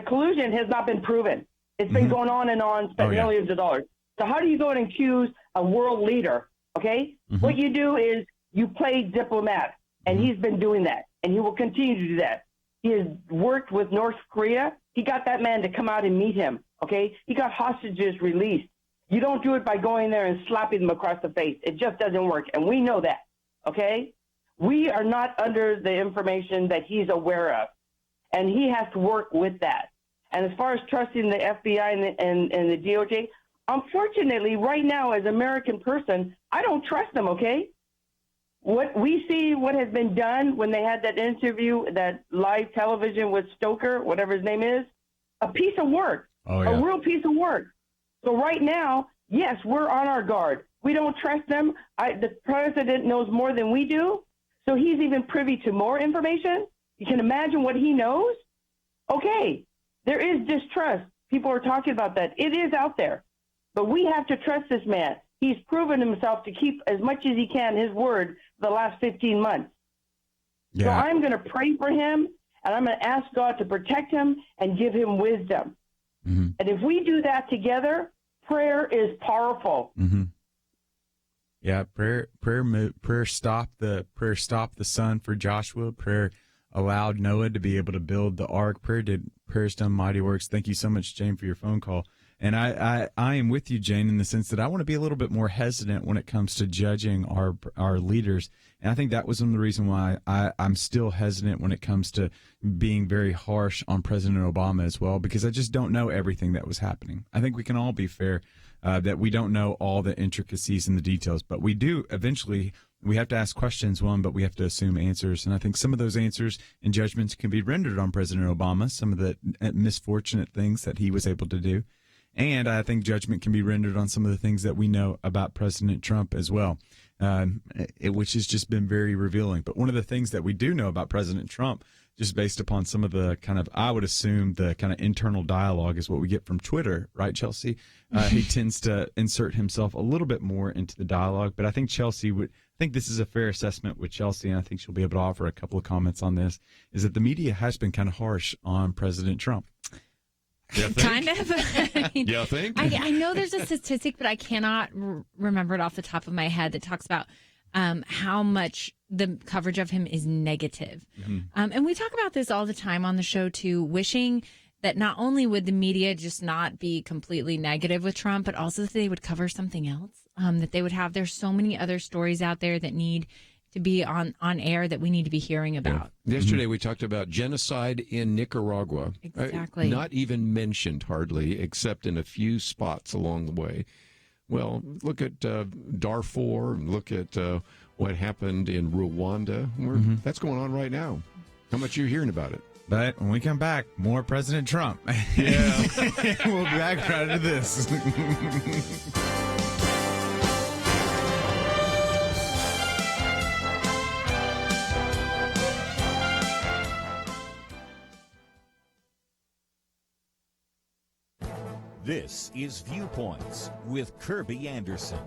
collusion has not been proven. It's been going on and on, spent millions of dollars. So how do you go and accuse a world leader, okay? Mm-hmm. What you do is you play diplomat, and he's been doing that, and he will continue to do that. He has worked with North Korea. He got that man to come out and meet him, okay? He got hostages released. You don't do it by going there and slapping them across the face. It just doesn't work, and we know that, okay? We are not under the information that he's aware of, and he has to work with that. And as far as trusting the FBI and the DOJ, unfortunately, right now, as an American person, I don't trust them, okay? What we see, what has been done when they had that interview, that live television with Stoker, whatever his name is, a piece of work, a real piece of work. So right now, yes, we're on our guard. We don't trust them. The president knows more than we do, so he's even privy to more information. You can imagine what he knows? Okay, there is distrust. People are talking about that. It is out there. But we have to trust this man. He's proven himself to keep as much as he can his word for the last 15 months. Yeah. So I'm going to pray for him, and I'm going to ask God to protect him and give him wisdom. Mm-hmm. And if we do that together, prayer is powerful. Mm-hmm. Yeah, prayer stopped the sun for Joshua. Prayer allowed Noah to be able to build the ark. Prayer's done mighty works. Thank you so much, Jane, for your phone call. And I am with you, Jane, in the sense that I want to be a little bit more hesitant when it comes to judging our leaders. And I think that was one of the reasons why I'm still hesitant when it comes to being very harsh on President Obama as well, because I just don't know everything that was happening. I think we can all be fair that we don't know all the intricacies and the details, but we do eventually. We have to ask questions, one, but we have to assume answers. And I think some of those answers and judgments can be rendered on President Obama, some of the misfortunate things that he was able to do. And I think judgment can be rendered on some of the things that we know about President Trump as well, which has just been very revealing. But one of the things that we do know about President Trump, just based upon some of the kind of, I would assume, the kind of internal dialogue is what we get from Twitter, right, Chelsey? He tends to insert himself a little bit more into the dialogue. But I think Chelsey would, I think this is a fair assessment with Chelsey, and I think she'll be able to offer a couple of comments on this, is that the media has been kind of harsh on President Trump. Kind of. I mean, you think? I know there's a statistic, but I cannot remember it off the top of my head that talks about how much the coverage of him is negative. Mm-hmm. And we talk about this all the time on the show, too, wishing that not only would the media just not be completely negative with Trump, but also that they would cover something else, that they would have. There's so many other stories out there that need to be on air that we need to be hearing about. Yeah. Yesterday we talked about genocide in Nicaragua. Exactly. Not even mentioned hardly, except in a few spots along the way. Well, look at Darfur, look at what happened in Rwanda. That's going on right now. How much are you hearing about it? But when we come back, more President Trump. Yeah. We'll be back right into this. This is Viewpoints with Kerby Anderson.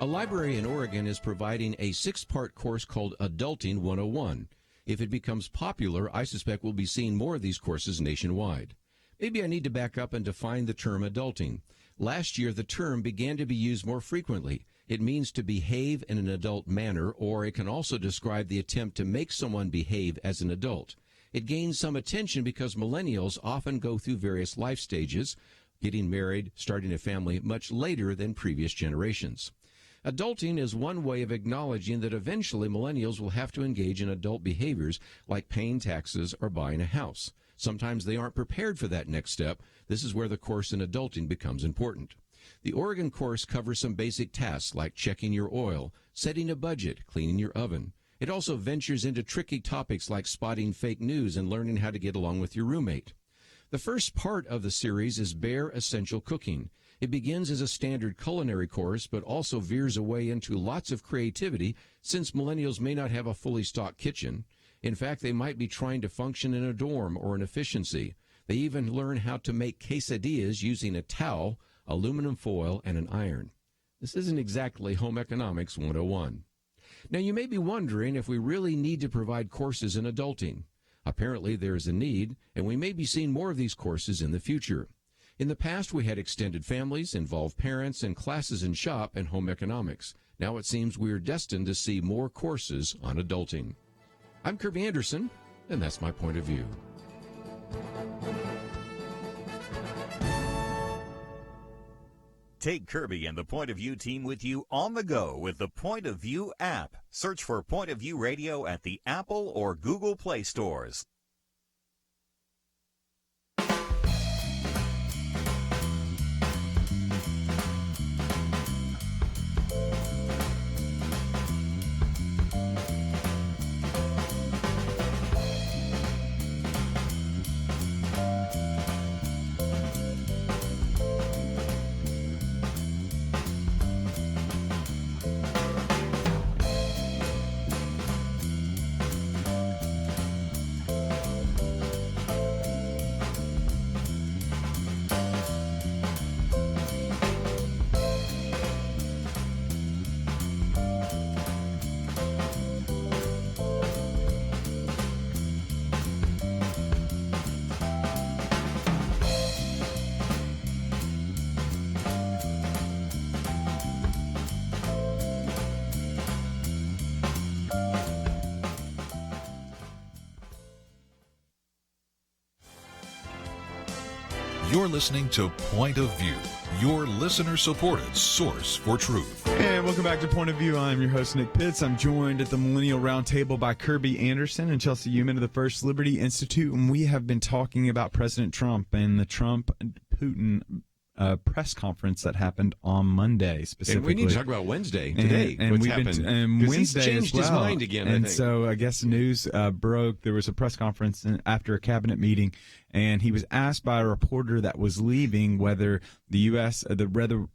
A library in Oregon is providing a 6-part course called Adulting 101. If it becomes popular, I suspect we'll be seeing more of these courses nationwide. Maybe I need to back up and define the term adulting. Last year, the term began to be used more frequently. It means to behave in an adult manner, or it can also describe the attempt to make someone behave as an adult. It gains some attention because millennials often go through various life stages, getting married, starting a family, much later than previous generations. Adulting is one way of acknowledging that eventually millennials will have to engage in adult behaviors like paying taxes or buying a house. Sometimes they aren't prepared for that next step. This is where the course in adulting becomes important. The Oregon course covers some basic tasks like checking your oil, setting a budget, cleaning your oven. It also ventures into tricky topics like spotting fake news and learning how to get along with your roommate. The first part of the series is Bare Essential Cooking. It begins as a standard culinary course, but also veers away into lots of creativity since millennials may not have a fully stocked kitchen. In fact, they might be trying to function in a dorm or an efficiency. They even learn how to make quesadillas using a towel, aluminum foil, and an iron. This isn't exactly Home Economics 101. Now, you may be wondering if we really need to provide courses in adulting. Apparently, there is a need, and we may be seeing more of these courses in the future. In the past, we had extended families, involved parents, and classes in shop and home economics. Now it seems we are destined to see more courses on adulting. I'm Kerby Anderson, and that's my point of view. Take Kerby and the Point of View team with you on the go with the Point of View app. Search for Point of View Radio at the Apple or Google Play stores. You're listening to Point of View, your listener-supported source for truth. And welcome back to Point of View. I'm your host, Nick Pitts. I'm joined at the Millennial Roundtable by Kerby Anderson and Chelsey Youman of the First Liberty Institute, and we have been talking about President Trump and the Trump-Putin press conference that happened on Monday, specifically. And we need to talk about Wednesday today. And what's we've happened? and Wednesday he's changed as well. his mind again. And I think. so I guess news broke. There was a press conference after a cabinet meeting, and he was asked by a reporter that was leaving whether the U.S.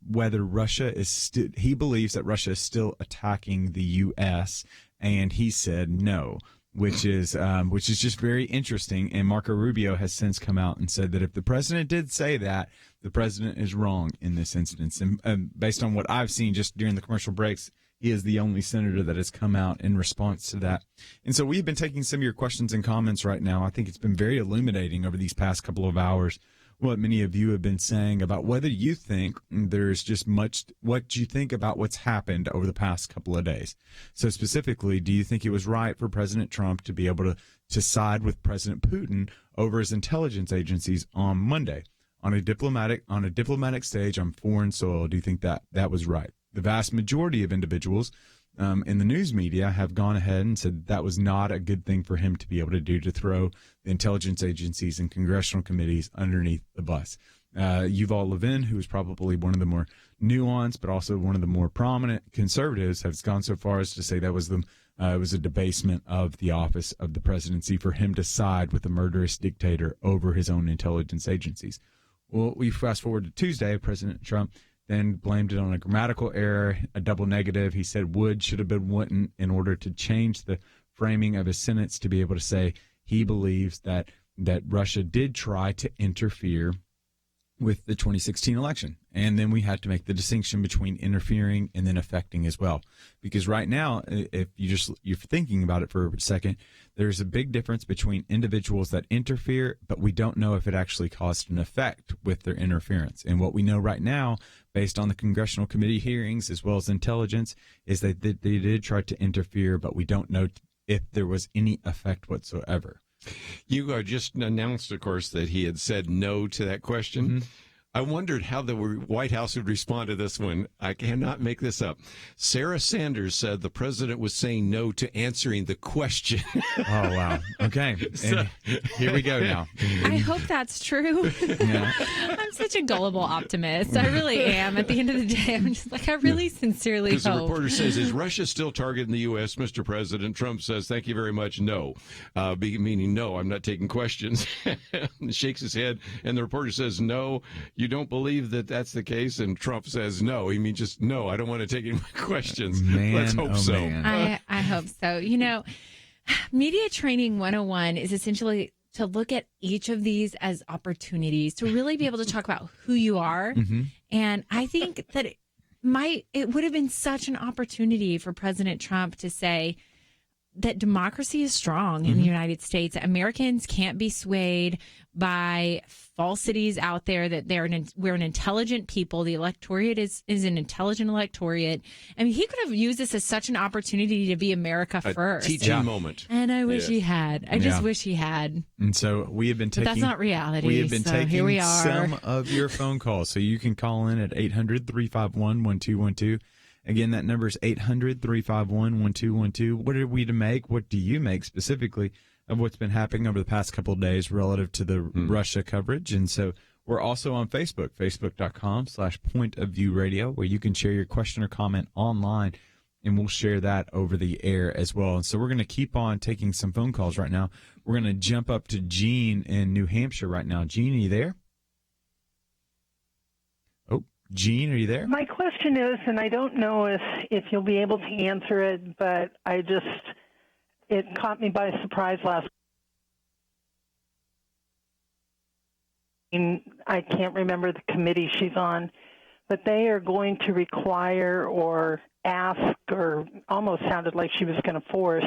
whether Russia is still. He believes that Russia is still attacking the U.S. and he said no. Which is just very interesting. And Marco Rubio has since come out and said that if the president did say that, the president is wrong in this instance. And based on what I've seen just during the commercial breaks, he is the only senator that has come out in response to that. And so we've been taking some of your questions and comments right now. I think it's been very illuminating over these past couple of hours what many of you have been saying about whether you think there's just what you think about what's happened over the past couple of days. So specifically, do you think it was right for President Trump to be able to side with President Putin over his intelligence agencies on Monday on a diplomatic stage on foreign soil? Do you think that was right? The vast majority of individuals in the news media have gone ahead and said that was not a good thing for him to be able to do, to throw the intelligence agencies and congressional committees underneath the bus. Yuval Levin, who is probably one of the more nuanced but also one of the more prominent conservatives, has gone so far as to say that it was a debasement of the office of the presidency for him to side with a murderous dictator over his own intelligence agencies. Well, we fast forward to Tuesday. President Trump then blamed it on a grammatical error, a double negative. He said would should have been wouldn't in order to change the framing of his sentence to be able to say he believes that Russia did try to interfere with the 2016 election. And then we had to make the distinction between interfering and then affecting as well. Because right now, if you're thinking about it for a second, there's a big difference between individuals that interfere, but we don't know if it actually caused an effect with their interference. And what we know right now, based on the congressional committee hearings as well as intelligence, is that they did try to interfere, but we don't know if there was any effect whatsoever. You just announced, of course, that he had said no to that question. Mm-hmm. I wondered how the White House would respond to this one. I cannot make this up. Sarah Sanders said the president was saying no to answering the question. Oh, wow. Okay. So, here we go now. I hope that's true. Yeah. I'm such a gullible optimist. I really am. At the end of the day, I'm just like, I really sincerely hope. Because the reporter says, is Russia still targeting the U.S., Mr. President? Trump says, thank you very much, no. Meaning, no, I'm not taking questions. Shakes his head, and the reporter says, no, you don't believe that that's the case? And Trump says, no. He means just, no, I don't want to take any questions. Man, Let's hope so. Man. I hope so. You know, Media Training 101 is essentially to look at each of these as opportunities to really be able to talk about who you are. Mm-hmm. And I think that it would have been such an opportunity for President Trump to say that democracy is strong in the United States. Americans can't be swayed by falsities out there that we're an intelligent people. The electorate is an intelligent electorate. I mean, he could have used this as such an opportunity to be America first. A teaching moment. And I wish he had. I just wish he had. And so we have been taking. But that's not reality. We have been so taking here we are. some of your phone calls. So you can call in at 800-351-1212. Again, that number is 800-351-1212. What are we to make? What do you make specifically of what's been happening over the past couple of days relative to the Russia coverage? And so we're also on Facebook, facebook.com/pointofviewradio, where you can share your question or comment online, and we'll share that over the air as well. And so we're going to keep on taking some phone calls right now. We're going to jump up to Gene in New Hampshire right now. Gene, are you there? Gene, are you there? My question is, and I don't know if you'll be able to answer it, but it caught me by surprise last week. I can't remember the committee she's on, but they are going to require or ask, or almost sounded like she was going to force,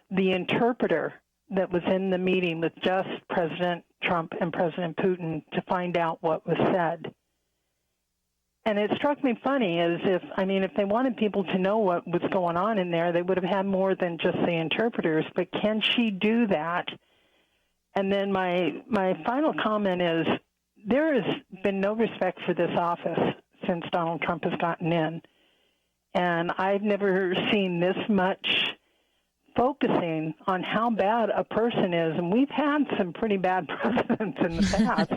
the interpreter that was in the meeting with just President Trump and President Putin to find out what was said. And it struck me funny if they wanted people to know what was going on in there, they would have had more than just the interpreters. But can she do that? And then my final comment is there has been no respect for this office since Donald Trump has gotten in. And I've never seen this much focusing on how bad a person is. And we've had some pretty bad presidents in the past.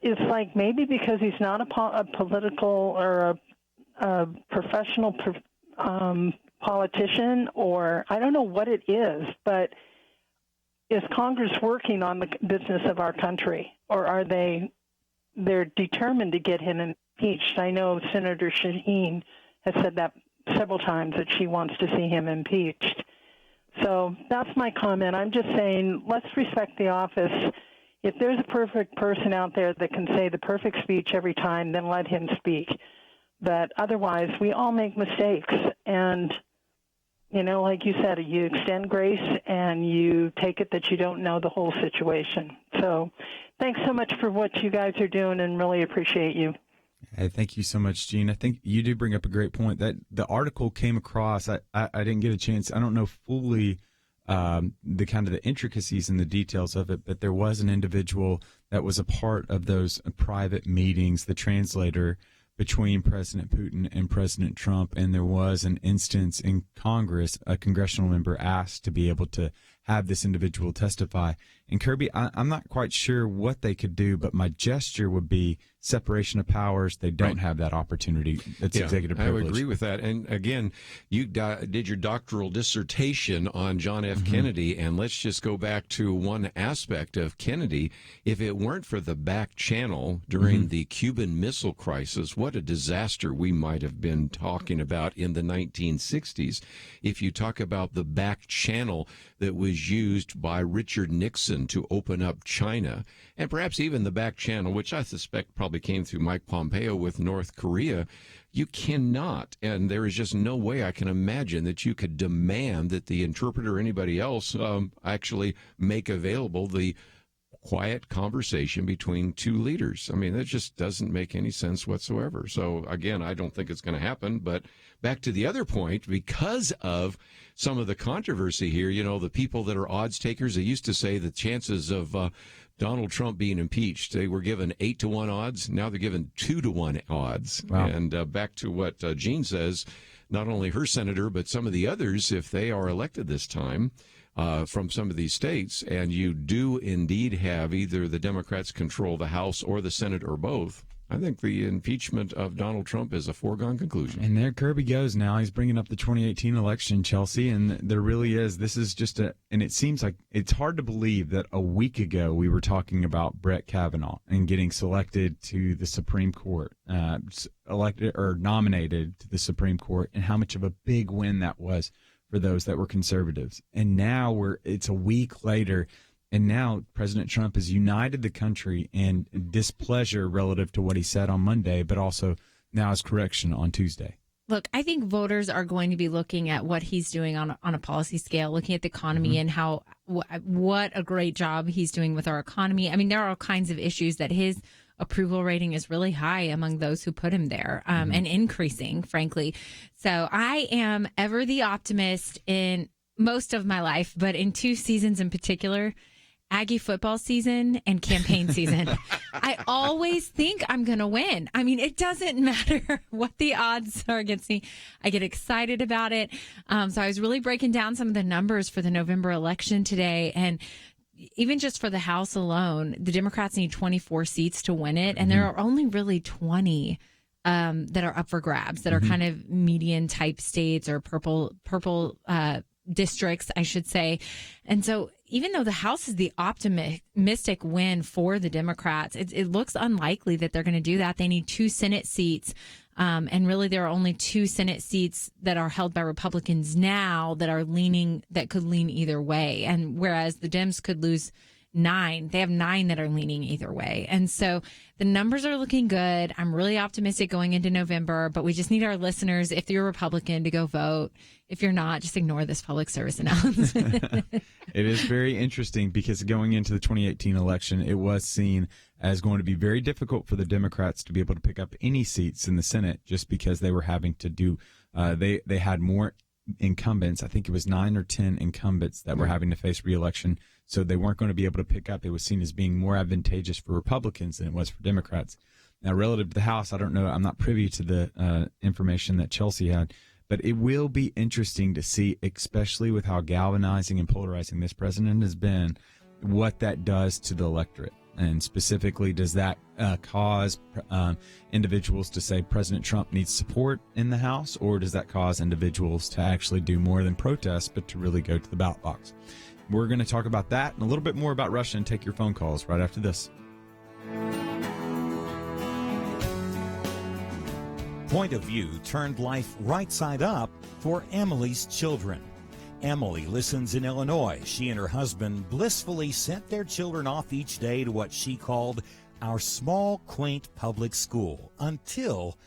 It's like maybe because he's not a political or a professional politician, or I don't know what it is, but is Congress working on the business of our country, or are they're determined to get him impeached? I know Senator Shaheen has said that several times that she wants to see him impeached. So that's my comment. I'm just saying let's respect the office. If there's a perfect person out there that can say the perfect speech every time, then let him speak. But otherwise, we all make mistakes. And, like you said, you extend grace and you take it that you don't know the whole situation. So thanks so much for what you guys are doing, and really appreciate you. Hey, thank you so much, Gene. I think you do bring up a great point. That the article came across, I didn't get a chance. I don't know fully the kind of the intricacies and the details of it, but there was an individual that was a part of those private meetings, the translator between President Putin and President Trump, and there was an instance in Congress, a congressional member asked to be able to have this individual testify. And Kerby, I'm not quite sure what they could do, but my gesture would be separation of powers. They don't have that opportunity. It's executive privilege. I would agree with that. And again, you did your doctoral dissertation on John F. Kennedy, and let's just go back to one aspect of Kennedy. If it weren't for the back channel during the Cuban Missile Crisis, what a disaster we might have been talking about in the 1960s. If you talk about the back channel that was was used by Richard Nixon to open up China, and perhaps even the back channel, which I suspect probably came through Mike Pompeo with North Korea, you cannot, and there is just no way I can imagine that you could demand that the interpreter or anybody else actually make available the quiet conversation between two leaders. I mean, that just doesn't make any sense whatsoever. So, again, I don't think it's going to happen. But back to the other point, because of some of the controversy here, you know, the people that are odds takers, they used to say the chances of Donald Trump being impeached, they were given 8-1 odds. Now they're given 2-1 odds. Wow. And back to what Jean says, not only her senator, but some of the others, if they are elected this time, from some of these states, and you do indeed have either the Democrats control the House or the Senate or both, I think the impeachment of Donald Trump is a foregone conclusion. And there Kerby goes now. He's bringing up the 2018 election, Chelsey, and there really is. This is just and it seems like it's hard to believe that a week ago we were talking about Brett Kavanaugh and getting selected to the Supreme Court, elected or nominated to the Supreme Court, and how much of a big win that was for those that were conservatives. And now it's a week later, and now President Trump has united the country in displeasure relative to what he said on Monday, but also now his correction on Tuesday. Look, I think voters are going to be looking at what he's doing on a policy scale, looking at the economy and how what a great job he's doing with our economy. I mean, there are all kinds of issues that his approval rating is really high among those who put him there, and increasing, frankly. So I am ever the optimist in most of my life, but in two seasons in particular, Aggie football season and campaign season. I always think I'm going to win. I mean, it doesn't matter what the odds are against me. I get excited about it. So I was really breaking down some of the numbers for the November election today, and even just for the House alone, the Democrats need 24 seats to win it, and there are only really 20 that are up for grabs, that are kind of median type states or purple districts, I should say. And so even though the House is the optimistic win for the Democrats, it looks unlikely that they're going to do that. They need 2 Senate seats. And really, there are only 2 Senate seats that are held by Republicans now that could lean either way. And whereas the Dems could lose 9, they have 9 that are leaning either way. And so the numbers are looking good. I'm really optimistic going into November, but we just need our listeners, if you're a Republican, to go vote. If you're not, just ignore this public service announcement. It is very interesting because going into the 2018 election, it was seen as going to be very difficult for the Democrats to be able to pick up any seats in the Senate, just because they were having to do they had more incumbents. I think it was 9 or 10 incumbents that were having to face re-election, so they weren't going to be able to pick up. It was seen as being more advantageous for Republicans than it was for Democrats. Now, relative to the House, I don't know. I'm not privy to the information that Chelsey had, but it will be interesting to see, especially with how galvanizing and polarizing this president has been, what that does to the electorate. And specifically, does that cause individuals to say President Trump needs support in the House, or does that cause individuals to actually do more than protest, but to really go to the ballot box? We're going to talk about that and a little bit more about Russia and take your phone calls right after this. Point of View turned life right side up for Emily's children. Emily listens in Illinois. She and her husband blissfully sent their children off each day to what she called our small, quaint public school, until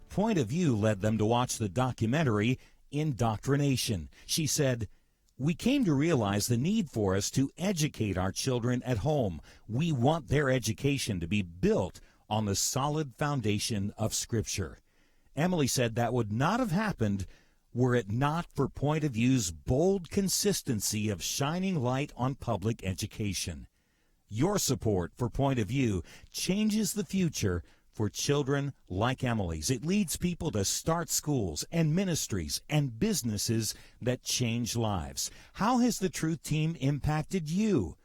Point of View led them to watch the documentary Indoctrination. She said, "We came to realize the need for us to educate our children at home. We want their education to be built on the solid foundation of Scripture." Emily said that would not have happened were it not for Point of View's bold consistency of shining light on public education. Your support for Point of View changes the future for children like Emily's. It leads people to start schools and ministries and businesses that change lives. How has the Truth Team impacted you?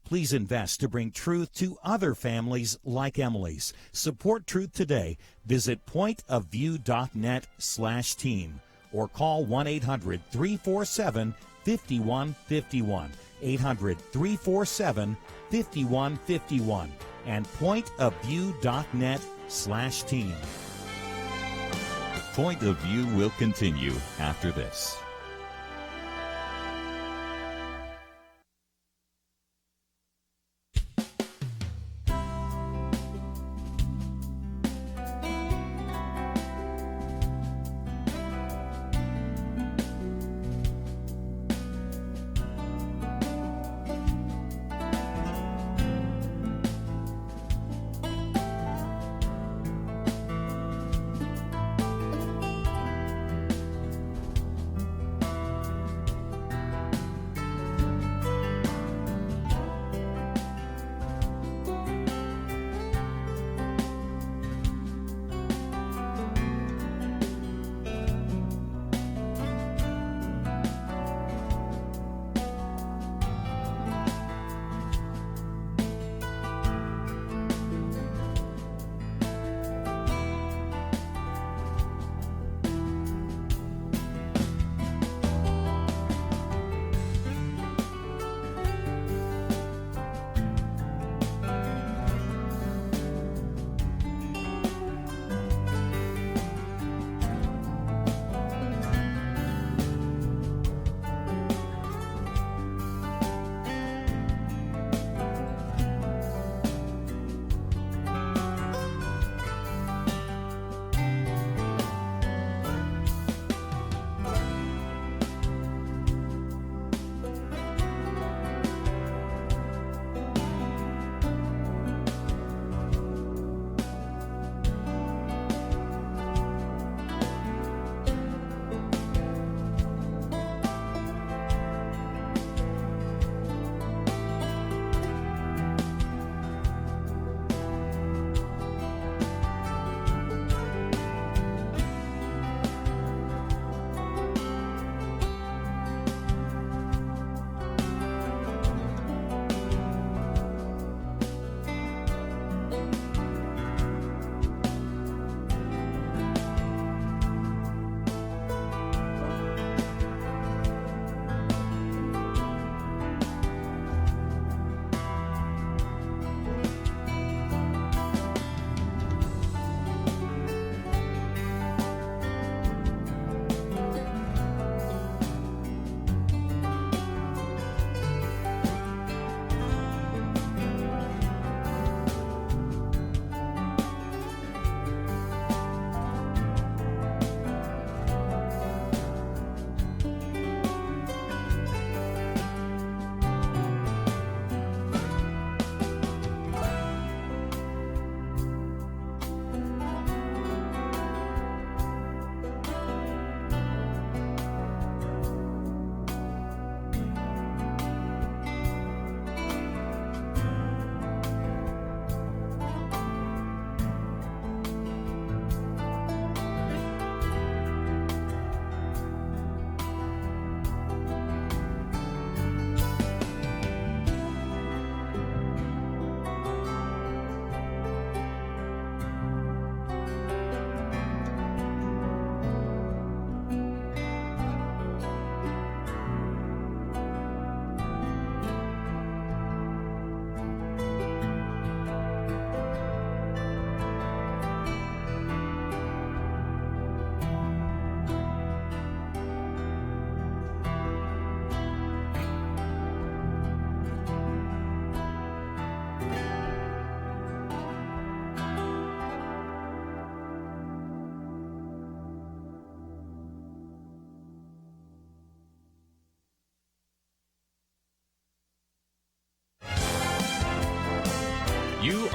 Please invest to bring truth to other families like Emily's. Support Truth today. Visit pointofview.net/team or call 1-800-347-5151. 800-347-5151 and pointofview.net/team. Point of View will continue after this.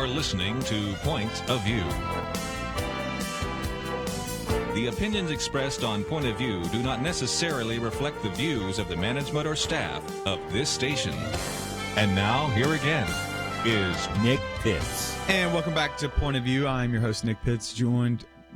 are listening to Point of View. The opinions expressed on Point of View do not necessarily reflect the views of the management or staff of this station. And now, here again is Nick Pitts. And welcome back to Point of View. I'm your host, Nick Pitts.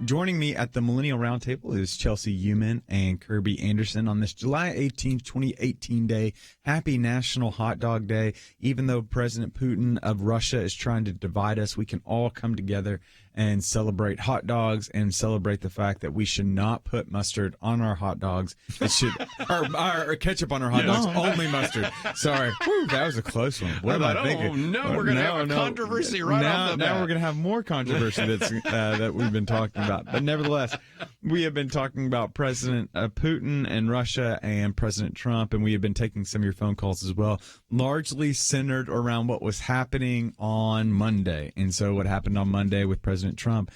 Joining me at the Millennial Roundtable is Chelsey Youman and Kerby Anderson on this July 18, 2018 day. Happy National Hot Dog Day. Even though President Putin of Russia is trying to divide us, we can all come together and celebrate hot dogs and celebrate the fact that we should not put mustard on our hot dogs. It should, or ketchup on our hot dogs, only mustard. Sorry. Whew, that was a close one. What am I thinking? Oh, no, we're going to have a controversy right off the bat. Now we're going to have more controversy that we've been talking about. But nevertheless, we have been talking about President Putin and Russia and President Trump, and we have been taking some of your phone calls as well, largely centered around what was happening on Monday. And so what happened on Monday with President Trump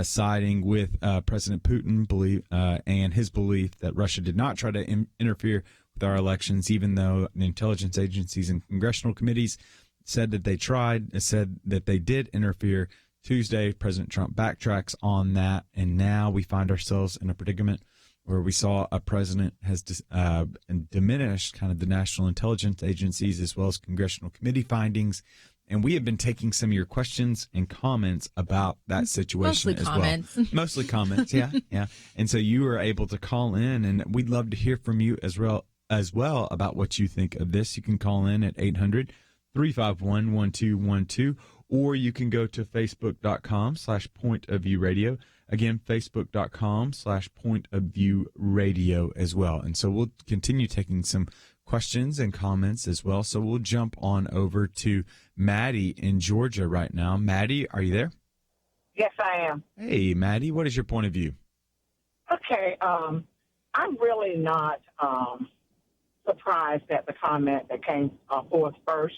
siding with President Putin and his belief that Russia did not try to interfere with our elections, even though the intelligence agencies and congressional committees said that they tried, said that they did interfere. Tuesday, President Trump backtracks on that, and now we find ourselves in a predicament where we saw a president has diminished kind of the national intelligence agencies as well as congressional committee findings. And we have been taking some of your questions and comments about that situation as well. Mostly comments, yeah. And so you were able to call in, and we'd love to hear from you as well about what you think of this. You can call in at 800-351-1212, or you can go to facebook.com/pointofviewradio. Again, facebook.com/pointofviewradio as well. And so we'll continue taking some questions and comments as well. So we'll jump on over to Maddie in Georgia right now. Maddie, are you there? Yes, I am. Hey, Maddie, what is your point of view? Okay, I'm really not surprised at the comment that came forth first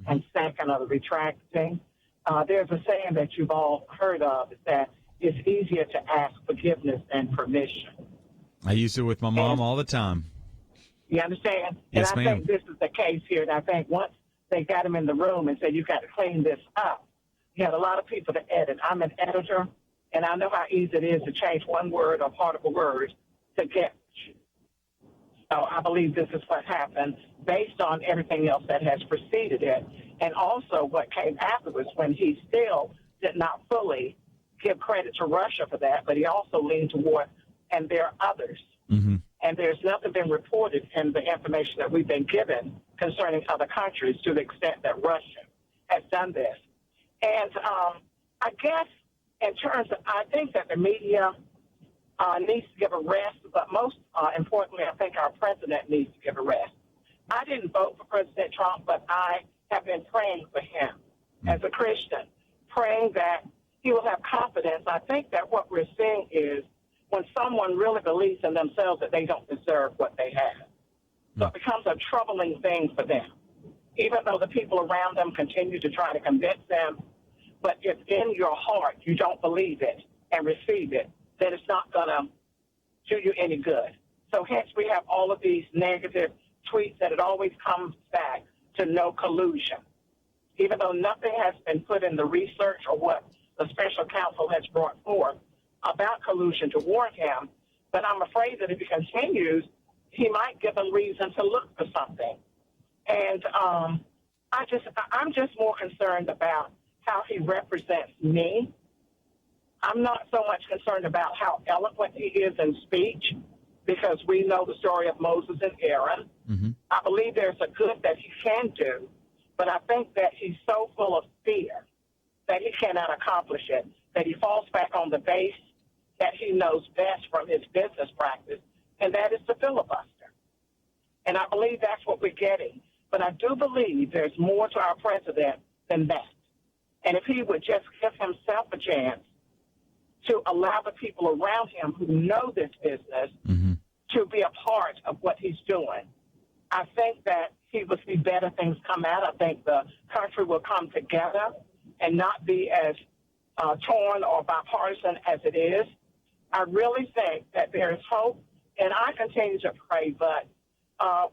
and second of the retracting. There's a saying that you've all heard of, is that it's easier to ask forgiveness than permission. I use it with my mom all the time. You understand? Yes, and I think this is the case here. And I think once they got him in the room and said, you've got to clean this up, you had a lot of people to edit. I'm an editor, and I know how easy it is to change one word or part of a word to get you. So I believe this is what happened based on everything else that has preceded it, and also what came afterwards when he still did not fully give credit to Russia for that, but he also leaned toward, and there are others. Mm-hmm. And there's nothing been reported in the information that we've been given concerning other countries to the extent that Russia has done this. And I guess in terms of, I think that the media needs to give a rest, but most importantly, I think our president needs to give a rest. I didn't vote for President Trump, but I have been praying for him as a Christian, praying that he will have confidence. I think that what we're seeing is when someone really believes in themselves that they don't deserve what they have. So it becomes a troubling thing for them, even though the people around them continue to try to convince them. But if in your heart you don't believe it and receive it, then it's not going to do you any good. So hence we have all of these negative tweets that it always comes back to no collusion, even though nothing has been put in the research or what the special counsel has brought forth about collusion to warn him. But I'm afraid that if he continues, he might give them reason to look for something. And I'm just more concerned about how he represents me. I'm not so much concerned about how eloquent he is in speech, because we know the story of Moses and Aaron. Mm-hmm. I believe there's a good that he can do, but I think that he's so full of fear that he cannot accomplish it, that he falls back on the base that he knows best from his business practice, and that is the filibuster. And I believe that's what we're getting. But I do believe there's more to our president than that. And if he would just give himself a chance to allow the people around him who know this business to be a part of what he's doing, I think that he will see better things come out. I think the country will come together and not be as torn or bipartisan as it is. I really think that there is hope, and I continue to pray, but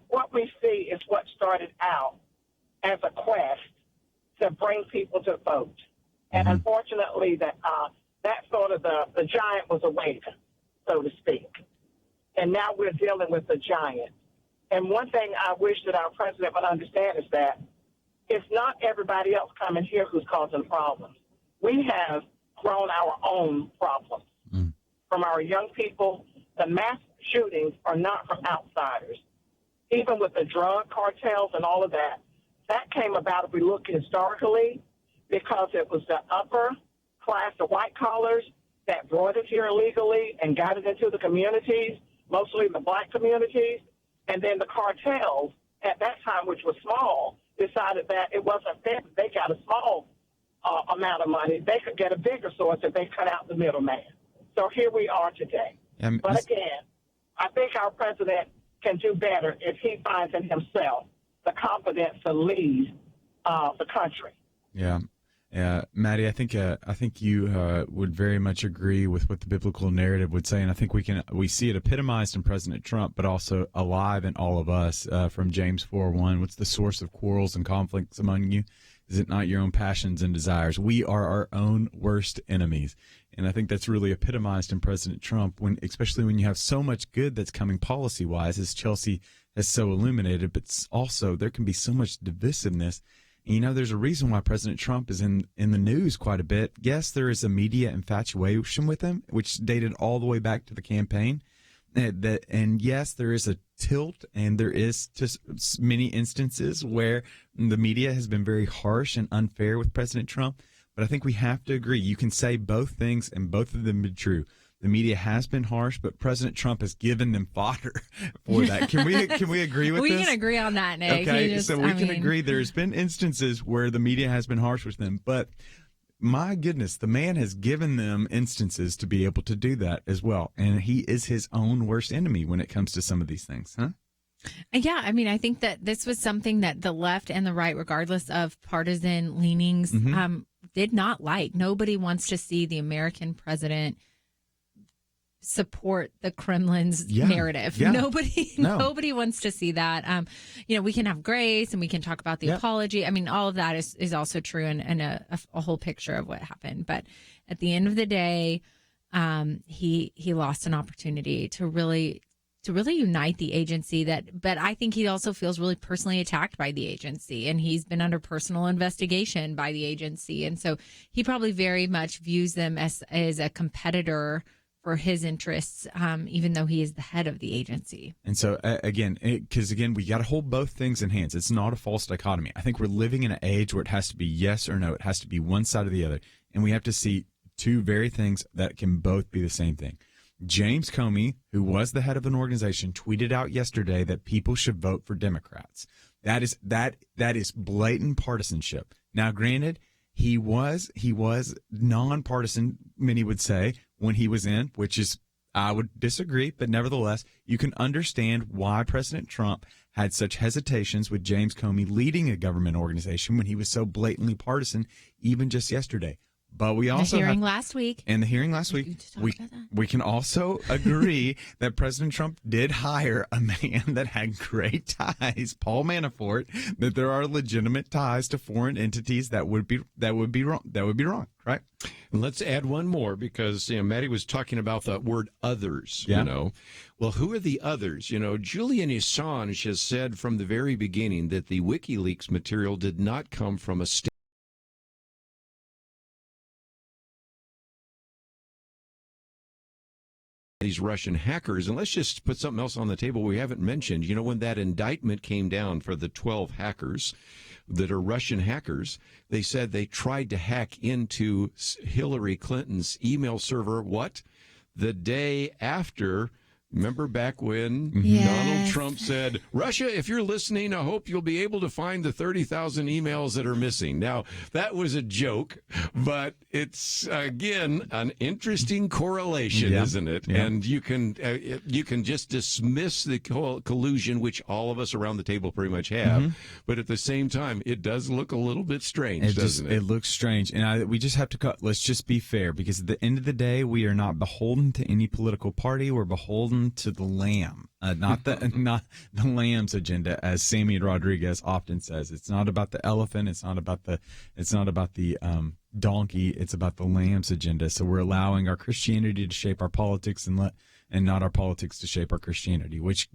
what we see is what started out as a quest to bring people to vote. And unfortunately, that sort of the giant was awake, so to speak. And now we're dealing with the giant. And one thing I wish that our president would understand is that it's not everybody else coming here who's causing problems. We have grown our own problems. From our young people, the mass shootings are not from outsiders. Even with the drug cartels and all of that, that came about, if we look historically, because it was the upper class, the white collars, that brought it here illegally and got it into the communities, mostly the black communities. And then the cartels, at that time, which was small, decided that it wasn't fair. They got a small amount of money. They could get a bigger source if they cut out the middleman. So here we are today. But again, I think our president can do better if he finds in himself the confidence to lead the country. Yeah. Maddie, I think you would very much agree with what the biblical narrative would say, and I think we see it epitomized in President Trump, but also alive in all of us. From James 4:1, what's the source of quarrels and conflicts among you? Is it not your own passions and desires? We are our own worst enemies, and I think that's really epitomized in President Trump, especially when you have so much good that's coming policy-wise, as Chelsey has so illuminated, but also there can be so much divisiveness. You know, there's a reason why President Trump is in the news quite a bit. Yes, there is a media infatuation with him, which dated all the way back to the campaign. And yes, there is a tilt, and there is just many instances where the media has been very harsh and unfair with President Trump. But I think we have to agree. You can say both things, and both of them be true. The media has been harsh, but President Trump has given them fodder for that. Can we agree with this? We can agree on that, Nick. Okay, so we can agree there's been instances where the media has been harsh with them, but my goodness, the man has given them instances to be able to do that as well, and he is his own worst enemy when it comes to some of these things, huh? Yeah, I mean, I think that this was something that the left and the right, regardless of partisan leanings, did not like. Nobody wants to see the American president support the Kremlin's narrative. Yeah. Nobody wants to see that. We can have grace and we can talk about the apology. I mean, all of that is also true and a whole picture of what happened. But at the end of the day, he lost an opportunity to really unite the agency. But I think he also feels really personally attacked by the agency, and he's been under personal investigation by the agency, and so he probably very much views them as a competitor for his interests, even though he is the head of the agency. And so, because we got to hold both things in hands. It's not a false dichotomy. I think we're living in an age where it has to be yes or no. It has to be one side or the other. And we have to see two very things that can both be the same thing. James Comey, who was the head of an organization, tweeted out yesterday that people should vote for Democrats. That is blatant partisanship. Now, granted, he was nonpartisan, many would say, when he was in, which is, I would disagree, but nevertheless, you can understand why President Trump had such hesitations with James Comey leading a government organization when he was so blatantly partisan, even just yesterday. But we also the hearing last week, we can also agree that President Trump did hire a man that had great ties, Paul Manafort, that there are legitimate ties to foreign entities that would be wrong, right? And let's add one more, because Maddie was talking about the word others. Well, who are the others? Julian Assange has said from the very beginning that the WikiLeaks material did not come from a state. These Russian hackers, and let's just put something else on the table we haven't mentioned. When that indictment came down for the 12 hackers that are Russian hackers, they said they tried to hack into Hillary Clinton's email server, the day after. Remember back when Donald Trump said, Russia, if you're listening, I hope you'll be able to find the 30,000 emails that are missing. Now, that was a joke, but it's, again, an interesting correlation, isn't it? Yeah. And you can just dismiss the collusion, which all of us around the table pretty much have. But at the same time, it does look a little bit strange, doesn't it? It looks strange. And we just have to let's just be fair, because at the end of the day, we are not beholden to any political party. We're beholden listen to the lamb, not the lamb's agenda, as Sammy Rodriguez often says. It's not about the elephant. It's not about the donkey. It's about the lamb's agenda. So we're allowing our Christianity to shape our politics and not our politics to shape our Christianity, which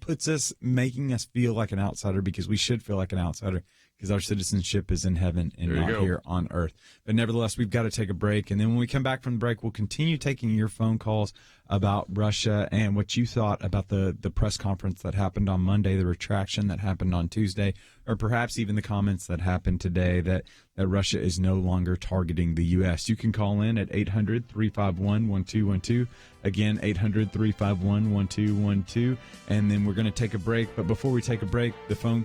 puts us, making us feel like an outsider, because we should feel like an outsider, because our citizenship is in heaven and not here on earth. But nevertheless, we've got to take a break. And then when we come back from the break, we'll continue taking your phone calls about Russia and what you thought about the press conference that happened on Monday, the retraction that happened on Tuesday, or perhaps even the comments that happened today that Russia is no longer targeting the U.S. You can call in at 800-351-1212. Again, 800-351-1212. And then we're going to take a break. But before we take a break, the phone,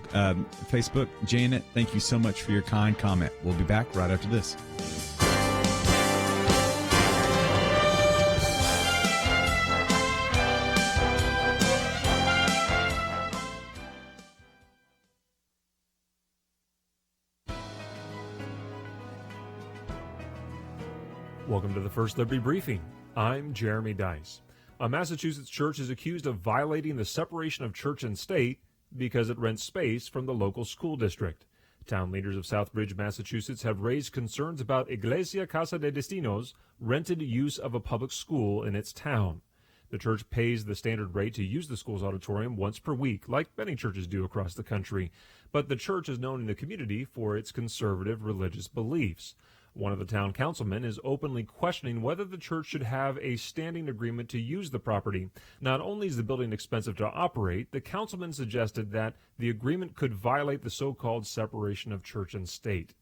Facebook, Janet, thank you so much for your kind comment. We'll be back right after this. Welcome to the First Liberty Briefing. I'm Jeremy Dice. A Massachusetts church is accused of violating the separation of church and state because it rents space from the local school district. Town leaders of Southbridge, Massachusetts have raised concerns about Iglesia Casa de Destinos' rented use of a public school in its town. The church pays the standard rate to use the school's auditorium once per week, like many churches do across the country. But the church is known in the community for its conservative religious beliefs. One of the town councilmen is openly questioning whether the church should have a standing agreement to use the property. Not only is the building expensive to operate, the councilman suggested that the agreement could violate the so-called separation of church and state.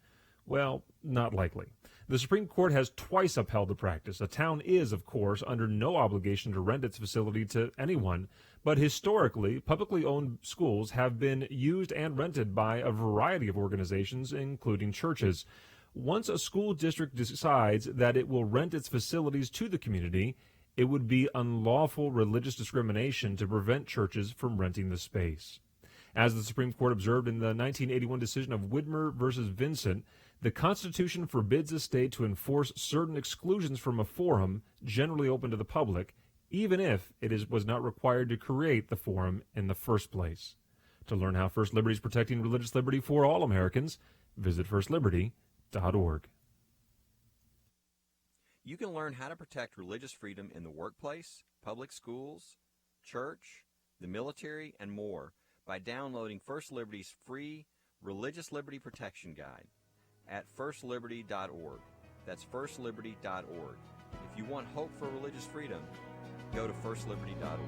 Well, not likely. The Supreme Court has twice upheld the practice. A town is, of course, under no obligation to rent its facility to anyone, but historically, publicly owned schools have been used and rented by a variety of organizations, including churches. Once a school district decides that it will rent its facilities to the community, it would be unlawful religious discrimination to prevent churches from renting the space. As the Supreme Court observed in the 1981 decision of Widmer versus Vincent, the Constitution forbids a state to enforce certain exclusions from a forum generally open to the public, even if it was not required to create the forum in the first place. To learn how First Liberty is protecting religious liberty for all Americans, visit firstliberty.org. You can learn how to protect religious freedom in the workplace, public schools, church, the military, and more by downloading First Liberty's free Religious Liberty Protection Guide at firstliberty.org. That's firstliberty.org. If you want hope for religious freedom, go to firstliberty.org.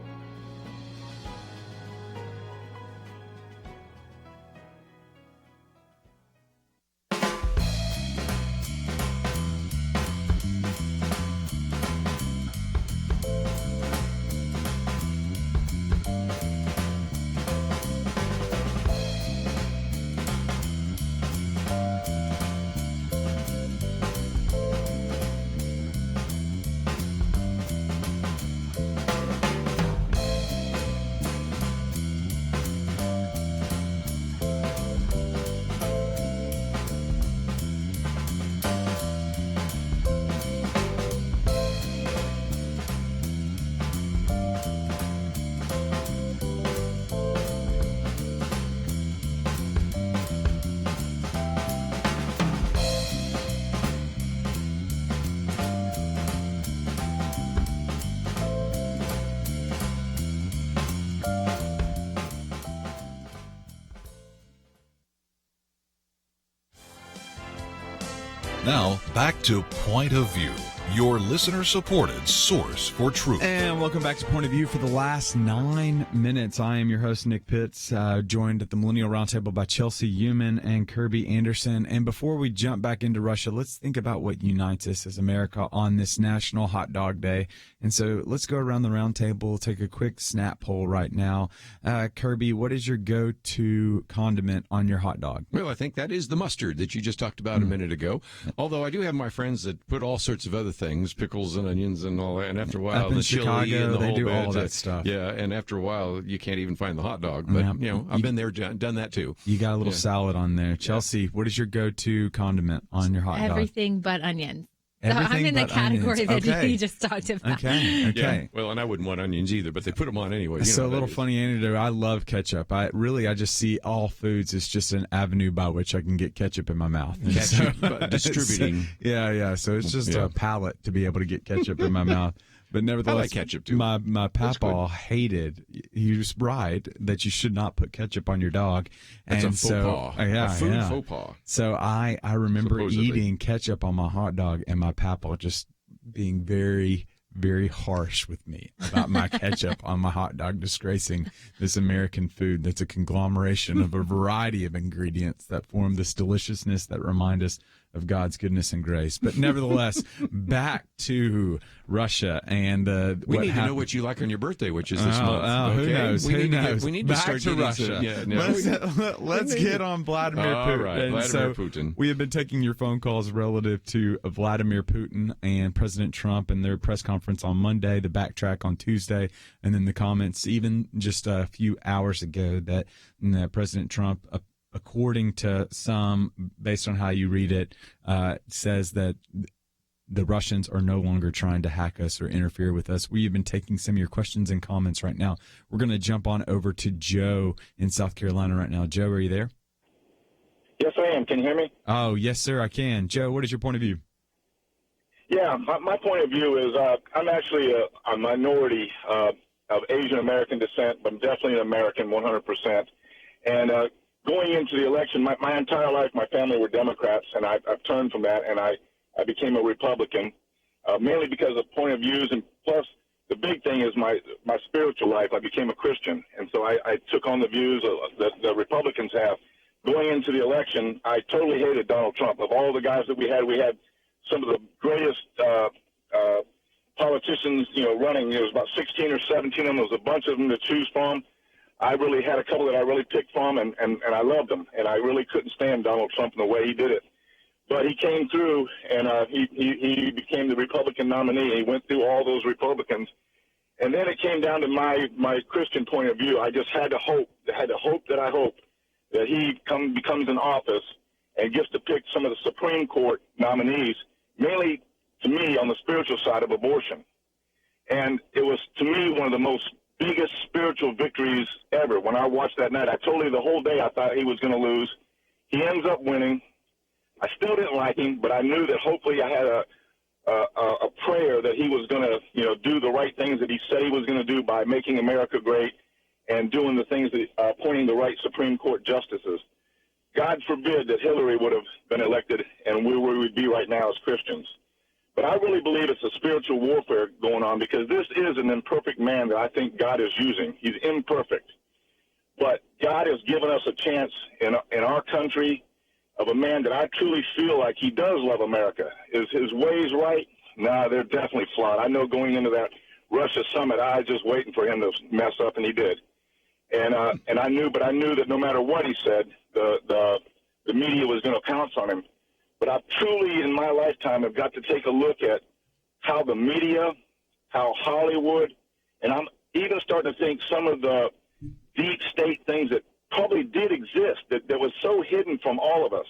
Now, back to Point of View, your listener-supported source for truth. And welcome back to Point of View for the last 9 minutes. I am your host, Nick Pitts, joined at the Millennial Roundtable by Chelsey, Youman, and Kerby Anderson. And before we jump back into Russia, let's think about what unites us as America on this National Hot Dog Day. And so let's go around the roundtable, take a quick snap poll right now. Kerby, what is your go-to condiment on your hot dog? Well, I think that is the mustard that you just talked about a minute ago. Although I do have my friends that put all sorts of other things, pickles and onions and all that. And after a while, up in the chili Chicago, and the they whole do bit, all that stuff. Yeah, and after a while, you can't even find the hot dog. But, I've been there, done that too. You got a little salad on there. Chelsey, what is your go-to condiment on your hot dog? Everything but onions. So I'm in the but category onions. that Okay. you just talked about. Okay. Yeah. Well, and I wouldn't want onions either, but they put them on anyway. You So know a little that is. funny anecdote. I love ketchup. I just see all foods as just an avenue by which I can get ketchup in my mouth. And Ketchup, distributing. Yeah. So it's just a palate to be able to get ketchup in my mouth. But nevertheless, I like ketchup, too. My papa hated. He was right that you should not put ketchup on your dog. That's and a faux so, pas. Yeah, A food yeah. faux pas. So I remember Supposedly. eating ketchup on my hot dog, and my papa just being very, very harsh with me about my ketchup on my hot dog, disgracing this American food that's a conglomeration of a variety of ingredients that form this deliciousness that remind us of God's goodness and grace. But nevertheless, back to Russia and We need to know what you like on your birthday, which is this month. Oh, okay? who knows? We need to back start to getting Russia. Let's get on Vladimir All Putin. right, And Vladimir so Putin. We have been taking your phone calls relative to Vladimir Putin and President Trump and their press conference on Monday, the backtrack on Tuesday, and then the comments even just a few hours ago that President Trump, according to some, based on how you read it, says that the Russians are no longer trying to hack us or interfere with us. We have been taking some of your questions and comments right now. We're going to jump on over to Joe in South Carolina right now. Joe, are you there? Yes, I am. Can you hear me? Oh, yes, sir, I can. Joe, what is your point of view? Yeah, my point of view is I'm actually a minority of Asian American descent, but I'm definitely an American 100%. And going into the election, my entire life, my family were Democrats, and I've turned from that, and I became a Republican, mainly because of point of views, and plus the big thing is my spiritual life. I became a Christian, and so I took on the views that the Republicans have. Going into the election, I totally hated Donald Trump. Of all the guys that we had some of the greatest politicians, running. There was about 16 or 17 of them. There was a bunch of them to choose from. I really had a couple that I really picked from, and I loved them. And I really couldn't stand Donald Trump in the way he did it. But he came through, and he became the Republican nominee. He went through all those Republicans. And then it came down to my Christian point of view. I just had to hope that he becomes in office and gets to pick some of the Supreme Court nominees, mainly, to me, on the spiritual side of abortion. And it was, to me, one of the most biggest spiritual victories ever. When I watched that night, I told you the whole day I thought he was going to lose. He ends up winning. I still didn't like him, but I knew that hopefully I had a prayer that he was going to, do the right things that he said he was going to do by making America great and doing the things that appointing the right Supreme Court justices. God forbid that Hillary would have been elected and where we would be right now as Christians. But I really believe it's a spiritual warfare going on because this is an imperfect man that I think God is using. He's imperfect. But God has given us a chance in our country of a man that I truly feel like he does love America. Is his ways right? No, they're definitely flawed. I know going into that Russia summit, I was just waiting for him to mess up, and he did. And I knew that no matter what he said, the media was going to pounce on him. But I truly, in my lifetime, have got to take a look at how the media, how Hollywood, and I'm even starting to think some of the deep state things that probably did exist that was so hidden from all of us.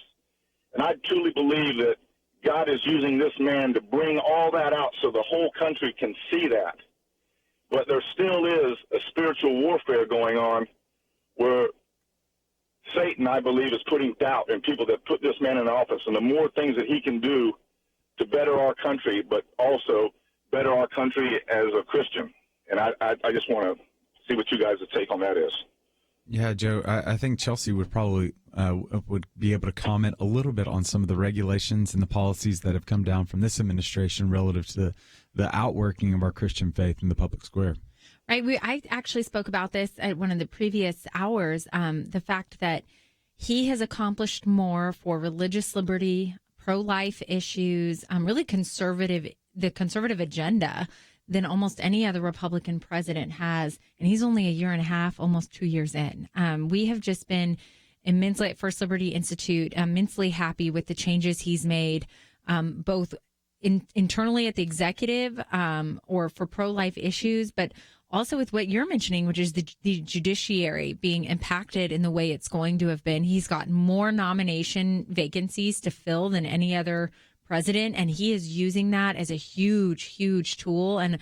And I truly believe that God is using this man to bring all that out so the whole country can see that. But there still is a spiritual warfare going on where Satan, I believe, is putting doubt in people that put this man in office. And the more things that he can do to better our country, but also better our country as a Christian. And I just want to see what you guys' take on that is. Yeah, Joe, I think Chelsey would probably would be able to comment a little bit on some of the regulations and the policies that have come down from this administration relative to the outworking of our Christian faith in the public square. Right. I actually spoke about this at one of the previous hours, the fact that he has accomplished more for religious liberty, pro-life issues, really the conservative agenda than almost any other Republican president has. And he's only a year and a half, almost 2 years in. We have just been immensely at First Liberty Institute, immensely happy with the changes he's made, both internally at the executive or for pro-life issues, but also with what you're mentioning, which is the judiciary being impacted in the way it's going to have been. He's got more nomination vacancies to fill than any other president, and he is using that as a huge tool and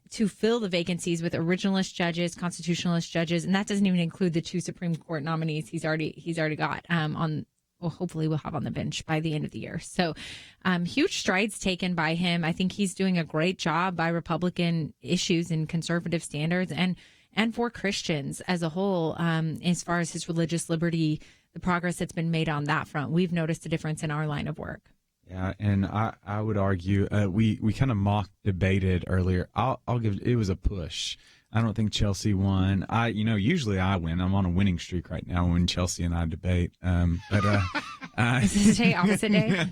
to fill the vacancies with originalist judges, constitutionalist judges, and that doesn't even include the 2 Supreme Court nominees he's already got on. Well, hopefully we'll have on the bench by the end of the year. So huge strides taken by him. I think he's doing a great job by Republican issues and conservative standards and for Christians as a whole, as far as his religious liberty, the progress that's been made on that front. We've noticed a difference in our line of work. Yeah, and I would argue we kind of mock debated earlier. I'll give it was a push. I don't think Chelsey won. Usually I win. I'm on a winning streak right now when Chelsey and I debate. Is this today opposite day?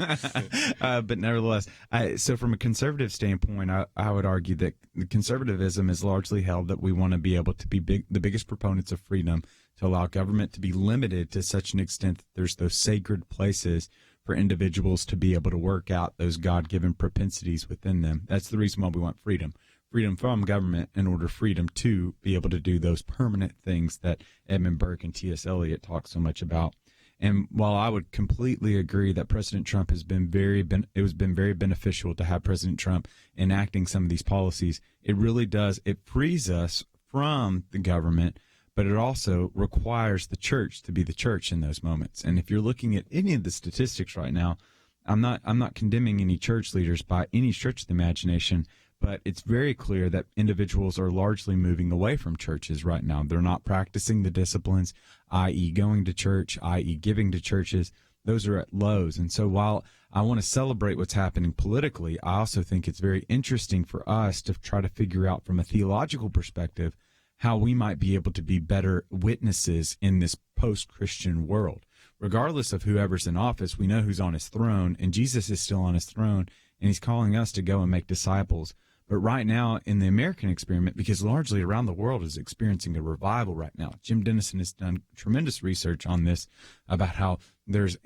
But nevertheless, so from a conservative standpoint, I would argue that conservatism is largely held that we want to be able to be the biggest proponents of freedom, to allow government to be limited to such an extent that there's those sacred places for individuals to be able to work out those God-given propensities within them. That's the reason why we want freedom. Freedom from government in order freedom to be able to do those permanent things that Edmund Burke and T.S. Eliot talk so much about. And while I would completely agree that President Trump has been very beneficial to have President Trump enacting some of these policies, it really does. It frees us from the government, but it also requires the church to be the church in those moments. And if you're looking at any of the statistics right now, I'm not condemning any church leaders by any stretch of the imagination, but it's very clear that individuals are largely moving away from churches right now. They're not practicing the disciplines, i.e. going to church, i.e. giving to churches. Those are at lows. And so while I want to celebrate what's happening politically, I also think it's very interesting for us to try to figure out from a theological perspective how we might be able to be better witnesses in this post-Christian world. Regardless of whoever's in office, we know who's on his throne, and Jesus is still on his throne, and he's calling us to go and make disciples. But right now, in the American experiment, because largely around the world is experiencing a revival right now, Jim Dennison has done tremendous research on this about how there's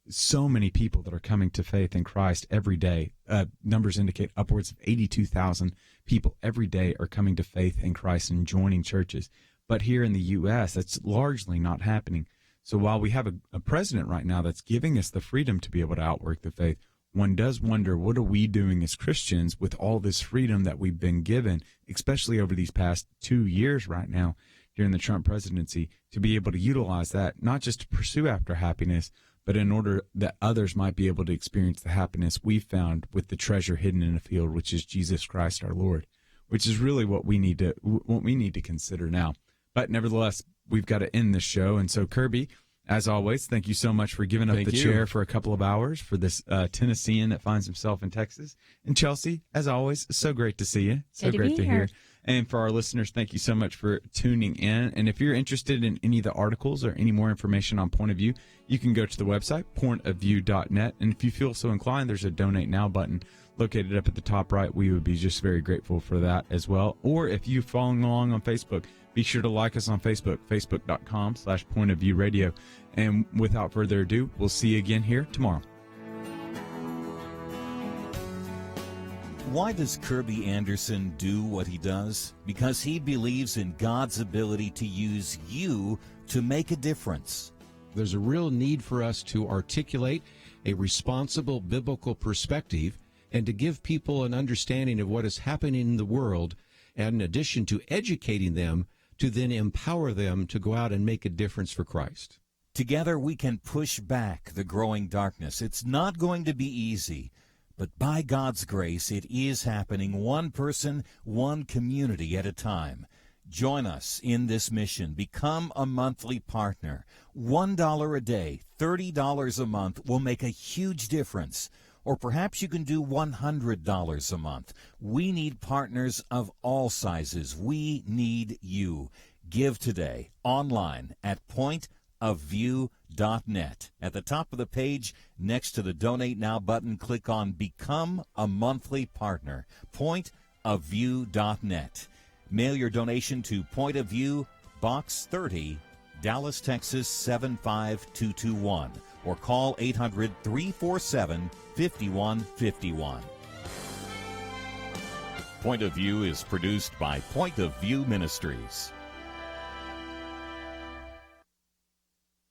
so many people that are coming to faith in Christ every day. Numbers indicate upwards of 82,000 people every day are coming to faith in Christ and joining churches. But here in the U.S., that's largely not happening. So while we have a president right now that's giving us the freedom to be able to outwork the faith, one does wonder, what are we doing as Christians with all this freedom that we've been given, especially over these past 2 years right now during the Trump presidency, to be able to utilize that, not just to pursue after happiness, but in order that others might be able to experience the happiness we found with the treasure hidden in a field, which is Jesus Christ our Lord, which is really what we need to consider now. But nevertheless, we've got to end this show. And so, Kerby, as always, thank you so much for giving up the chair for a couple of hours for this Tennessean that finds himself in Texas. And Chelsey, as always, so great to see you. So great to hear. And for our listeners, thank you so much for tuning in. And if you're interested in any of the articles or any more information on Point of View, you can go to the website, pointofview.net. And if you feel so inclined, there's a Donate Now button located up at the top right. We would be just very grateful for that as well. Or if you're following along on Facebook, be sure to like us on Facebook, facebook.com/pointofviewradio. And without further ado, we'll see you again here tomorrow. Why does Kerby Anderson do what he does? Because he believes in God's ability to use you to make a difference. There's a real need for us to articulate a responsible biblical perspective and to give people an understanding of what is happening in the world, and in addition to educating them, to then empower them to go out and make a difference for Christ. Together we can push back the growing darkness. It's not going to be easy, but by God's grace, it is happening one person, one community at a time. Join us in this mission. Become a monthly partner. $1 a day, $30 a month will make a huge difference. Or perhaps you can do $100 a month. We need partners of all sizes. We need you. Give today online at pointofview.net. At the top of the page, next to the Donate Now button, click on Become a Monthly Partner. Pointofview.net. Mail your donation to Point of View, Box 30, Dallas, Texas 75221. Or call 800-347-5151. Point of View is produced by Point of View Ministries.